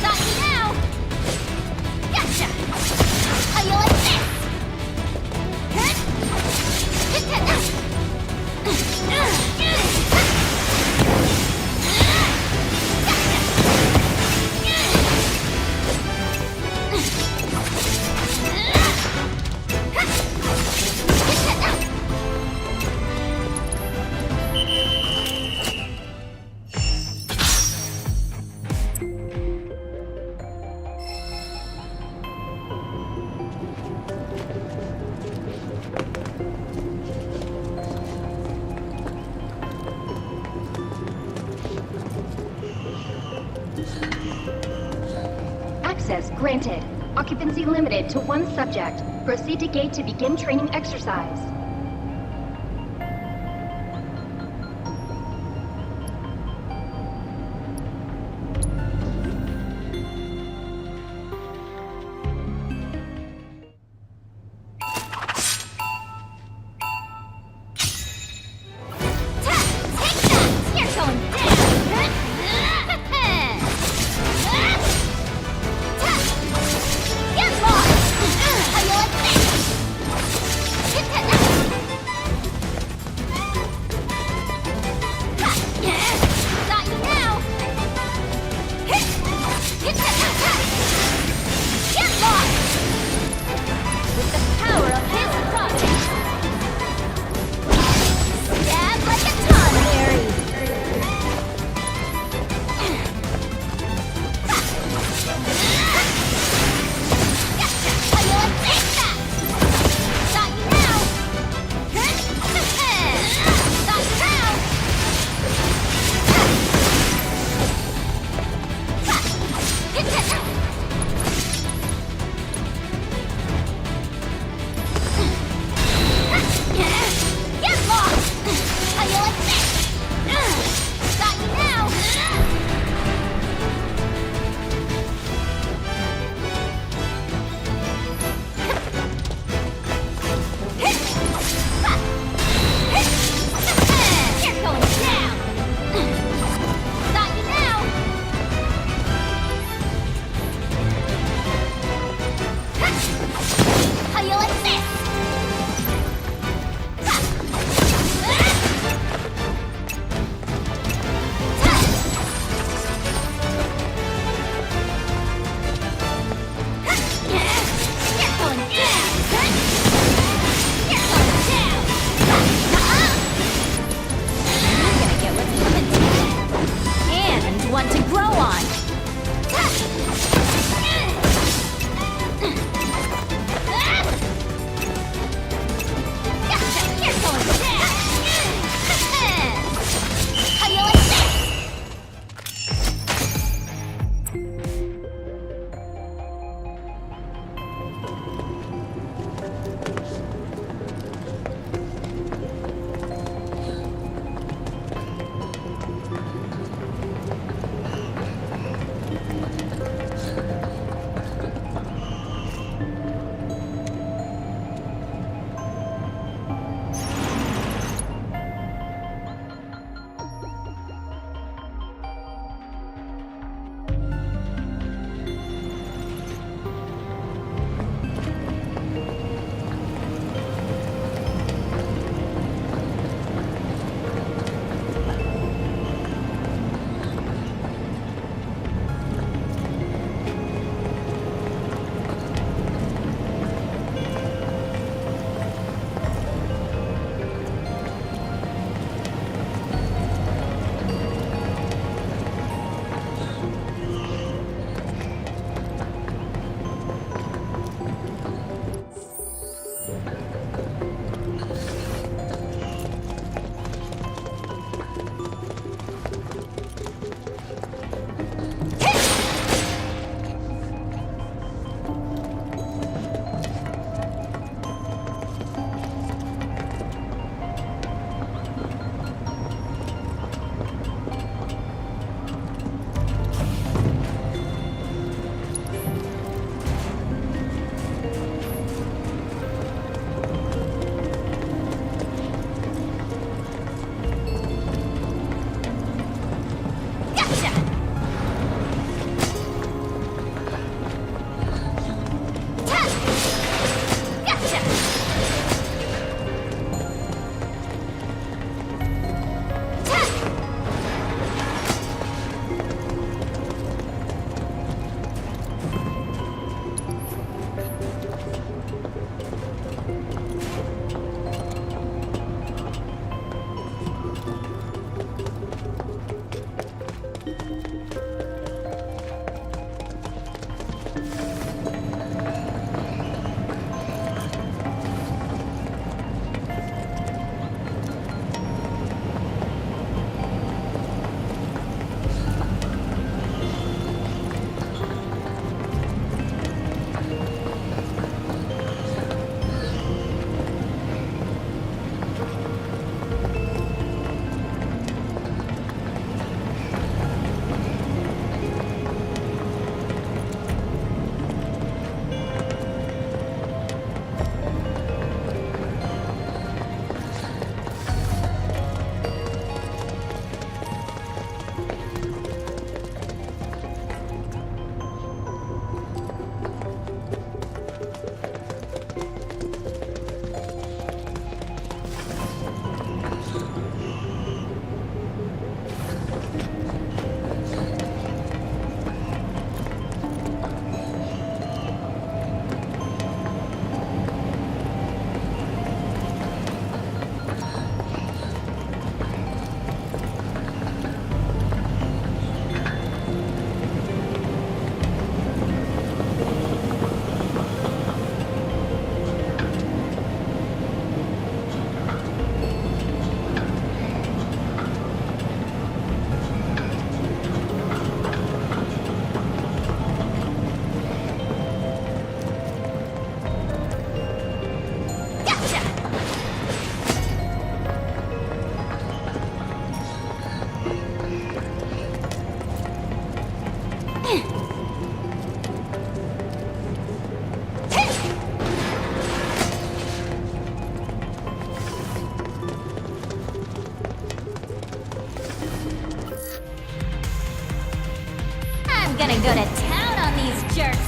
Got you now! Gotcha! How you like this? Access granted. Occupancy limited to one subject. Proceed to gate to begin training exercise. You're going down! Get lost! How you like this? gonna go to town on these jerks.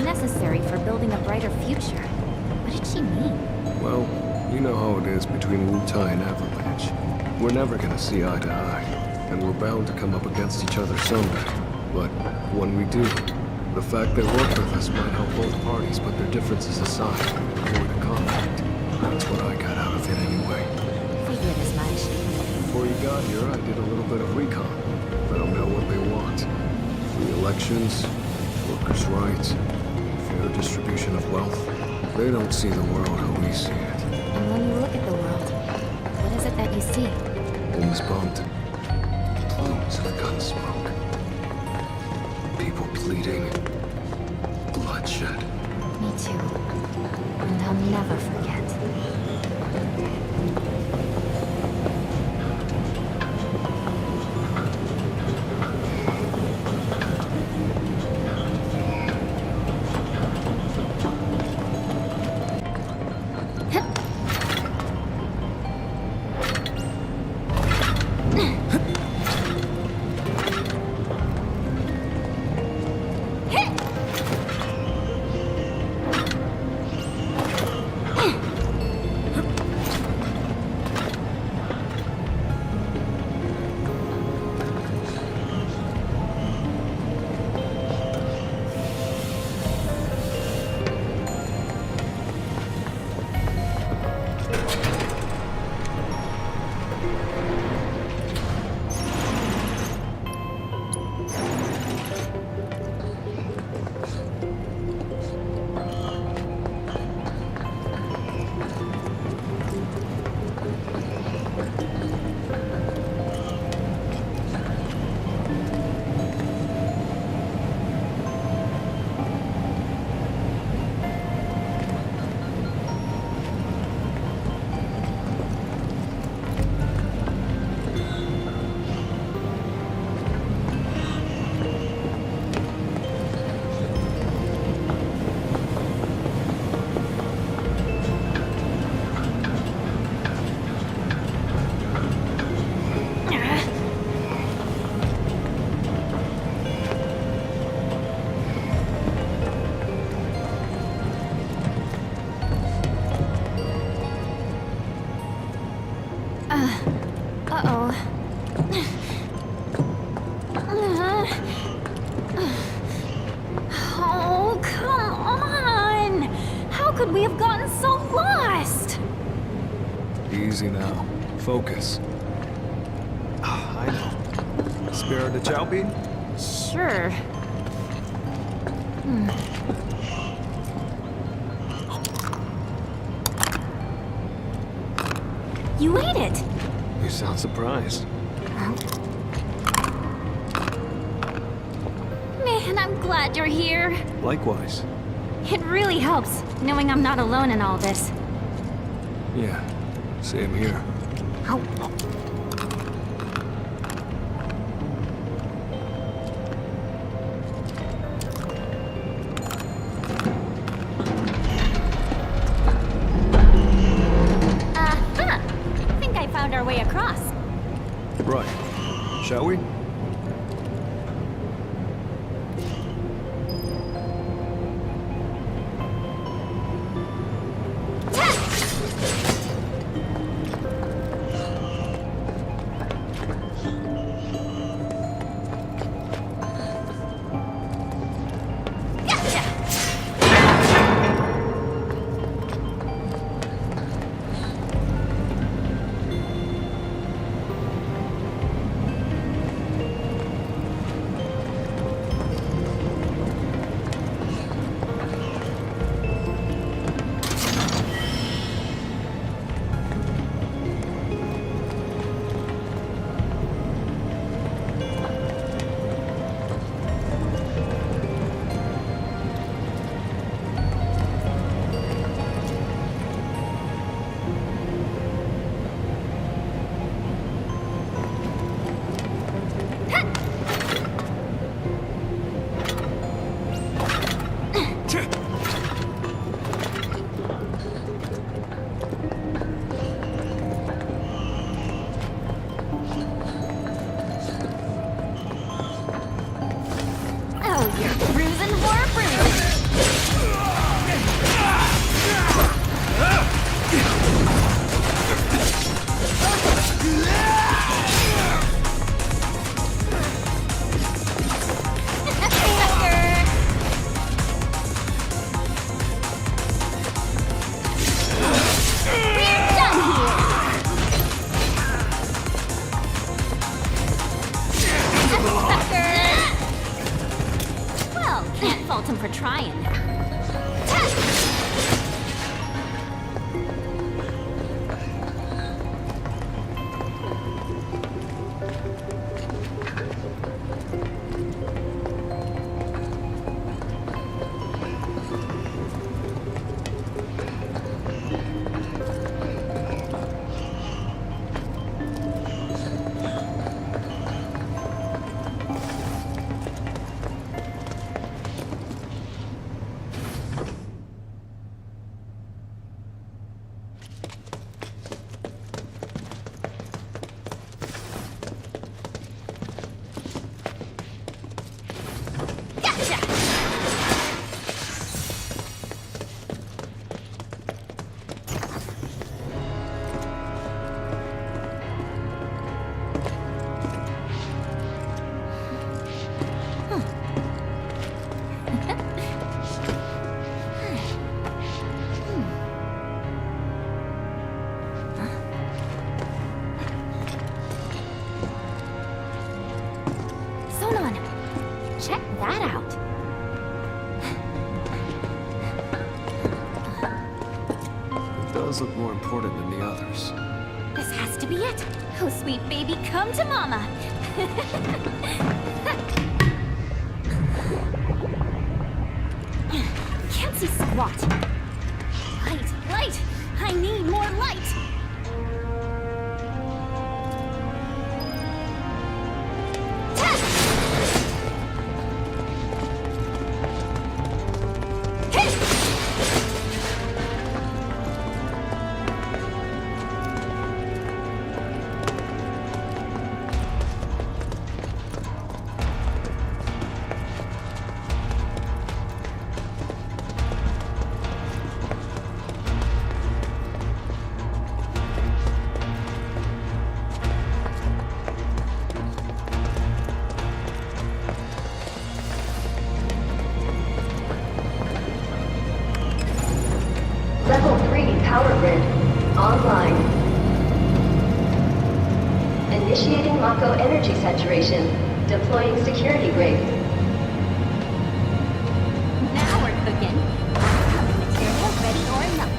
Necessary for building a brighter future. What did she mean? Well, you know how it is between Wu-Tai and Avalanche. We're never gonna see eye to eye, and we're bound to come up against each other someday. But when we do, the fact they work with us might help both parties put their differences aside and avoid a conflict. That's what I got out of it anyway. Figured as much. Before you got here, I did a little bit of recon. Let them know what they want. Free elections, workers' rights, fair distribution of wealth. They don't see the world how we see it. And when you look at the world, what is it that you see? Homes bombed. Plumes of gun smoke. People bleeding. Bloodshed. Me too. And I'll never forget. Oh, come on! How could we have gotten so lost? Easy now. Focus. I know. Spare the chow bean? Sure. You ate it! You sound surprised. Man, I'm glad you're here. Likewise. It really helps, knowing I'm not alone in all this. Yeah, same here. Think I found our way across. Right. Shall we? For trying. ones look more important than the others. This has to be it. Oh, sweet baby, come to mama. Can't see squat. Light, light! I need more light! Level 3 power grid online. Initiating Mako energy saturation. Deploying security rig. Now we're cooking. Material ready or not.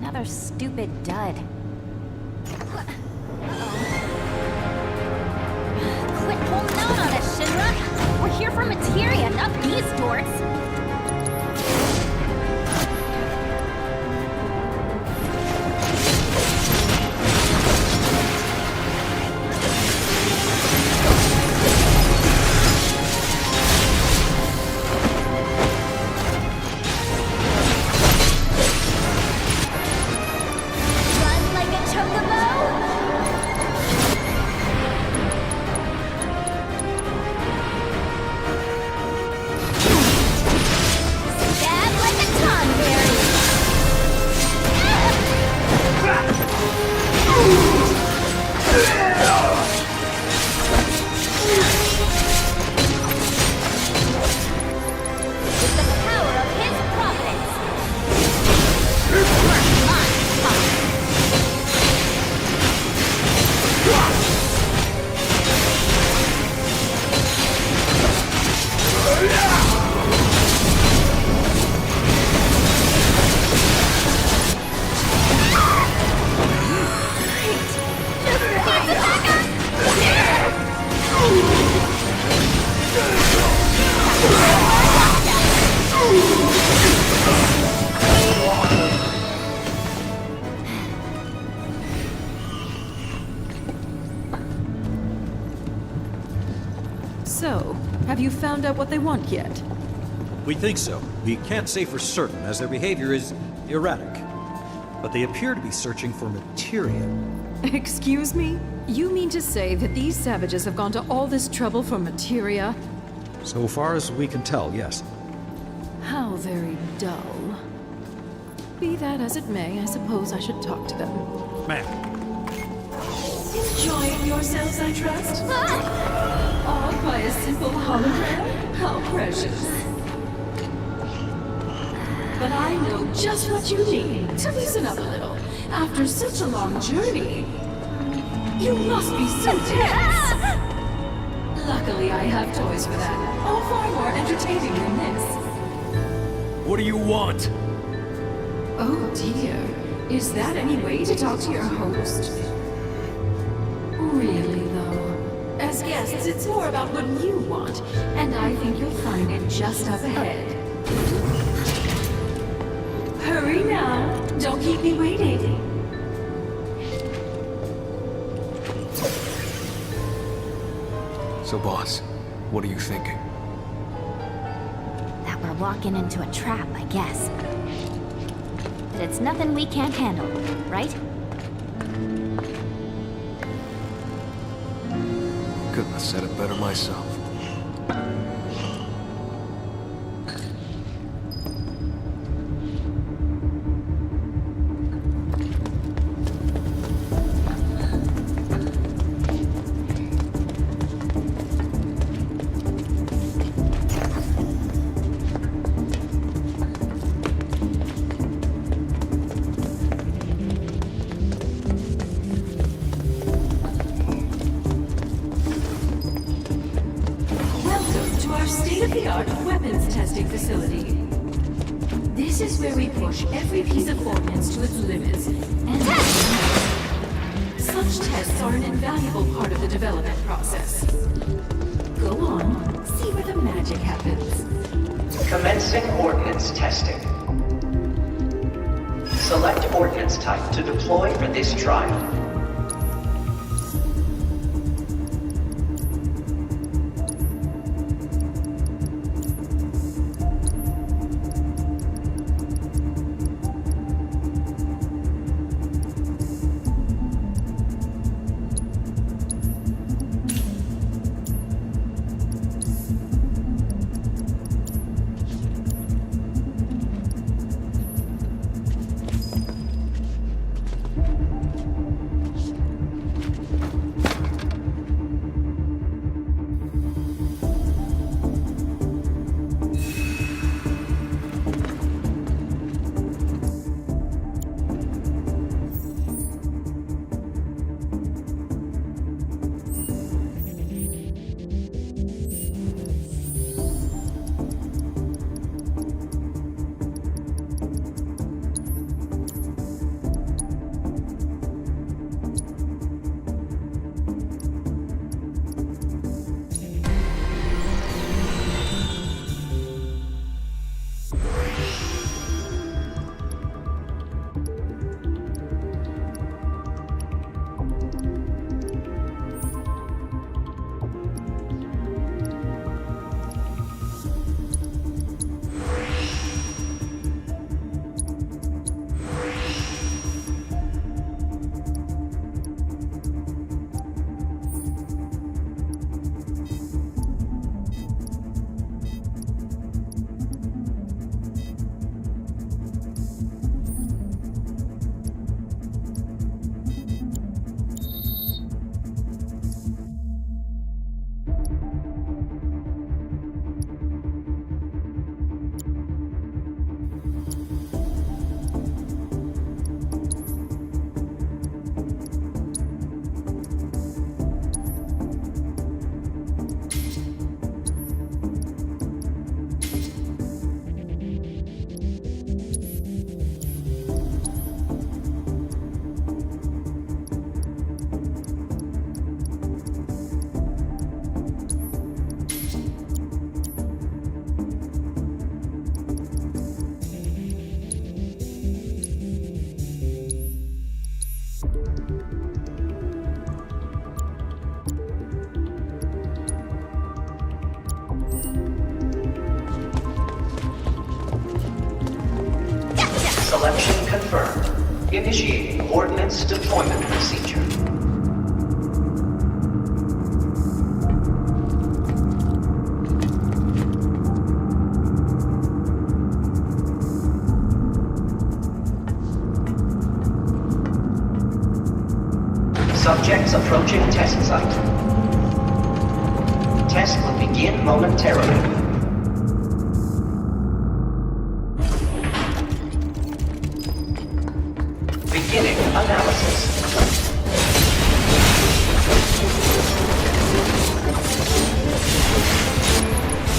Another stupid dud. Quit holding out on us, Shinra! We're here for materia, not these dorks! So, have you found out what they want yet? We think so. We can't say for certain, as their behavior is erratic. But they appear to be searching for materia. Excuse me? You mean to say that these savages have gone to all this trouble for materia? So far as we can tell, yes. How very dull. Be that as it may, I suppose I should talk to them. Ma'am. Enjoying yourselves, I trust? Awed by a simple hologram? How precious. But I know just what you need to loosen up a little. After such a long journey, you must be so tense. Luckily, I have toys for that. All far more entertaining than this. What do you want? Oh dear. Is that any way to talk to your host? Really, though. As guests, it's more about what you want, and I think you'll find it just up ahead. Hurry now. Don't keep me waiting. So, boss, what are you thinking? That we're walking into a trap, I guess. But it's nothing we can't handle, right? Couldn't have said it better myself. State-of-the-art weapons testing facility. This is where we push every piece of ordnance to its limits and such tests are an invaluable part of the development process. Go on, see where the magic happens. Commencing ordnance testing. Select ordnance type to deploy for this trial. Selection confirmed. Initiating ordnance deployment procedure. Subjects approaching test site. Test will begin momentarily. Beginning analysis.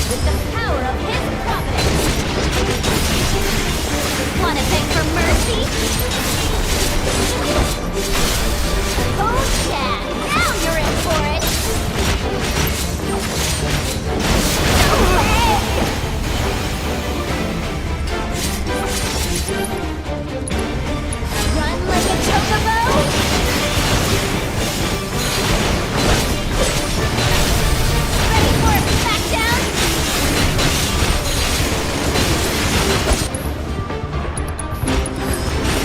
With the power of his providence. Wanna beg for mercy? Oh yeah, now you're in for it! No way! Run like a chocobo? Ready for a smackdown?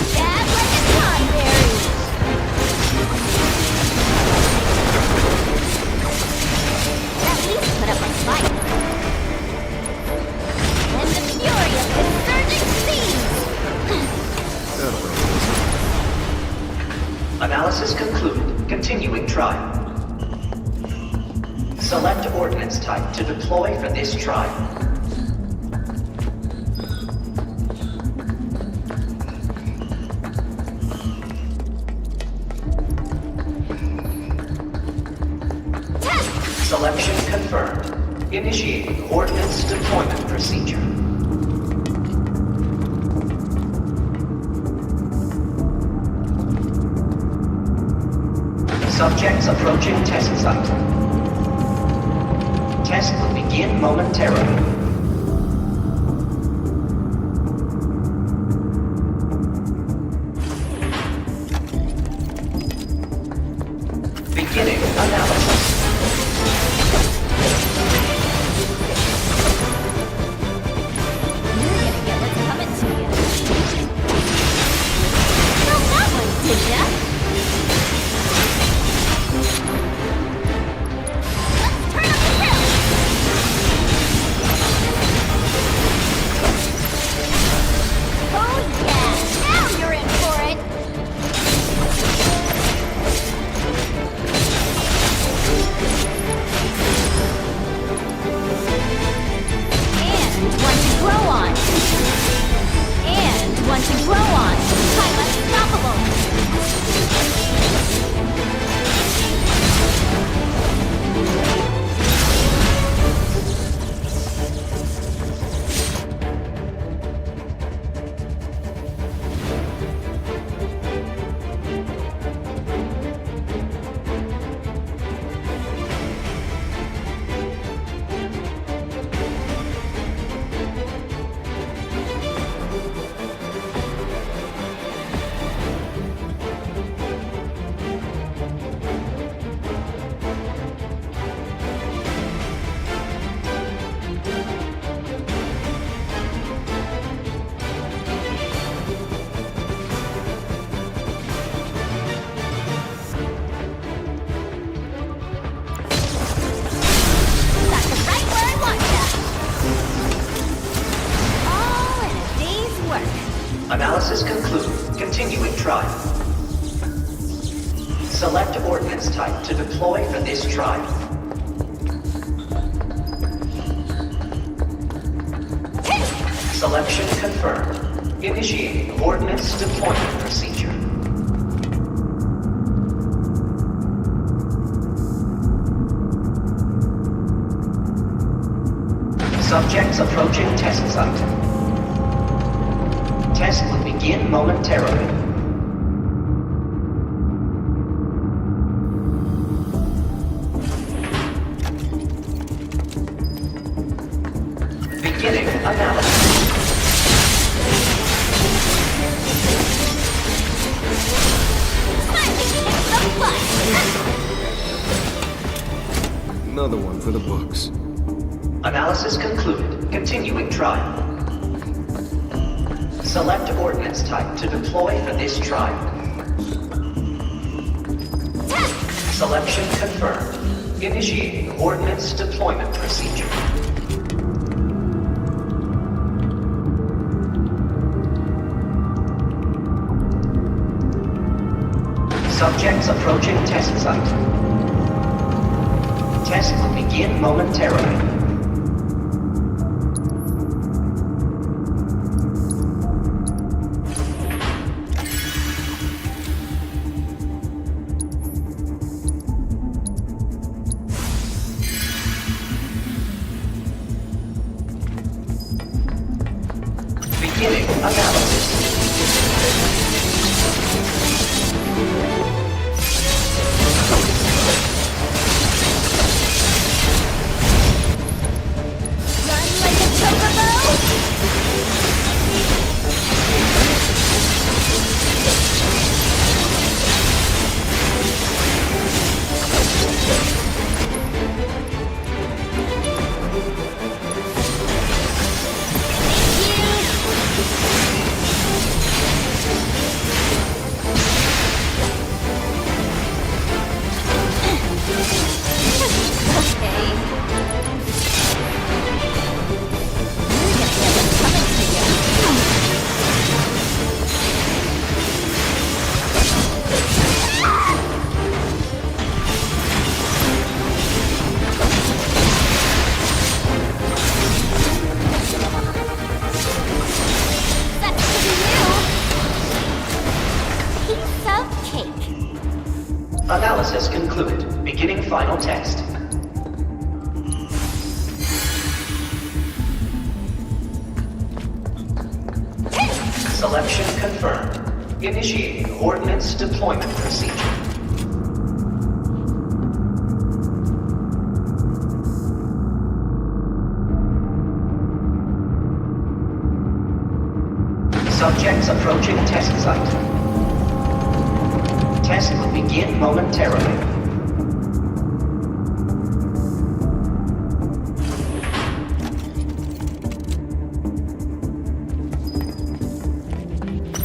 Stab like a cranberry. At least put up a fight. And the fury of the surging seas. Analysis concluded. Continuing trial. Select ordnance type to deploy for this trial. Selection confirmed. Initiating ordnance deployment procedure. Subjects approaching test site. Test will begin momentarily. Beginning analysis. You're gonna get what's coming to you. Felt that one, did ya? Let's turn up the grill! Oh yeah, now you're in for it! And one to grow on. And one to grow on. I'm unstoppable. Got the right where I want ya. All in a day's work. Analysis concluded. Continuing trial. Select ordnance type to deploy for this trial. Selection confirmed. Initiating ordnance deployment procedure. Subjects approaching test site. Test will begin momentarily. Beginning analysis. Another one for the books. Analysis concluded. Continuing trial. Select ordnance type to deploy for this trial. Selection confirmed. Initiating ordnance deployment procedure. Subjects approaching test site. Test will begin momentarily. fluid. Beginning final test. Selection confirmed. Initiating ordnance deployment procedure. Subjects approaching test site. Test will begin momentarily.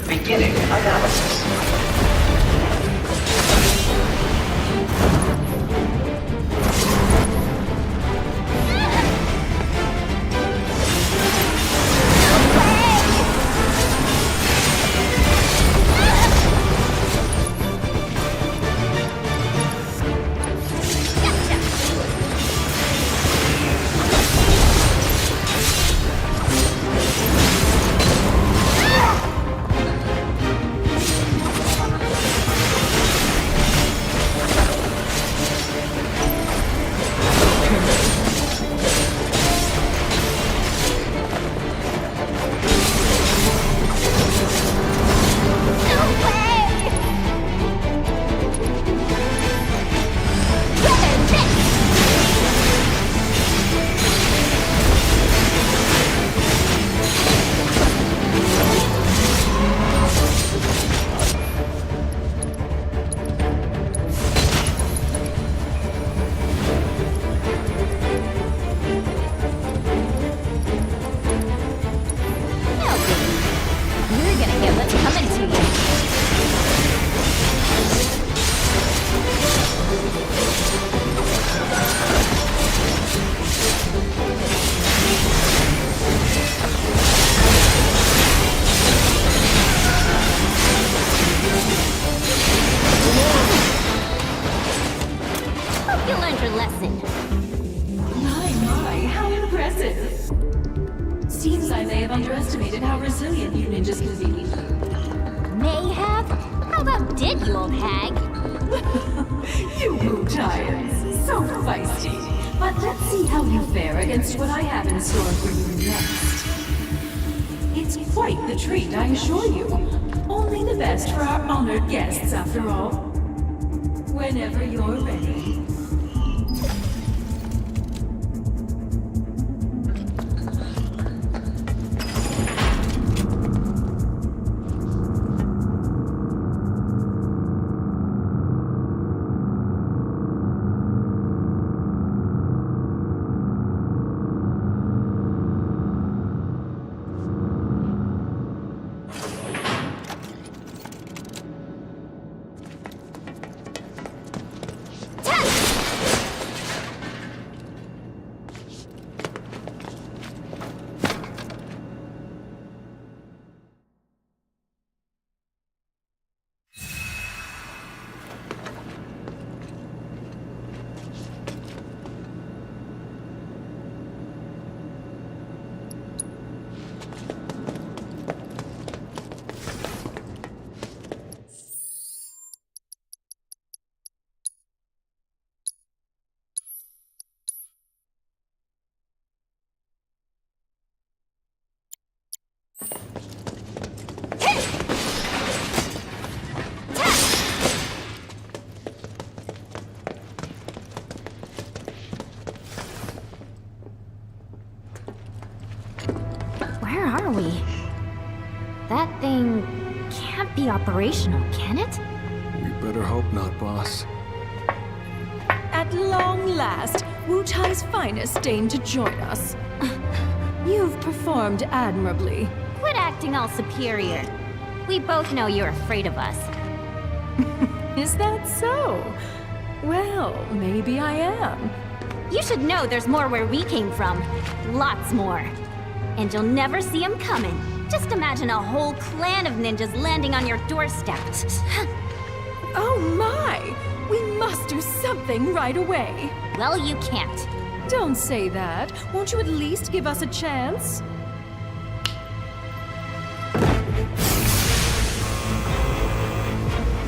Beginning analysis. underestimated how resilient you ninjas can be. May have? How about did, you old hag? You Wu Giants, so feisty. But let's see how you fare against what I have in store for you next. It's quite the treat, I assure you. Only the best for our honored guests, after all. Whenever you're ready. Where are we? That thing can't be operational, can it? We better hope not, boss. At long last, Wu Tai's finest deigned to join us. You've performed admirably. Quit acting all superior. We both know you're afraid of us. Is that so? Well, maybe I am. You should know there's more where we came from. Lots more. And you'll never see them coming. Just imagine a whole clan of ninjas landing on your doorstep. Oh my! We must do something right away. Well, you can't. Don't say that. Won't you at least give us a chance?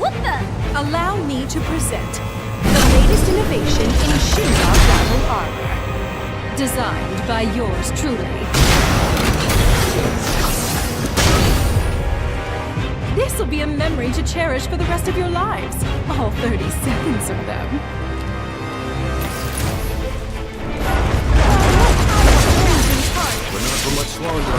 What the? Allow me to present the innovation in Shinra battle armor. Designed by yours truly. This'll be a memory to cherish for the rest of your lives. All 30 seconds of them. We're not for much longer,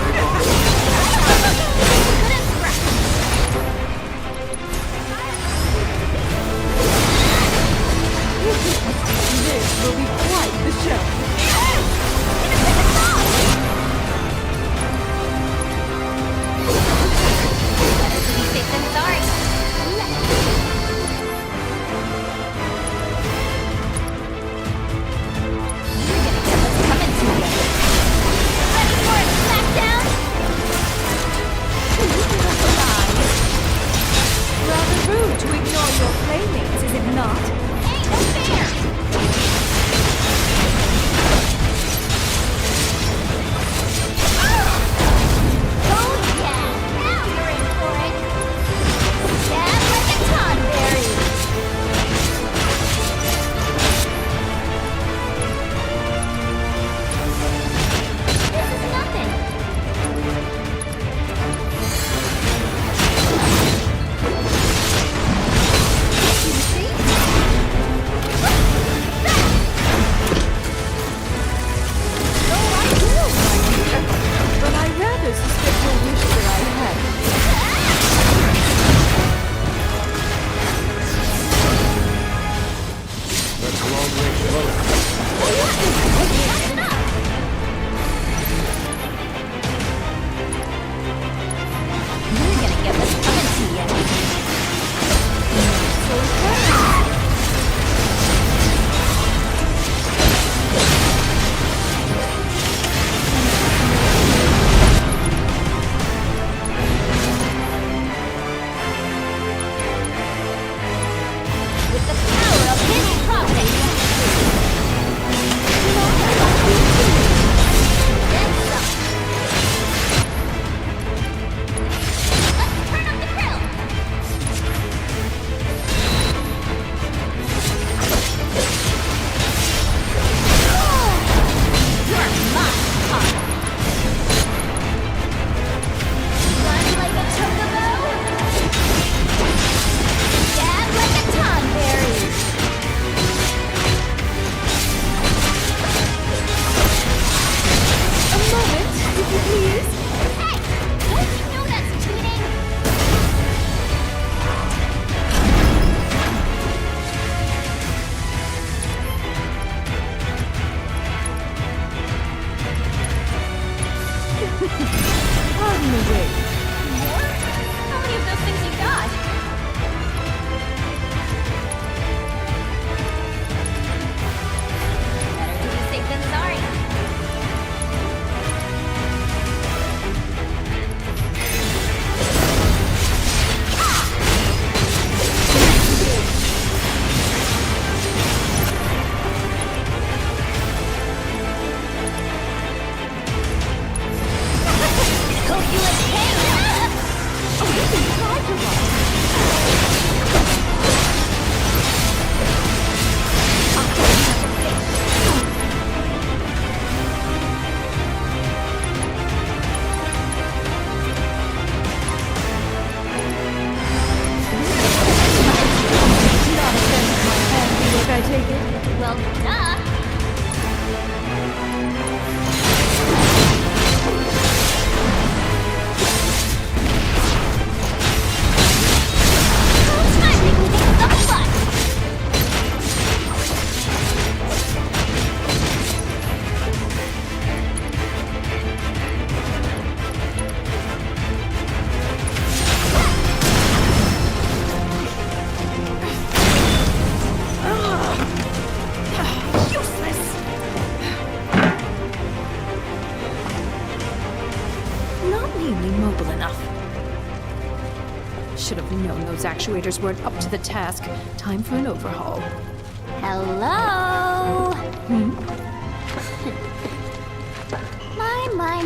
This will be quite the show. Rather rude to ignore your playmates, is it not? Hey, no fair! But I rather suspect your wish that I had. That's a long-range load. You're gonna get what's coming to you. With the power of his property. Pardon the wait. More? How many of those things you got? Better to be safe than sorry. Hope you escape! Oh, you can try to run. I take it? Well, duh. Not nearly mobile enough. Should have known those actuators weren't up to the task. Time for an overhaul. Hello?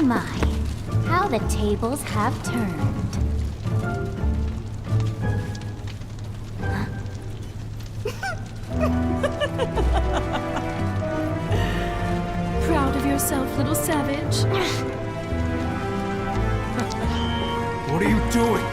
My. How the tables have turned. Proud of yourself, little savage? What are you doing?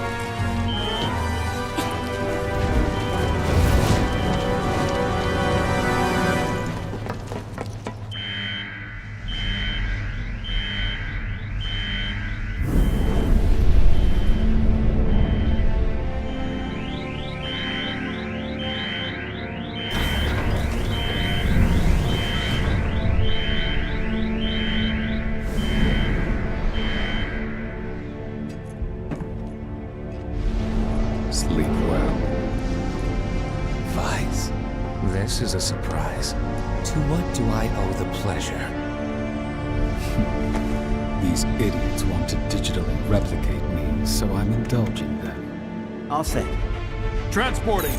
Sleep well. Vice, this is a surprise. To what do I owe the pleasure? These idiots want to digitally replicate me, so I'm indulging them. All set. Transporting!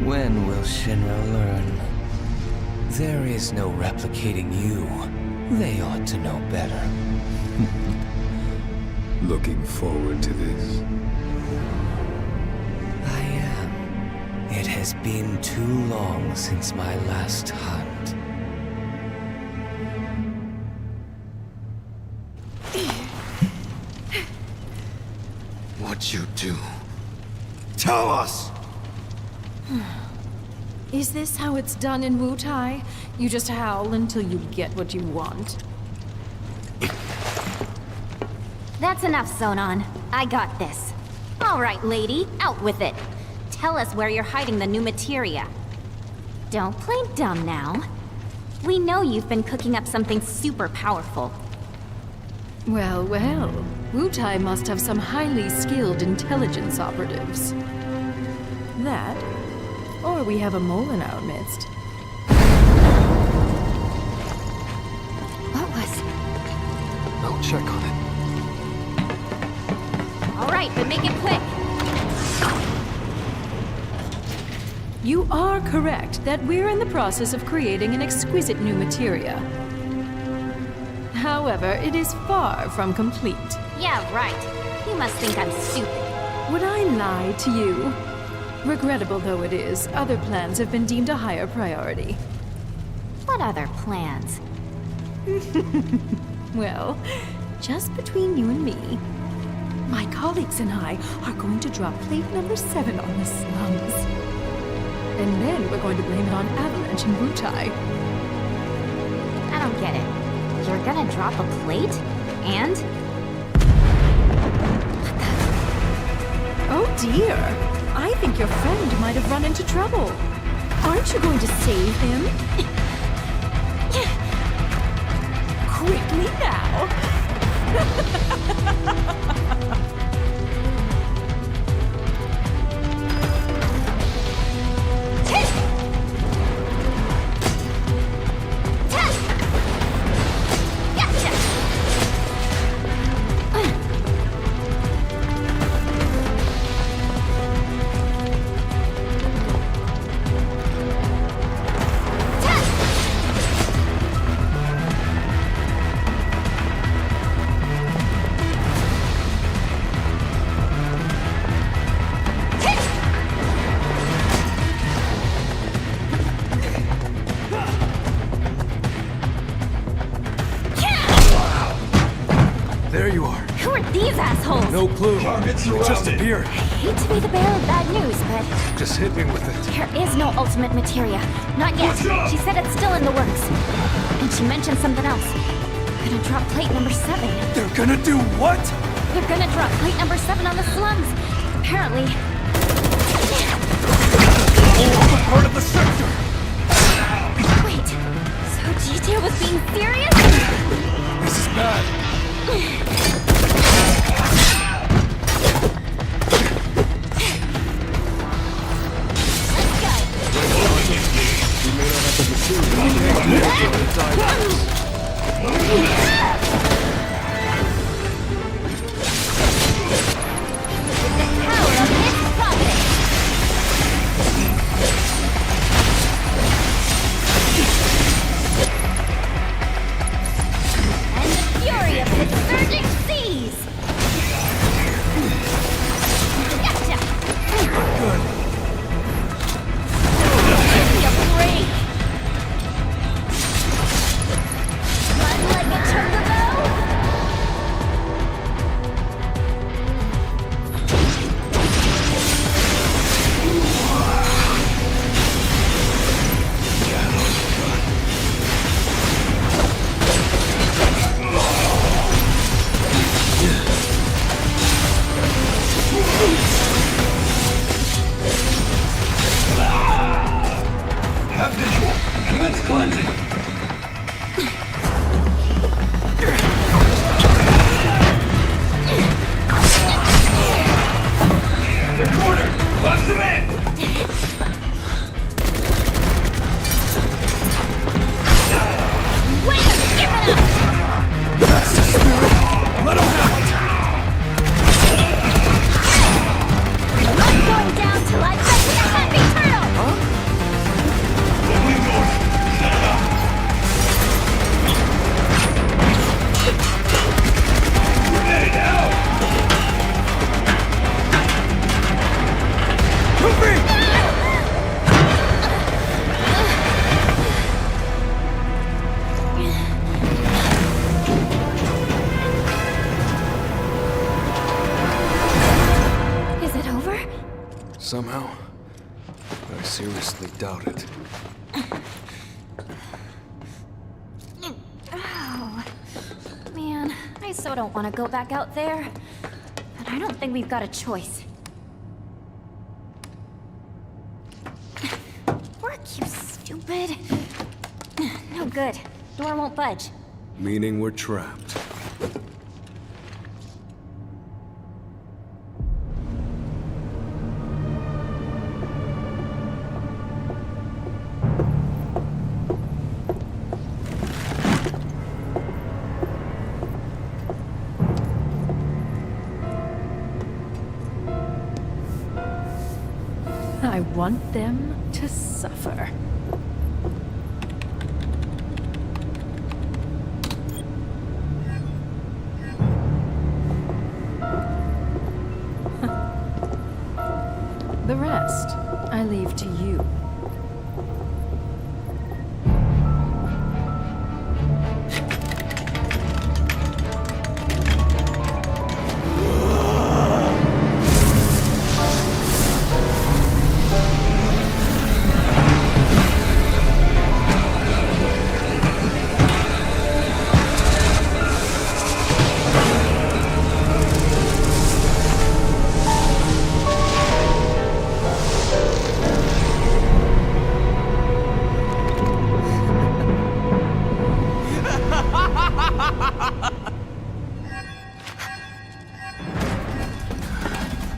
When will Shinra learn? There is no replicating you. They ought to know better. Looking forward to this? I am. It has been too long since my last hunt. What'd you do? Tell us! Is this how it's done in Wutai? You just howl until you get what you want. That's enough, Sonon. I got this. All right, lady, out with it. Tell us where you're hiding the new materia. Don't play dumb now. We know you've been cooking up something super powerful. Well, well. Wutai must have some highly skilled intelligence operatives. That, or we have a mole in our midst. What was... I'll check on it. All right, but make it quick. You are correct that we're in the process of creating an exquisite new materia. However, it is far from complete. Yeah, right. You must think I'm stupid. Would I lie to you? Regrettable though it is, other plans have been deemed a higher priority. What other plans? Well, just between you and me, my colleagues and I are going to drop plate number 7 on the slums. And then we're going to blame it on Avalanche and Wutai. I don't get it. You're gonna drop a plate? And? Oh dear! I think your friend might have run into trouble. Aren't you going to save him? Quickly now! There you are. Who are these assholes? No clue. You just appeared. Hate to be the bearer of bad news, but Just hit me with it. there is no ultimate materia. Not yet. She said it's still in the works. And she mentioned something else. Gonna drop plate number 7. They're gonna do what? They're gonna drop plate number 7 on the slums. Apparently. All other part of the sector. Wait. So GTA was being serious? This is bad. Somehow, I seriously doubt it. Oh, man, I so don't want to go back out there. But I don't think we've got a choice. Work, you stupid. No good. Door won't budge. Meaning we're trapped. I want them to suffer. The rest, I leave to you.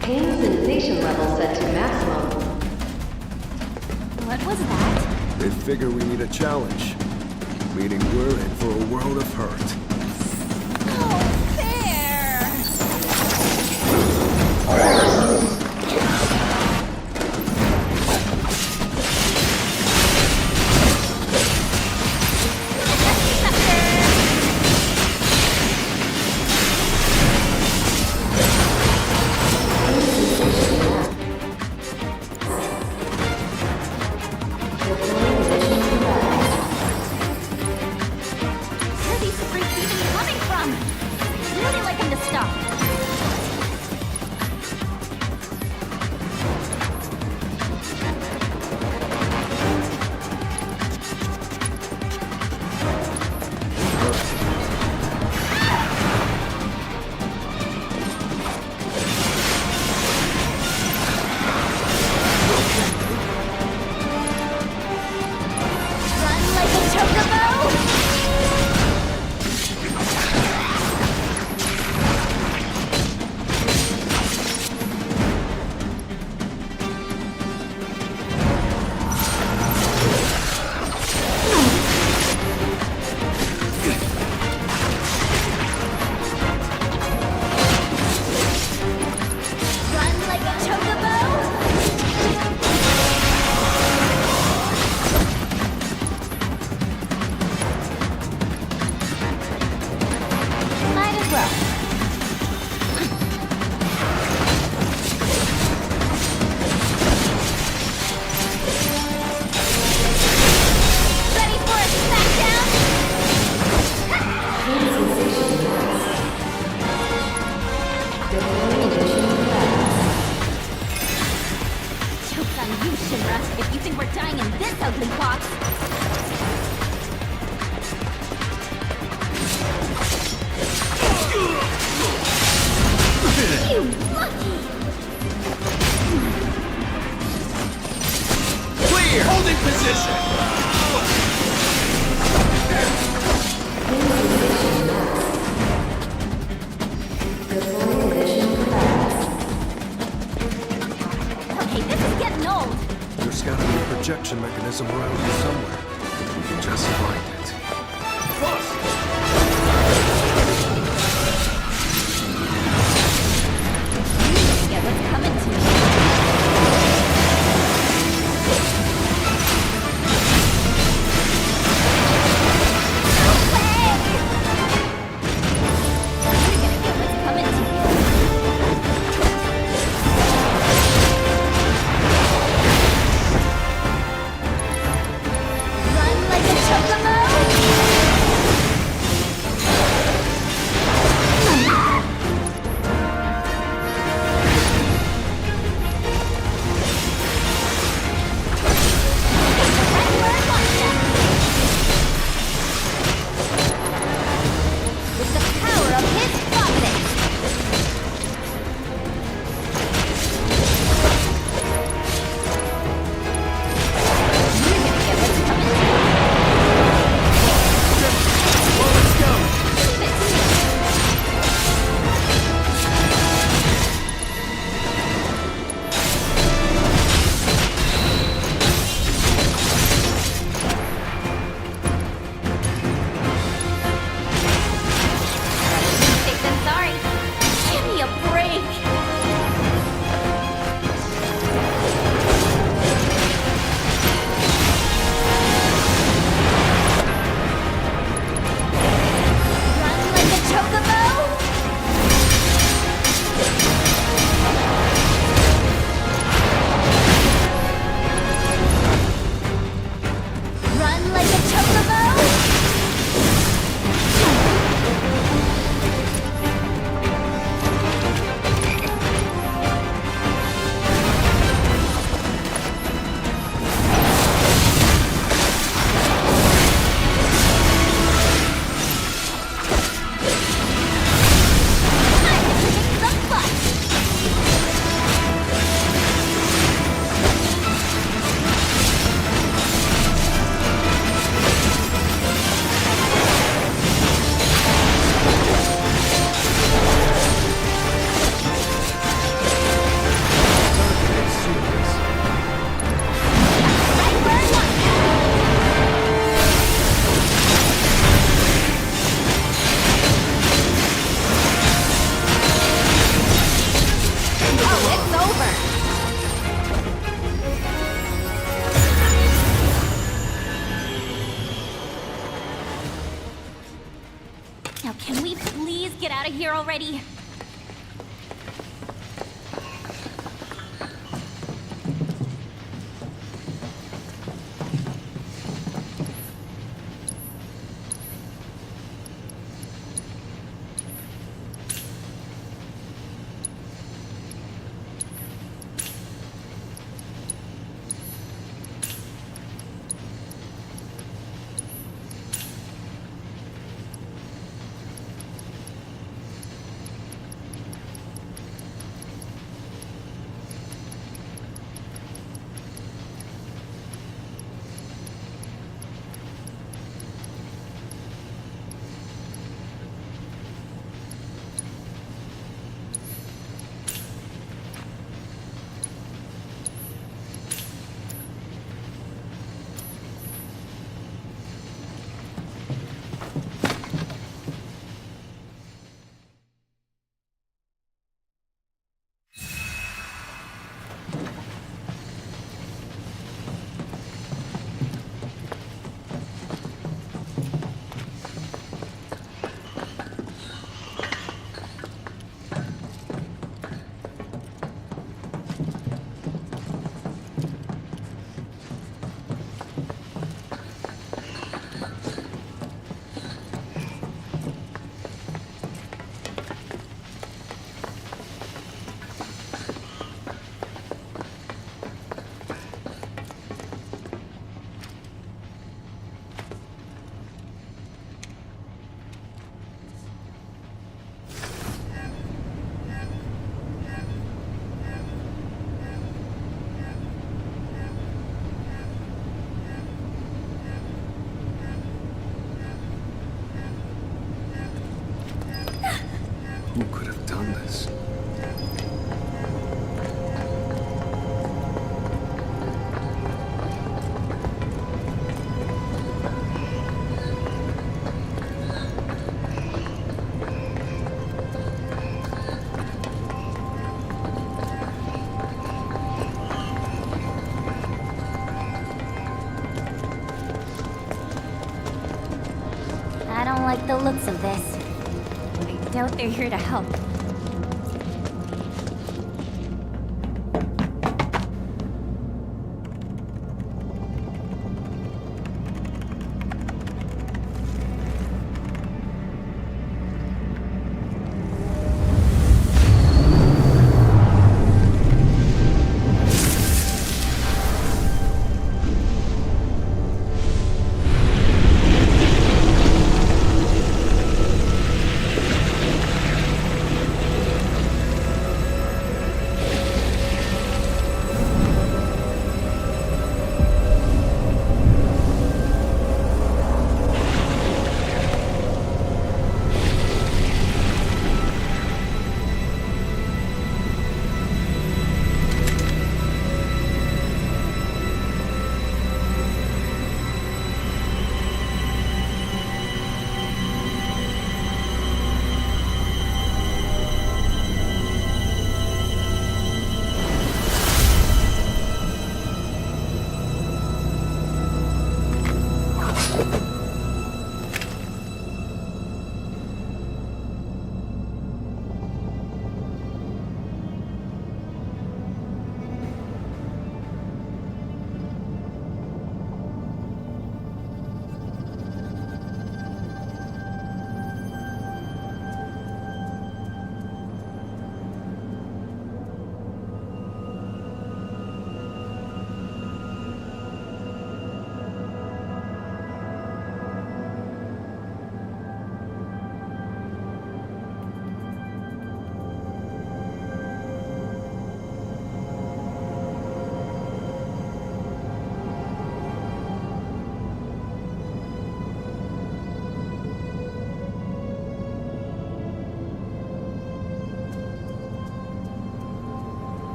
Pain sensation level set to maximum. What was that? They figure we need a challenge. Meaning we're in for a world of hurt. Where are these freaks even coming from? I'd really like them to stop. Run like a chocobo! Run like a chocobo! Might as well. Ready for a smackdown? Joke's on you, Shinra, if you think we're dying in this ugly box. You lucky! Clear! Holding position! getting old. There's gotta be a projection mechanism around here somewhere. We can just find it. Get what's coming to me. Now, can we please get out of here already? like the looks of this. I doubt they're here to help.